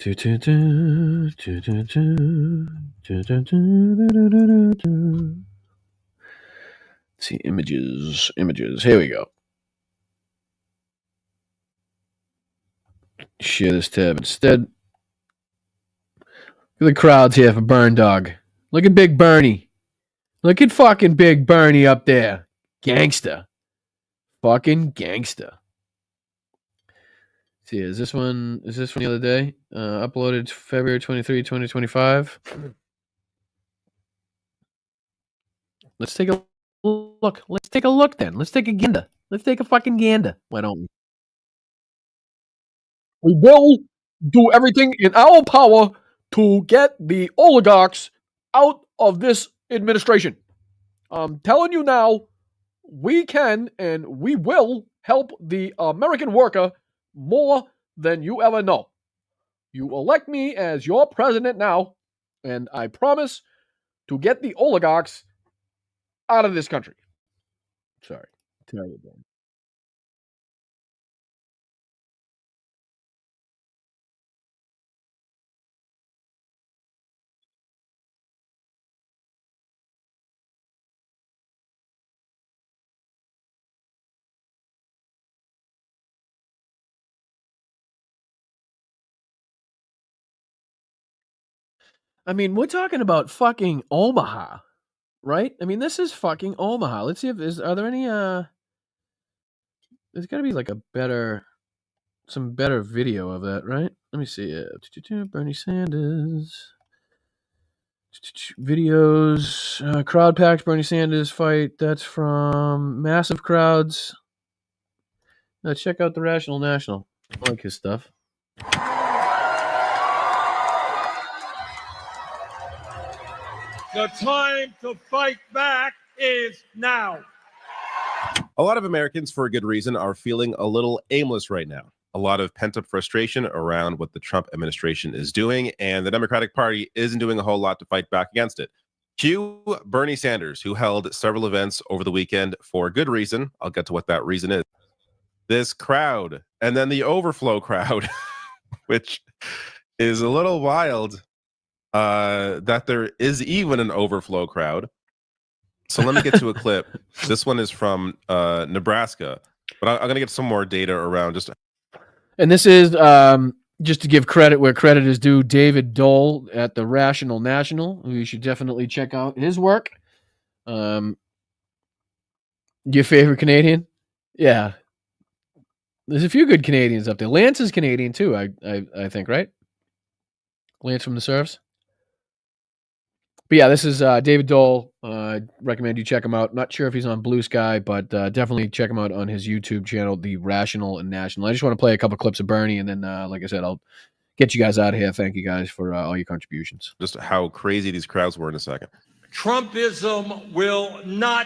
Let's see, images. Here we go. Share this tab instead. Look at the crowds here for Burn Dog. Look at Big Bernie. Look at fucking Big Bernie up there. Gangsta. Fucking gangsta. See, is this one the other day? Uploaded February 23, 2025. Let's take a look. Let's take a look then. Let's take a gander. Let's take a fucking gander. Why don't we? We will do everything in our power to get the oligarchs out of this administration. I'm telling you now, we can and we will help the American worker more than you ever know. You elect me as your president now, and I promise to get the oligarchs out of this country. Sorry. Tell you again. I mean, we're talking about fucking Omaha, right? I mean, this is fucking Omaha. Let's see if are there any there's got to be like some better video of that, right? Let me see. Bernie Sanders videos, crowd packs, Bernie Sanders fight. That's from Massive Crowds. Check out the Rational National. I like his stuff. The time to fight back is now. A lot of Americans, for a good reason, are feeling a little aimless right now. A lot of pent-up frustration around what the Trump administration is doing, and the Democratic Party isn't doing a whole lot to fight back against it. Cue Bernie Sanders, who held several events over the weekend for a good reason. I'll get to what that reason is. This crowd, and then the overflow crowd, which is a little wild that there is even an overflow crowd. So let me get to a clip. This one is from Nebraska, but I'm going to get some more data around just. And this is just to give credit where credit is due. David Dole at the Rational National, who you should definitely check out his work. Your favorite Canadian? Yeah, there's a few good Canadians up there. Lance is Canadian too. I think, right? Lance from the Serfs. But yeah, this is David Dole. I recommend you check him out. Not sure if he's on Blue Sky, but definitely check him out on his YouTube channel, The Rational and National. I just want to play a couple clips of Bernie, and then, like I said, I'll get you guys out of here. Thank you guys for all your contributions. Just how crazy these crowds were in a second. Trumpism will not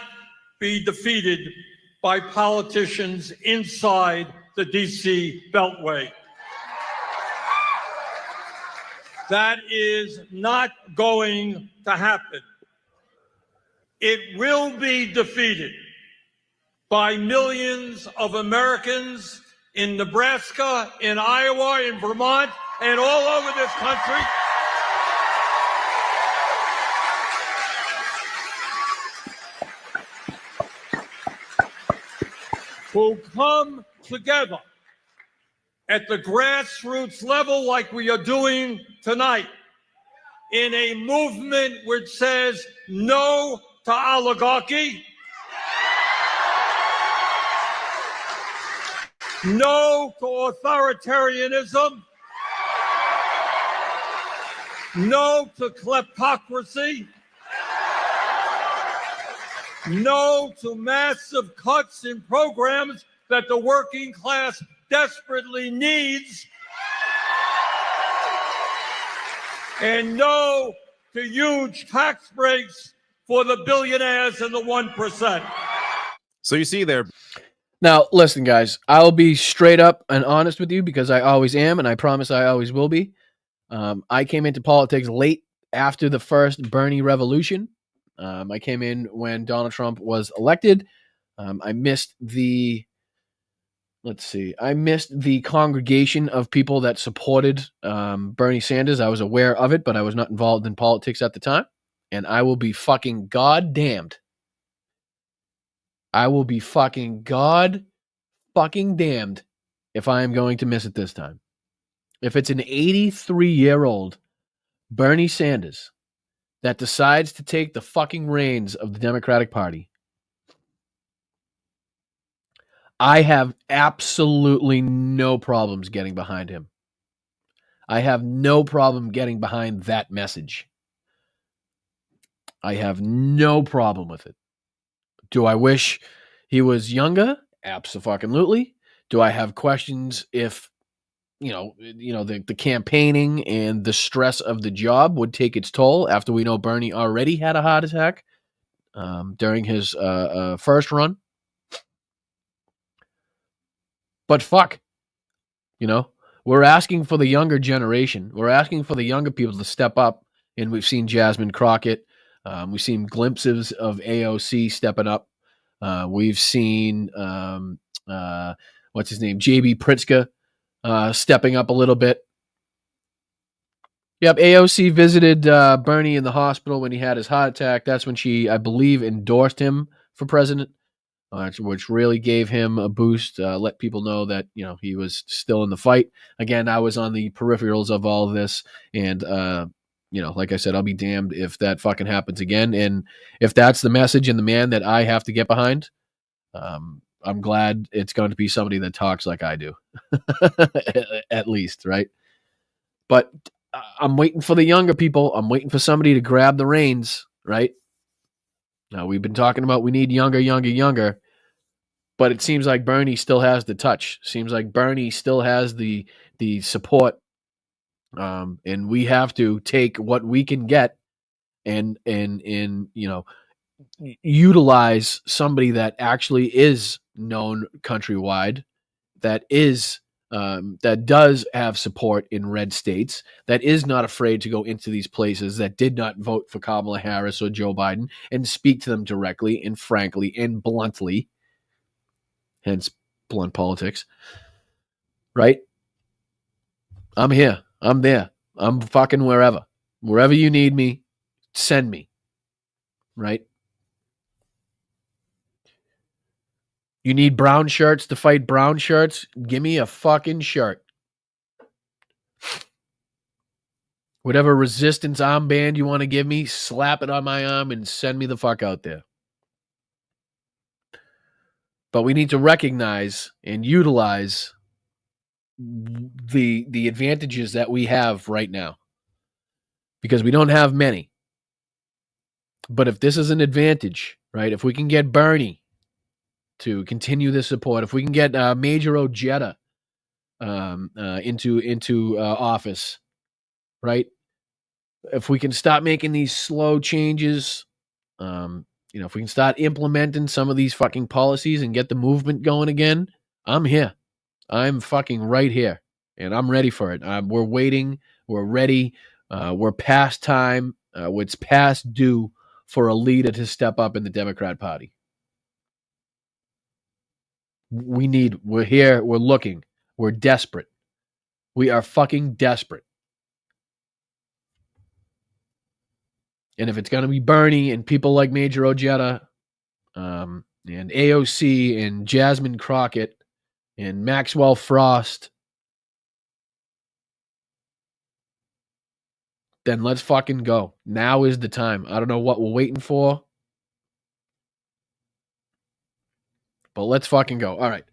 be defeated by politicians inside the D.C. Beltway. That is not going to happen. It will be defeated by millions of Americans in Nebraska, in Iowa, in Vermont, and all over this country. Who come together at the grassroots level like we are doing tonight in a movement which says no to oligarchy, no to authoritarianism, no to kleptocracy, no to massive cuts in programs that the working class desperately needs, and no to huge tax breaks for the billionaires and the 1%. So you see there. Now, listen, guys, I'll be straight up and honest with you because I always am, and I promise I always will be. I came into politics late after the first Bernie revolution. I came in when Donald Trump was elected. I missed the congregation of people that supported Bernie Sanders. I was aware of it, but I was not involved in politics at the time. And I will be fucking goddamned. I will be fucking damned if I am going to miss it this time. If it's an 83-year-old Bernie Sanders that decides to take the fucking reins of the Democratic Party, I have absolutely no problems getting behind him. I have no problem getting behind that message. I have no problem with it. Do I wish he was younger? Absolutely. Do I have questions if the campaigning and the stress of the job would take its toll after we know Bernie already had a heart attack during his first run? But fuck, we're asking for the younger generation. We're asking for the younger people to step up, and we've seen Jasmine Crockett. We've seen glimpses of AOC stepping up. We've seen what's his name, JB Pritzker, stepping up a little bit. Yep, AOC visited Bernie in the hospital when he had his heart attack. That's when she, I believe, endorsed him for president, which really gave him a boost. Let people know that he was still in the fight. Again, I was on the peripherals of all of this, and like I said, I'll be damned if that fucking happens again. And if that's the message and the man that I have to get behind, I'm glad it's going to be somebody that talks like I do, at least, right? But I'm waiting for the younger people. I'm waiting for somebody to grab the reins, right? Now, we've been talking about we need younger, but it seems like Bernie still has the touch. Seems like Bernie still has the support. And we have to take what we can get and utilize somebody that actually is known countrywide, that does have support in red states, that is not afraid to go into these places, that did not vote for Kamala Harris or Joe Biden, and speak to them directly and frankly and bluntly, hence blunt politics, right? I'm here. I'm there. I'm fucking wherever. Wherever you need me, send me. Right? You need brown shirts to fight brown shirts? Give me a fucking shirt. Whatever resistance armband you want to give me, slap it on my arm and send me the fuck out there. But we need to recognize and utilize the advantages that we have right now, because we don't have many. But if this is an advantage, right? If we can get Bernie to continue this support, if we can get Major Ojeda into office, right? If we can stop making these slow changes, if we can start implementing some of these fucking policies and get the movement going again, I'm here. I'm fucking right here, and I'm ready for it. We're waiting. We're ready. We're past time. It's past due for a leader to step up in the Democrat Party. We're here. We're looking. We're desperate. We are fucking desperate. And if it's going to be Bernie and people like Major Ojeda and AOC and Jasmine Crockett and Maxwell Frost then let's fucking go. Now is the time. I don't know what we're waiting for, but let's fucking go. All right.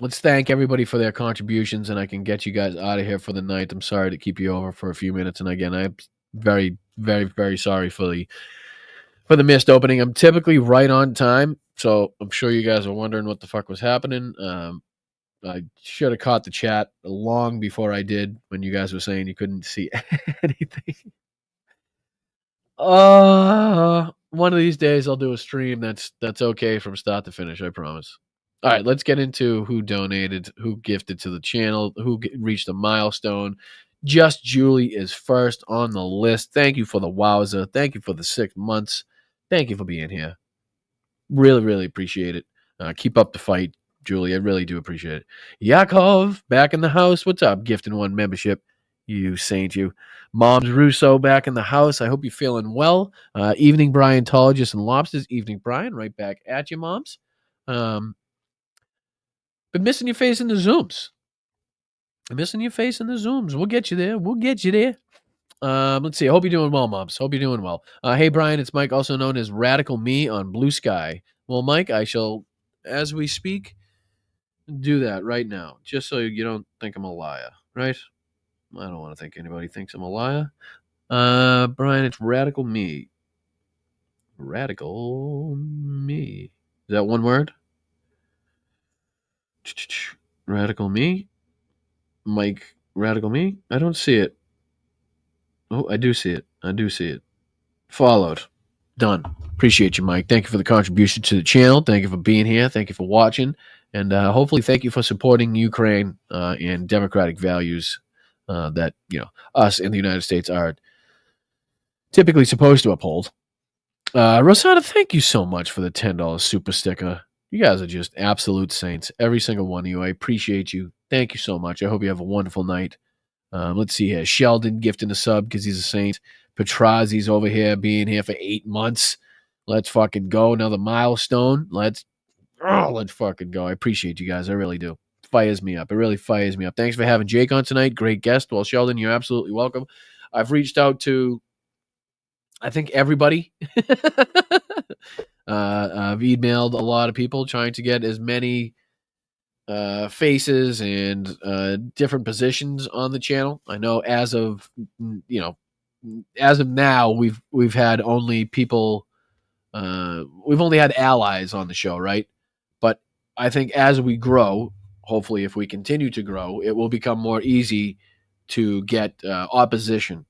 Let's thank everybody for their contributions, and I can get you guys out of here for the night. I'm sorry to keep you over for a few minutes, and again, I'm very, very, very sorry for the missed opening. I'm typically right on time, so I'm sure you guys are wondering what the fuck was happening. I should have caught the chat long before I did when you guys were saying you couldn't see anything. One of these days I'll do a stream that's okay from start to finish, I promise. All right, let's get into who donated, who gifted to the channel, who reached a milestone. Just Julie is first on the list. Thank you for the wowza. Thank you for the 6 months. Thank you for being here. Really, really appreciate it. Keep up the fight, Julie. I really do appreciate it. Yakov, back in the house. What's up? Gifting 1 membership. You saint, you. Moms Russo back in the house. I hope you're feeling well. Evening Bryantologist and Lobsters. Evening Brian, right back at you, moms. Been missing your face in the Zooms. We'll get you there. Let's see. I hope you're doing well, moms. Hope you're doing well. Hey, Brian, it's Mike, also known as Radical Me on Blue Sky. Well, Mike, I shall, as we speak, do that right now, just so you don't think I'm a liar, right? I don't want to think anybody thinks I'm a liar. Brian, it's Radical Me. Radical Me. Is that one word? Radical Me? Mike, Radical Me? I don't see it. Oh, I do see it. Followed. Done. Appreciate you, Mike. Thank you for the contribution to the channel. Thank you for being here. Thank you for watching. And hopefully thank you for supporting Ukraine and democratic values that, us in the United States are typically supposed to uphold. Rosana, thank you so much for the $10 super sticker. You guys are just absolute saints. Every single one of you. I appreciate you. Thank you so much. I hope you have a wonderful night. Let's see here. Sheldon gifting a sub because he's a saint. Petrazi's over here being here for 8 months. Let's fucking go. Another milestone. Let's fucking go. I appreciate you guys. I really do. It fires me up. It really fires me up. Thanks for having Jake on tonight. Great guest. Well, Sheldon, you're absolutely welcome. I've reached out to, I think, everybody. I've emailed a lot of people trying to get as many faces and different positions on the channel. I know as of now we've had only people we've only had allies on the show, right? But I think as we grow, hopefully if we continue to grow, it will become more easy to get opposition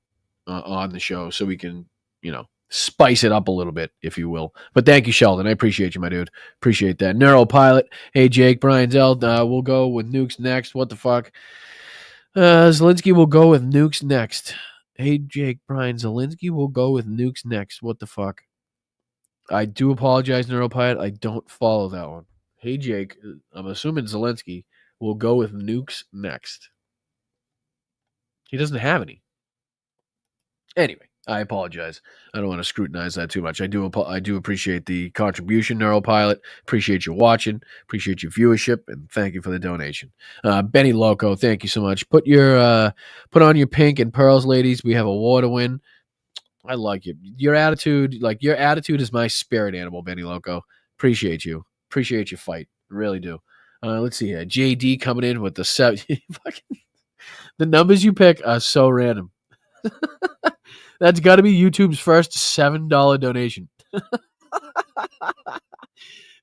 on the show so we can, spice it up a little bit, if you will. But thank you, Sheldon. I appreciate you, my dude. Appreciate that. Neuropilot. Hey, Jake. Brian Zeld. We'll go with nukes next. What the fuck? Zelensky will go with nukes next. Hey, Jake. Brian Zelensky will go with nukes next. What the fuck? I do apologize, Neuropilot. I don't follow that one. Hey, Jake. I'm assuming Zelensky will go with nukes next. He doesn't have any. Anyway, I apologize. I don't want to scrutinize that too much. I do appreciate the contribution, Neuropilot. Appreciate you watching. Appreciate your viewership, and thank you for the donation. Benny Loco, thank you so much. Put on your pink and pearls, ladies. We have a war to win. I like you. Your attitude is my spirit animal, Benny Loco. Appreciate you. Appreciate your fight. Really do. Let's see here. JD coming in with the 7. The numbers you pick are so random. That's got to be YouTube's first $7 donation.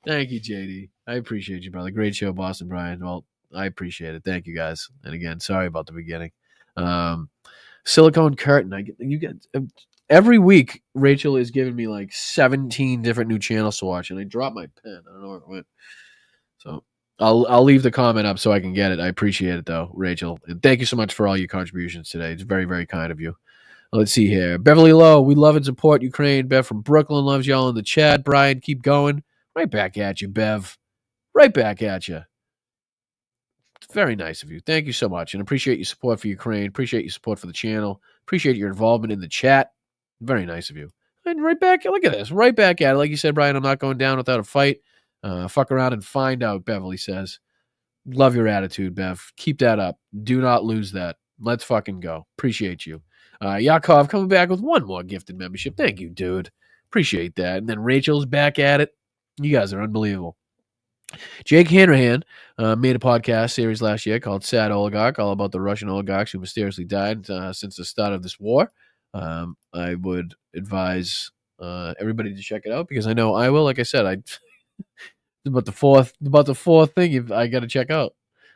Thank you, JD. I appreciate you, brother. Great show, Boston Brian. Well, I appreciate it. Thank you, guys. And again, sorry about the beginning. Silicone curtain. You get every week. Rachel is giving me like 17 different new channels to watch, and I dropped my pen. I don't know where it went. So I'll leave the comment up so I can get it. I appreciate it though, Rachel, and thank you so much for all your contributions today. It's very, very kind of you. Let's see here. Beverly Lowe, we love and support Ukraine. Bev from Brooklyn loves y'all in the chat. Brian, keep going. Right back at you, Bev. Right back at you. It's very nice of you. Thank you so much. And appreciate your support for Ukraine. Appreciate your support for the channel. Appreciate your involvement in the chat. Very nice of you. And right back, look at this. Right back at it. Like you said, Brian, I'm not going down without a fight. Fuck around and find out, Beverly says. Love your attitude, Bev. Keep that up. Do not lose that. Let's fucking go. Appreciate you. Yakov coming back with one more gifted membership. Thank you, dude. Appreciate that. And then Rachel's back at it. You guys are unbelievable. Jake Hanrahan made a podcast series last year called Sad Oligarch, all about the Russian oligarchs who mysteriously died since the start of this war. I would advise everybody to check it out because I know I will. Like I said, about the fourth thing I got to check out.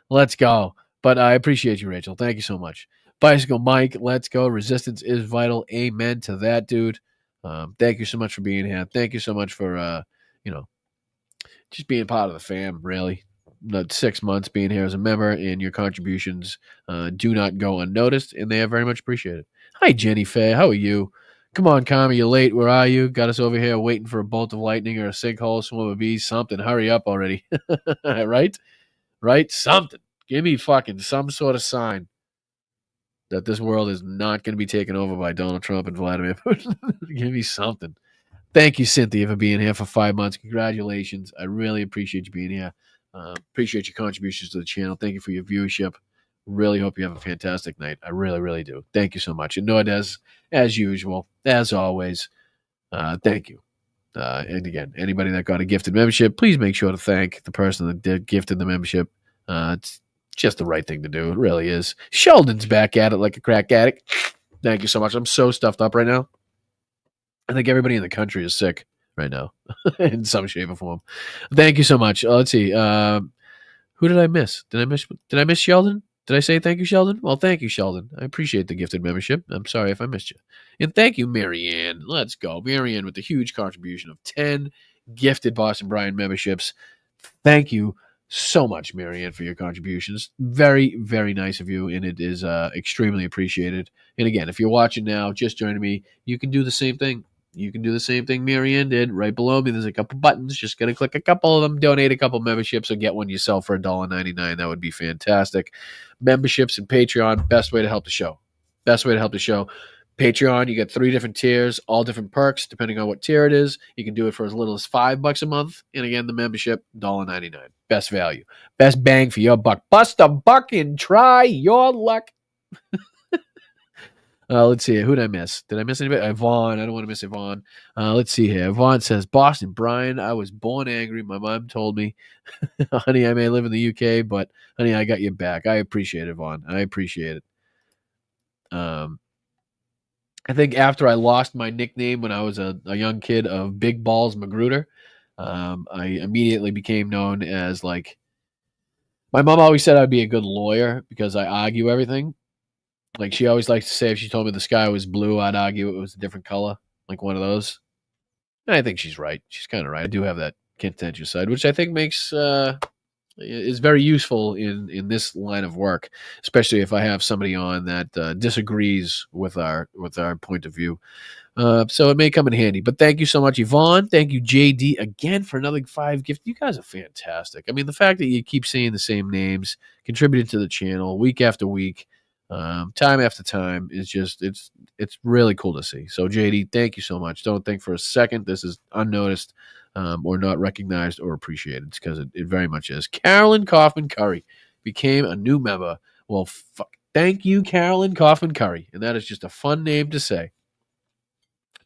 Let's go. But I appreciate you, Rachel. Thank you so much. Bicycle Mike, let's go. Resistance is vital. Amen to that, dude. Thank you so much for being here. Thank you so much for, just being part of the fam, really. The 6 months being here as a member, and your contributions do not go unnoticed, and they are very much appreciated. Hi, Jenny Faye. How are you? Come on, Kami, you're late. Where are you? Got us over here waiting for a bolt of lightning or a sinkhole, swarm of bees, something. Hurry up already. Right? Right? Something. Give me fucking some sort of sign that this world is not going to be taken over by Donald Trump and Vladimir Putin. Give me something. Thank you, Cynthia, for being here for 5 months. Congratulations. I really appreciate you being here. Appreciate your contributions to the channel. Thank you for your viewership. Really hope you have a fantastic night. I really, really do. Thank you so much. And Nordez, as usual, as always, thank you. And again, anybody that got a gifted membership, please make sure to thank the person that did gifted the membership. It's just the right thing to do. It really is. Sheldon's back at it like a crack addict. Thank you so much. I'm so stuffed up right now. I think everybody in the country is sick right now in some shape or form. Thank you so much. Let's see. Who did I miss? Did I miss Sheldon? Did I say thank you, Sheldon? Well, thank you, Sheldon. I appreciate the gifted membership. I'm sorry if I missed you. And thank you, Marianne. Let's go. Marianne with the huge contribution of 10 gifted Boston Brian memberships. Thank you so much, Marianne, for your contributions. Very, very nice of you, and it is extremely appreciated. And again, if you're watching now, just joining me, you can do the same thing. You can do the same thing Marianne did. Right below me, there's a couple buttons. Just got to click a couple of them, donate a couple memberships, or get one yourself for $1.99. That would be fantastic. Memberships and Patreon, best way to help the show. Best way to help the show. Patreon, you get 3 different tiers, all different perks, depending on what tier it is. You can do it for as little as $5 a month. And again, the membership, $1.99. Best value. Best bang for your buck. Bust a buck and try your luck. Let's see. Who did I miss? Did I miss anybody? Yvonne. I don't want to miss Yvonne. Let's see here. Yvonne says, Boston, Brian, I was born angry. My mom told me, honey, I may live in the UK, but honey, I got your back. I appreciate it, Yvonne. I appreciate it. I think after I lost my nickname when I was a young kid of Big Balls Magruder, I immediately became known as my mom always said I'd be a good lawyer because I argue everything. Like she always likes to say if she told me the sky was blue, I'd argue it was a different color, like one of those. And I think she's right. She's kind of right. I do have that contentious side, which I think makes is very useful in this line of work, especially if I have somebody on that disagrees with our point of view. So it may come in handy. But thank you so much, Yvonne. Thank you, JD, again for another 5 gifts. You guys are fantastic. I mean, the fact that you keep saying the same names, contributing to the channel week after week, time after time is just it's really cool to see. So JD, thank you so much. Don't think for a second this is unnoticed or not recognized or appreciated. It's because it very much is. Carolyn Kaufman Curry became a new member. Well, thank you, Carolyn Kaufman Curry, and that is just a fun name to say.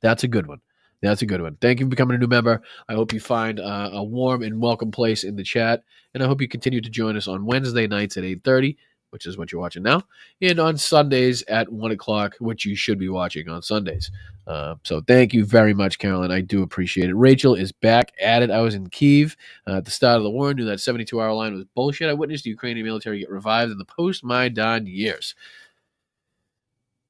That's a good one. That's a good one. Thank you for becoming a new member. I hope you find a warm and welcome place in the chat, and I hope you continue to join us on Wednesday nights at 8:30. Which is what you're watching now, and on Sundays at 1 o'clock, which you should be watching on Sundays. So thank you very much, Carolyn. I do appreciate it. Rachel is back at it. I was in Kyiv at the start of the war, knew that 72-hour line was bullshit. I witnessed the Ukrainian military get revived in the post-Maidan years.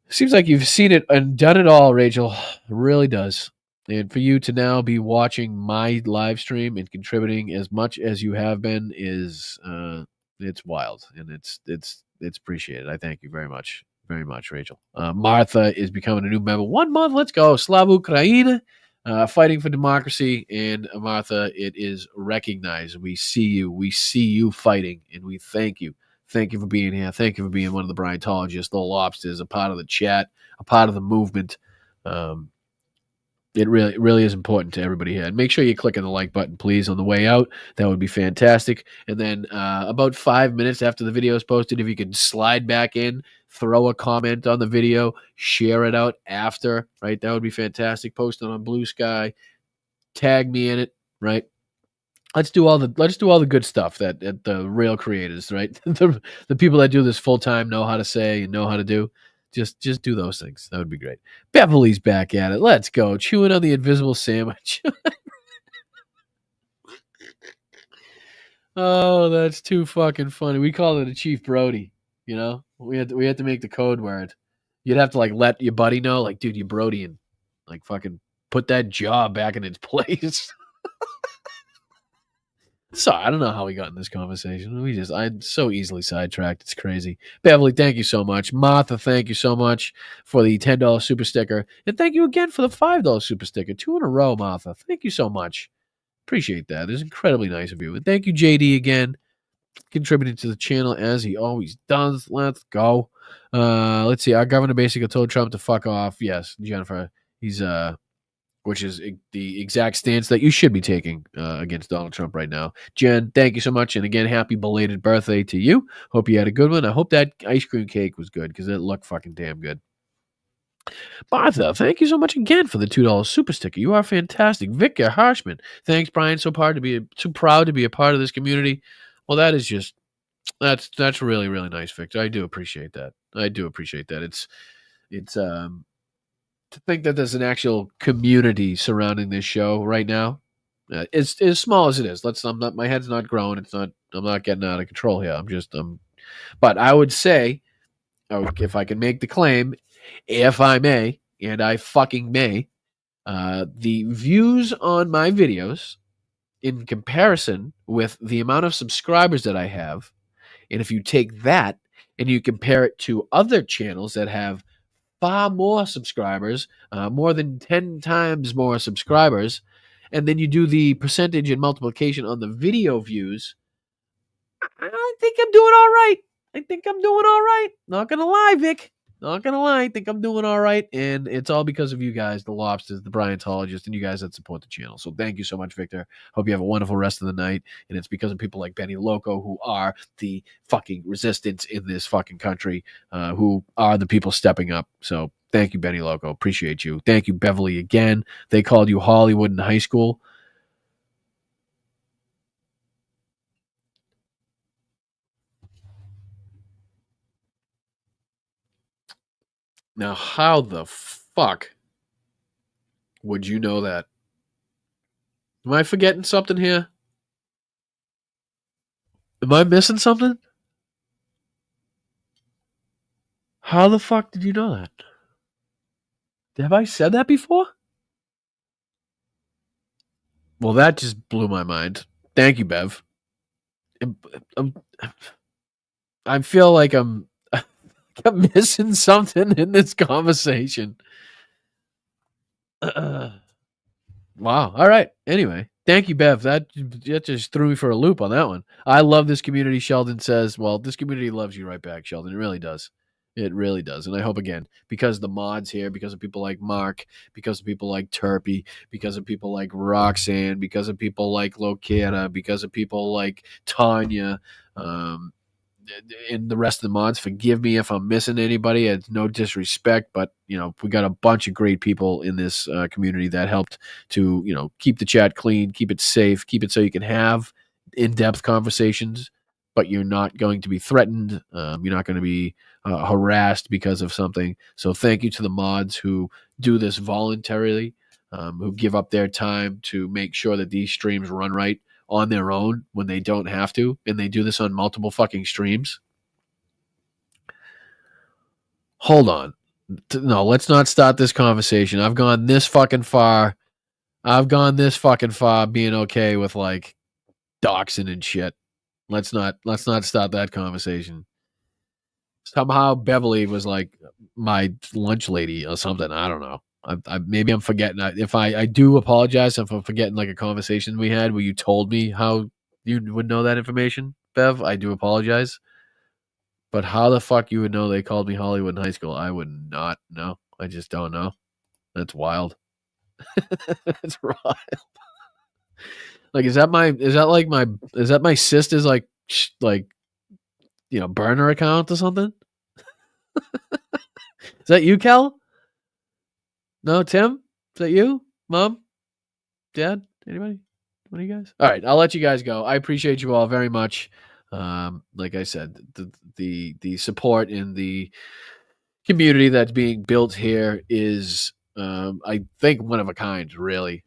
Seems like you've seen it and done it all, Rachel. It really does. And for you to now be watching my live stream and contributing as much as you have been is... it's wild, and it's appreciated. I thank you very much, Rachel. Martha is becoming a new member. 1 month, let's go. Slava Ukraina, fighting for democracy. And Martha, it is recognized. We see you fighting, and we thank you. Thank you for being here. Thank you for being one of the Bryantologists, the lobsters, a part of the chat, a part of the movement. It really is important to everybody here. And make sure you click on the like button, please, on the way out. That would be fantastic. And then about 5 minutes after the video is posted, if you could slide back in, throw a comment on the video, share it out after, right? That would be fantastic. Post it on Blue Sky, tag me in it, right? Let's do all the good stuff that the real creators, right? the people that do this full time know how to say and know how to do. Just do those things. That would be great. Beverly's back at it. Let's go. Chewing on the invisible sandwich. Oh, that's too fucking funny. We call it a Chief Brody. You know, we had to make the code word. You'd have to like let your buddy know, like, dude, you Brody, and like fucking put that jaw back in its place. So I don't know how we got in this conversation. I'm so easily sidetracked. It's crazy. Beverly, thank you so much. Martha, thank you so much for the $10 super sticker. And thank you again for the $5 super sticker. 2 in a row, Martha. Thank you so much. Appreciate that. It's incredibly nice of you. And thank you, JD, again, contributing to the channel as he always does. Let's go. Let's see. Our governor basically told Trump to fuck off. Yes, Jennifer. He's which is the exact stance that you should be taking against Donald Trump right now. Jen, thank you so much. And again, happy belated birthday to you. Hope you had a good one. I hope that ice cream cake was good because it looked fucking damn good. Martha, thank you so much again for the $2 super sticker. You are fantastic. Victor Harshman, thanks, Brian. So proud to be a part of this community. Well, that is just that's really, really nice, Victor. I do appreciate that. It's to think that there's an actual community surrounding this show right now. It's as small as it is. My head's not growing. I'm not getting out of control here. But I would say, if I can make the claim, if I may, and I fucking may, the views on my videos in comparison with the amount of subscribers that I have, and if you take that and you compare it to other channels that have far more subscribers, more than 10 times more subscribers, and then you do the percentage and multiplication on the video views, I think I'm doing all right. Not gonna lie, Vic. Not gonna lie. I think I'm doing all right. And it's all because of you guys, the Lobsters, the Bryantologists, and you guys that support the channel. So thank you so much, Victor. Hope you have a wonderful rest of the night. And it's because of people like Benny Loco, who are the fucking resistance in this fucking country, who are the people stepping up. So thank you, Benny Loco. Appreciate you. Thank you, Beverly, again. They called you Hollywood in high school. Now, how the fuck would you know that? Am I forgetting something here? Am I missing something? How the fuck did you know that? Have I said that before? Well, that just blew my mind. Thank you, Bev. I feel like I'm missing something in this conversation. Wow. All right. Anyway, thank you, Bev. That just threw me for a loop on that one. I love this community, Sheldon says. Well, this community loves you right back, Sheldon. It really does. It really does. And I hope, again, because of the mods here, because of people like Mark, because of people like Turpy, because of people like Roxanne, because of people like Lokera, because of people like Tanya, and the rest of the mods, forgive me if I'm missing anybody. It's no disrespect, but we got a bunch of great people in this community that helped to keep the chat clean, keep it safe, keep it so you can have in-depth conversations, but you're not going to be threatened. You're not going to be harassed because of something. So thank you to the mods who do this voluntarily, who give up their time to make sure that these streams run right on their own when they don't have to, and they do this on multiple fucking streams. Hold on. No, let's not start this conversation. I've gone this fucking far being okay with like doxing and shit. Let's not start that conversation. Somehow Beverly was like my lunch lady or something. I don't know. Maybe I'm forgetting. If I do apologize if I'm forgetting like a conversation we had where you told me how you would know that information, Bev. I do apologize. But how the fuck you would know they called me Hollywood in high school? I would not know. I just don't know. That's wild. It's wild. Like, is that my sister's like burner account or something? Is that you, Cal? No, Tim? Is that you? Mom? Dad? Anybody? One of you guys? All right, I'll let you guys go. I appreciate you all very much. Like I said, the support in the community that's being built here is, I think, one of a kind, really.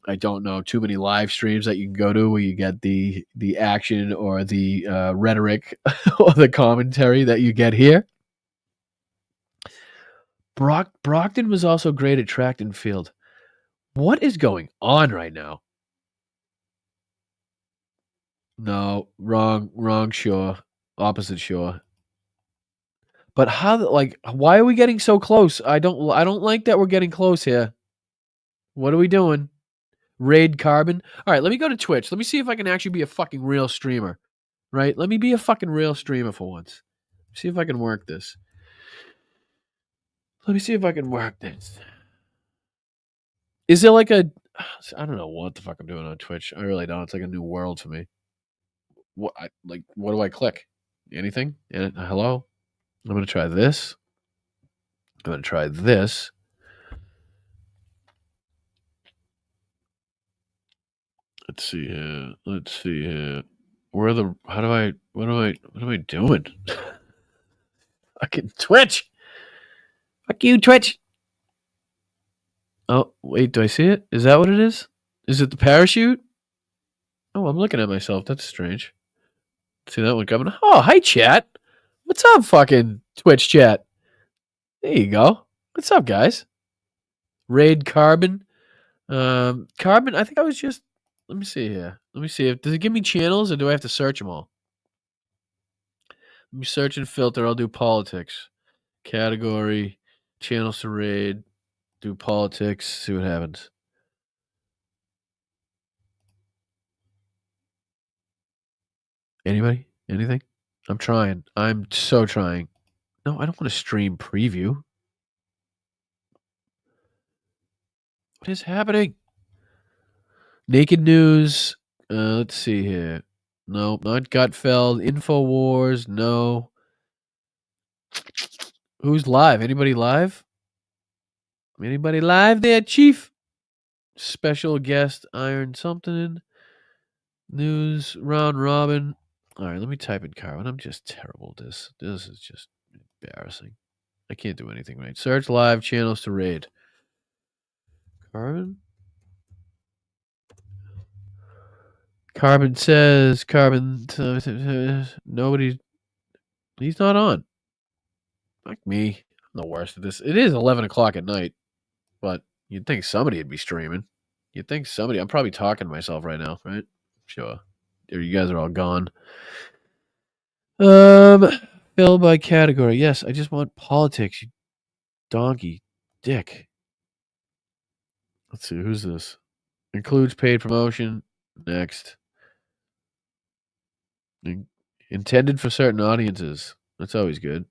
I don't know too many live streams that you can go to where you get the action or the rhetoric or the commentary that you get here. Brockton was also great at track and field. What is going on right now? No, wrong shore. Opposite shore. But why are we getting so close? I don't like that we're getting close here. What are we doing? Raid Carbon? All right, let me go to Twitch. Let me see if I can actually be a fucking real streamer. Right? Let me be a fucking real streamer for once. See if I can work this. Let me see if I can work this. Is there like I don't know what the fuck I'm doing on Twitch. I really don't. It's like a new world for me. What do I click? Anything? Hello? I'm going to try this. I'm going to try this. Let's see here. What am I doing? Fucking Twitch. Fuck you, Twitch. Oh, wait, do I see it? Is that what it is? Is it the parachute? Oh, I'm looking at myself. That's strange. See that one coming? Oh, hi, chat. What's up, fucking Twitch chat? There you go. What's up, guys? Raid Carbon. Carbon, I think I was just... Let me see here. Let me see. Does it give me channels or do I have to search them all? Let me search and filter. I'll do politics. Category. Channels to raid. Do politics. See what happens. Anybody? Anything? I'm trying. I'm so trying. No, I don't want to stream preview. What is happening? Naked News. Let's see here. No, not Gutfeld. InfoWars. No. Who's live? Anybody live? Anybody live there, Chief? Special guest Iron something. News round robin. All right, let me type in Carbon. I'm just terrible at this. This is just embarrassing. I can't do anything right. Search live channels to raid. Carbon? Carbon says, nobody, he's not on. Like me. I'm the worst at this. It is 11 o'clock at night, but you'd think somebody would be streaming. You'd think somebody, I'm probably talking to myself right now, right? Sure. You guys are all gone. Fill by category. Yes, I just want politics, you donkey dick. Let's see, who's this? Includes paid promotion. Next. Intended for certain audiences. That's always good.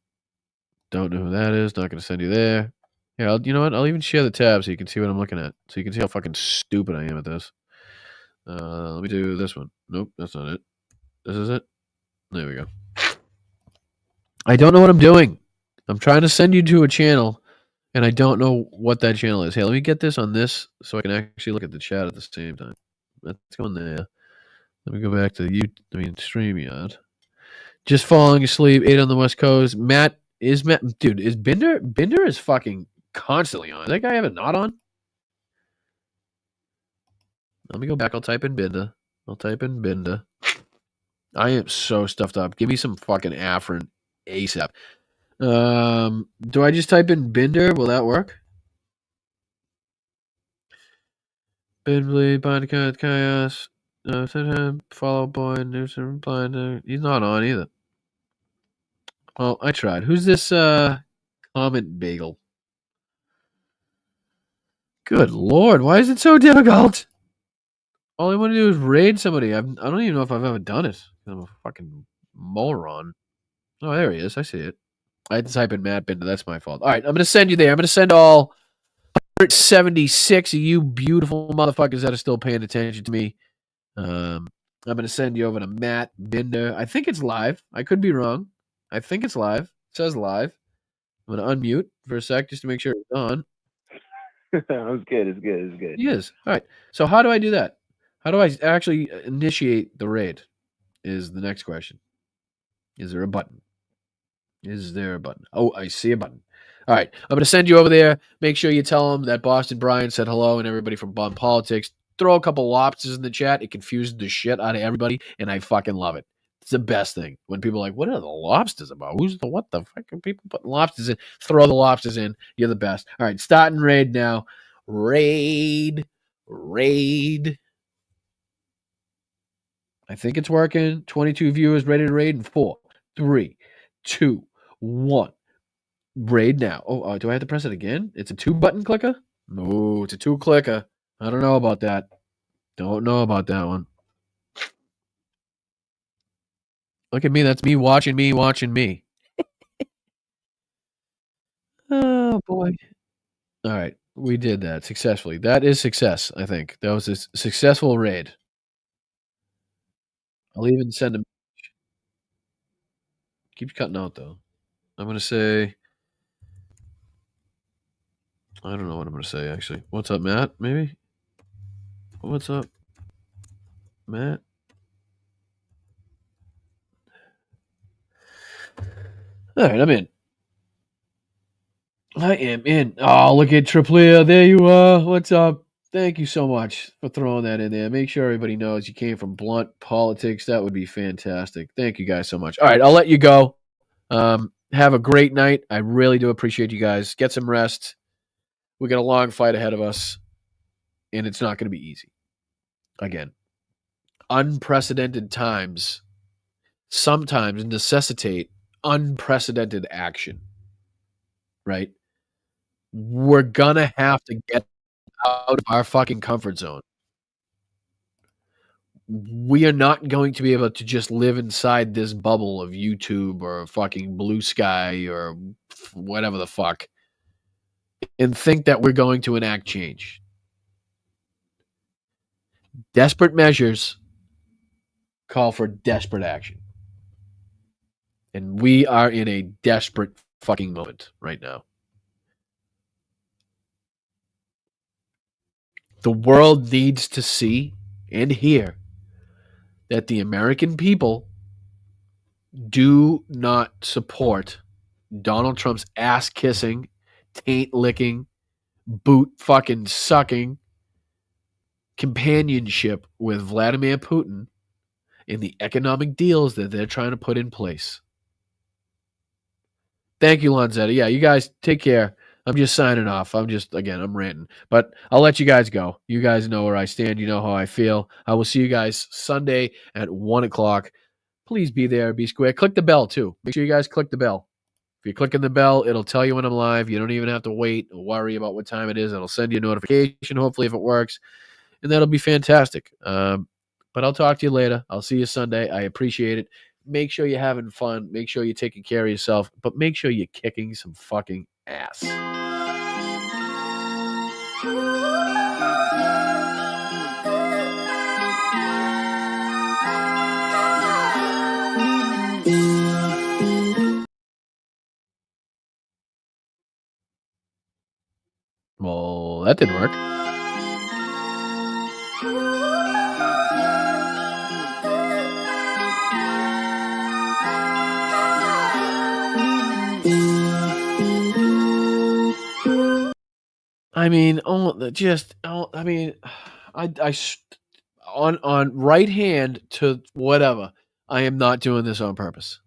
Don't know who that is. Not going to send you there. Yeah, you know what? I'll even share the tab so you can see what I'm looking at. So you can see how fucking stupid I am at this. Let me do this one. Nope, that's not it. This is it. There we go. I don't know what I'm doing. I'm trying to send you to a channel, and I don't know what that channel is. Hey, let me get this on this so I can actually look at the chat at the same time. Let's go in there. Let me go back to StreamYard. Just falling asleep. 8 on the West Coast. Dude, is Binder? Binder is fucking constantly on. Does that guy have a not on? Let me go back. I'll type in Binder. I am so stuffed up. Give me some fucking Afrin ASAP. Do I just type in Binder? Will that work? Bindley, Bodycut, Chaos, Follow Boy, News reply. He's not on either. Well, I tried. Who's this comment bagel? Good lord, why is it so difficult? All I want to do is raid somebody. I don't even know if I've ever done it. I'm a fucking moron. Oh, there he is. I see it. I had to type in Matt Binder. That's my fault. All right, I'm going to send you there. I'm going to send all 176 of you beautiful motherfuckers that are still paying attention to me. I'm going to send you over to Matt Binder. I think it's live. I could be wrong. I think it's live. It says live. I'm going to unmute for a sec just to make sure it's on. It's good. It's good. It's good. He is. All right. So how do I do that? How do I actually initiate the raid is the next question. Is there a button? Is there a button? Oh, I see a button. All right. I'm going to send you over there. Make sure you tell them that Boston Brian said hello and everybody from Bond Politics. Throw a couple lobsters in the chat. It confused the shit out of everybody, and I fucking love it. It's the best thing. When people are like, what are the lobsters about? What the fuck are people putting lobsters in? Throw the lobsters in. You're the best. All right. Starting raid now. Raid. I think it's working. 22 viewers ready to raid in 4, 3, 2, 1. Raid now. Oh, do I have to press it again? It's a 2-button clicker? No, it's a 2-clicker. I don't know about that. Don't know about that one. Look at me. That's me watching me. Oh, boy. All right. We did that successfully. That is success, I think. That was a successful raid. I'll even send him. Keeps cutting out, though. I'm going to say... I don't know what I'm going to say, actually. What's up, Matt? Maybe? What's up, Matt? All right, I'm in. I am in. Oh, look at Triplia. There you are. What's up? Thank you so much for throwing that in there. Make sure everybody knows you came from Blunt Politics. That would be fantastic. Thank you guys so much. All right, I'll let you go. Have a great night. I really do appreciate you guys. Get some rest. We got a long fight ahead of us, and it's not going to be easy. Again, unprecedented times sometimes necessitate unprecedented action, right? We're going to have to get out of our fucking comfort zone. We are not going to be able to just live inside this bubble of YouTube or fucking Blue Sky or whatever the fuck and think that we're going to enact change. Desperate measures call for desperate action. And we are in a desperate fucking moment right now. The world needs to see and hear that the American people do not support Donald Trump's ass-kissing, taint-licking, boot-fucking-sucking companionship with Vladimir Putin in the economic deals that they're trying to put in place. Thank you, Lanzetta. Yeah, you guys take care. I'm just signing off. I'm ranting. But I'll let you guys go. You guys know where I stand. You know how I feel. I will see you guys Sunday at 1 o'clock. Please be there. Be square. Click the bell, too. Make sure you guys click the bell. If you're clicking the bell, it'll tell you when I'm live. You don't even have to wait or worry about what time it is. It'll send you a notification, hopefully, if it works. And that'll be fantastic. But I'll talk to you later. I'll see you Sunday. I appreciate it. Make sure you're having fun. Make sure you're taking care of yourself. But make sure you're kicking some fucking ass. Well, that didn't work. I mean, on right hand to whatever. I am not doing this on purpose.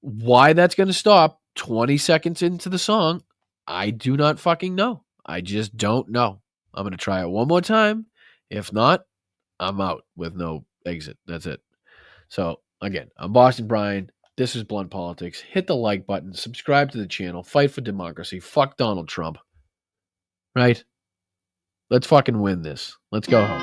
Why that's going to stop 20 seconds into the song, I do not fucking know. I just don't know. I'm going to try it one more time. If not, I'm out with no exit. That's it. So, again, I'm Boston Brian. This is Blunt Politics. Hit the like button. Subscribe to the channel. Fight for democracy. Fuck Donald Trump. Right? Let's fucking win this. Let's go home.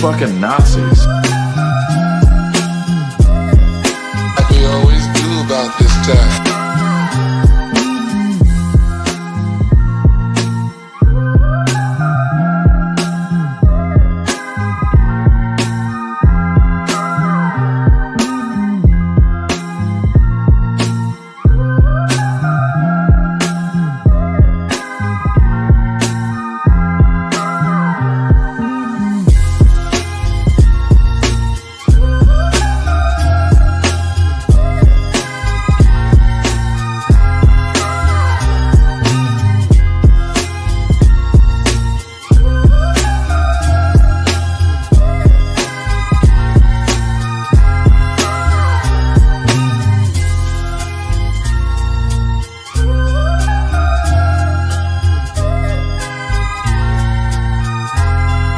fucking Nazis. Like we always do about this time.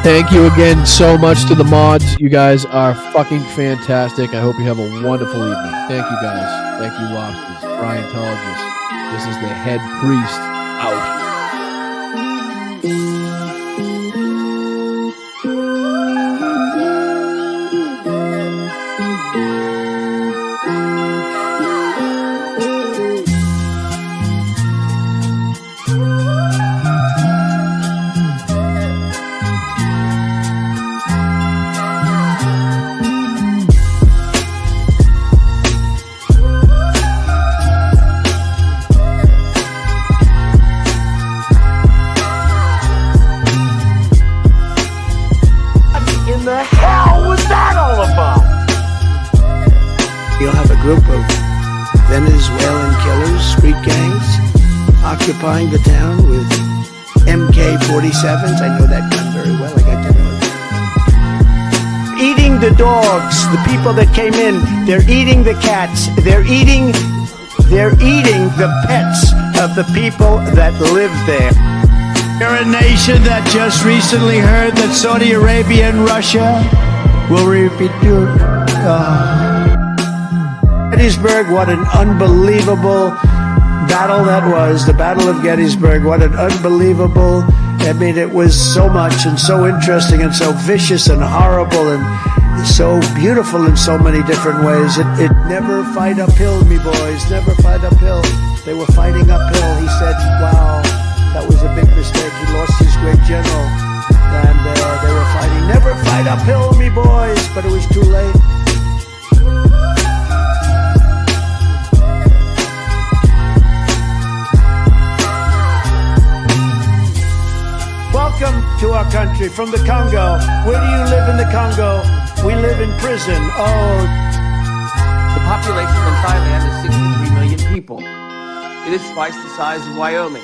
Thank you again so much to the mods. You guys are fucking fantastic. I hope you have a wonderful evening. Thank you guys. Thank you, Lobsters, Briantologists. This is the head priest out. You'll have a group of Venezuelan killers, street gangs, occupying the town with MK-47s. I know that gun very well. I got to know it. Eating the dogs, the people that came in, they're eating the cats, they're eating the pets of the people that live there. You're a nation that just recently heard that Saudi Arabia and Russia will repeat your... Gettysburg, what an unbelievable battle that was. The Battle of Gettysburg, what an unbelievable, I mean, it was so much and so interesting and so vicious and horrible and so beautiful in so many different ways. It never fight uphill, me boys, never fight uphill. They were fighting uphill. He said, wow, that was a big mistake. He lost his great general and they were fighting. Never fight uphill, me boys, but it was too late. Welcome to our country from the Congo. Where do you live in the Congo? We live in prison. Oh. The population in Thailand is 63 million people. It is twice the size of Wyoming.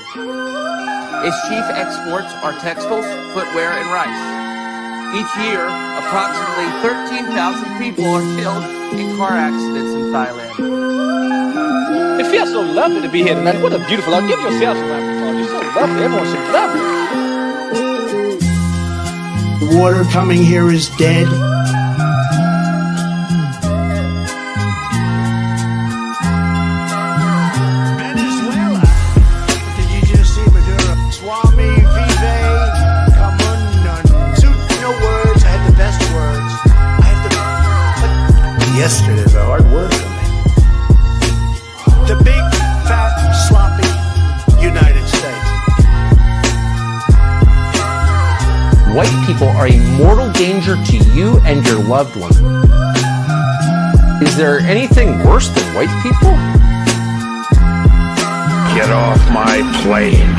Its chief exports are textiles, footwear, and rice. Each year, approximately 13,000 people are killed in car accidents in Thailand. It feels so lovely to be here tonight. What a beautiful... I'll give yourself some applause. You're so lovely. Everyone's so lovely. The water coming here is dead. Venezuela. Did you just see Maduro? Swami Vive Kamunan. No words. I had the best words. I have the... Yesterday was a hard word for me. The big, fat, sloppy United States. White people are a mortal danger to you and your loved ones. Is there anything worse than white people? Get off my plane.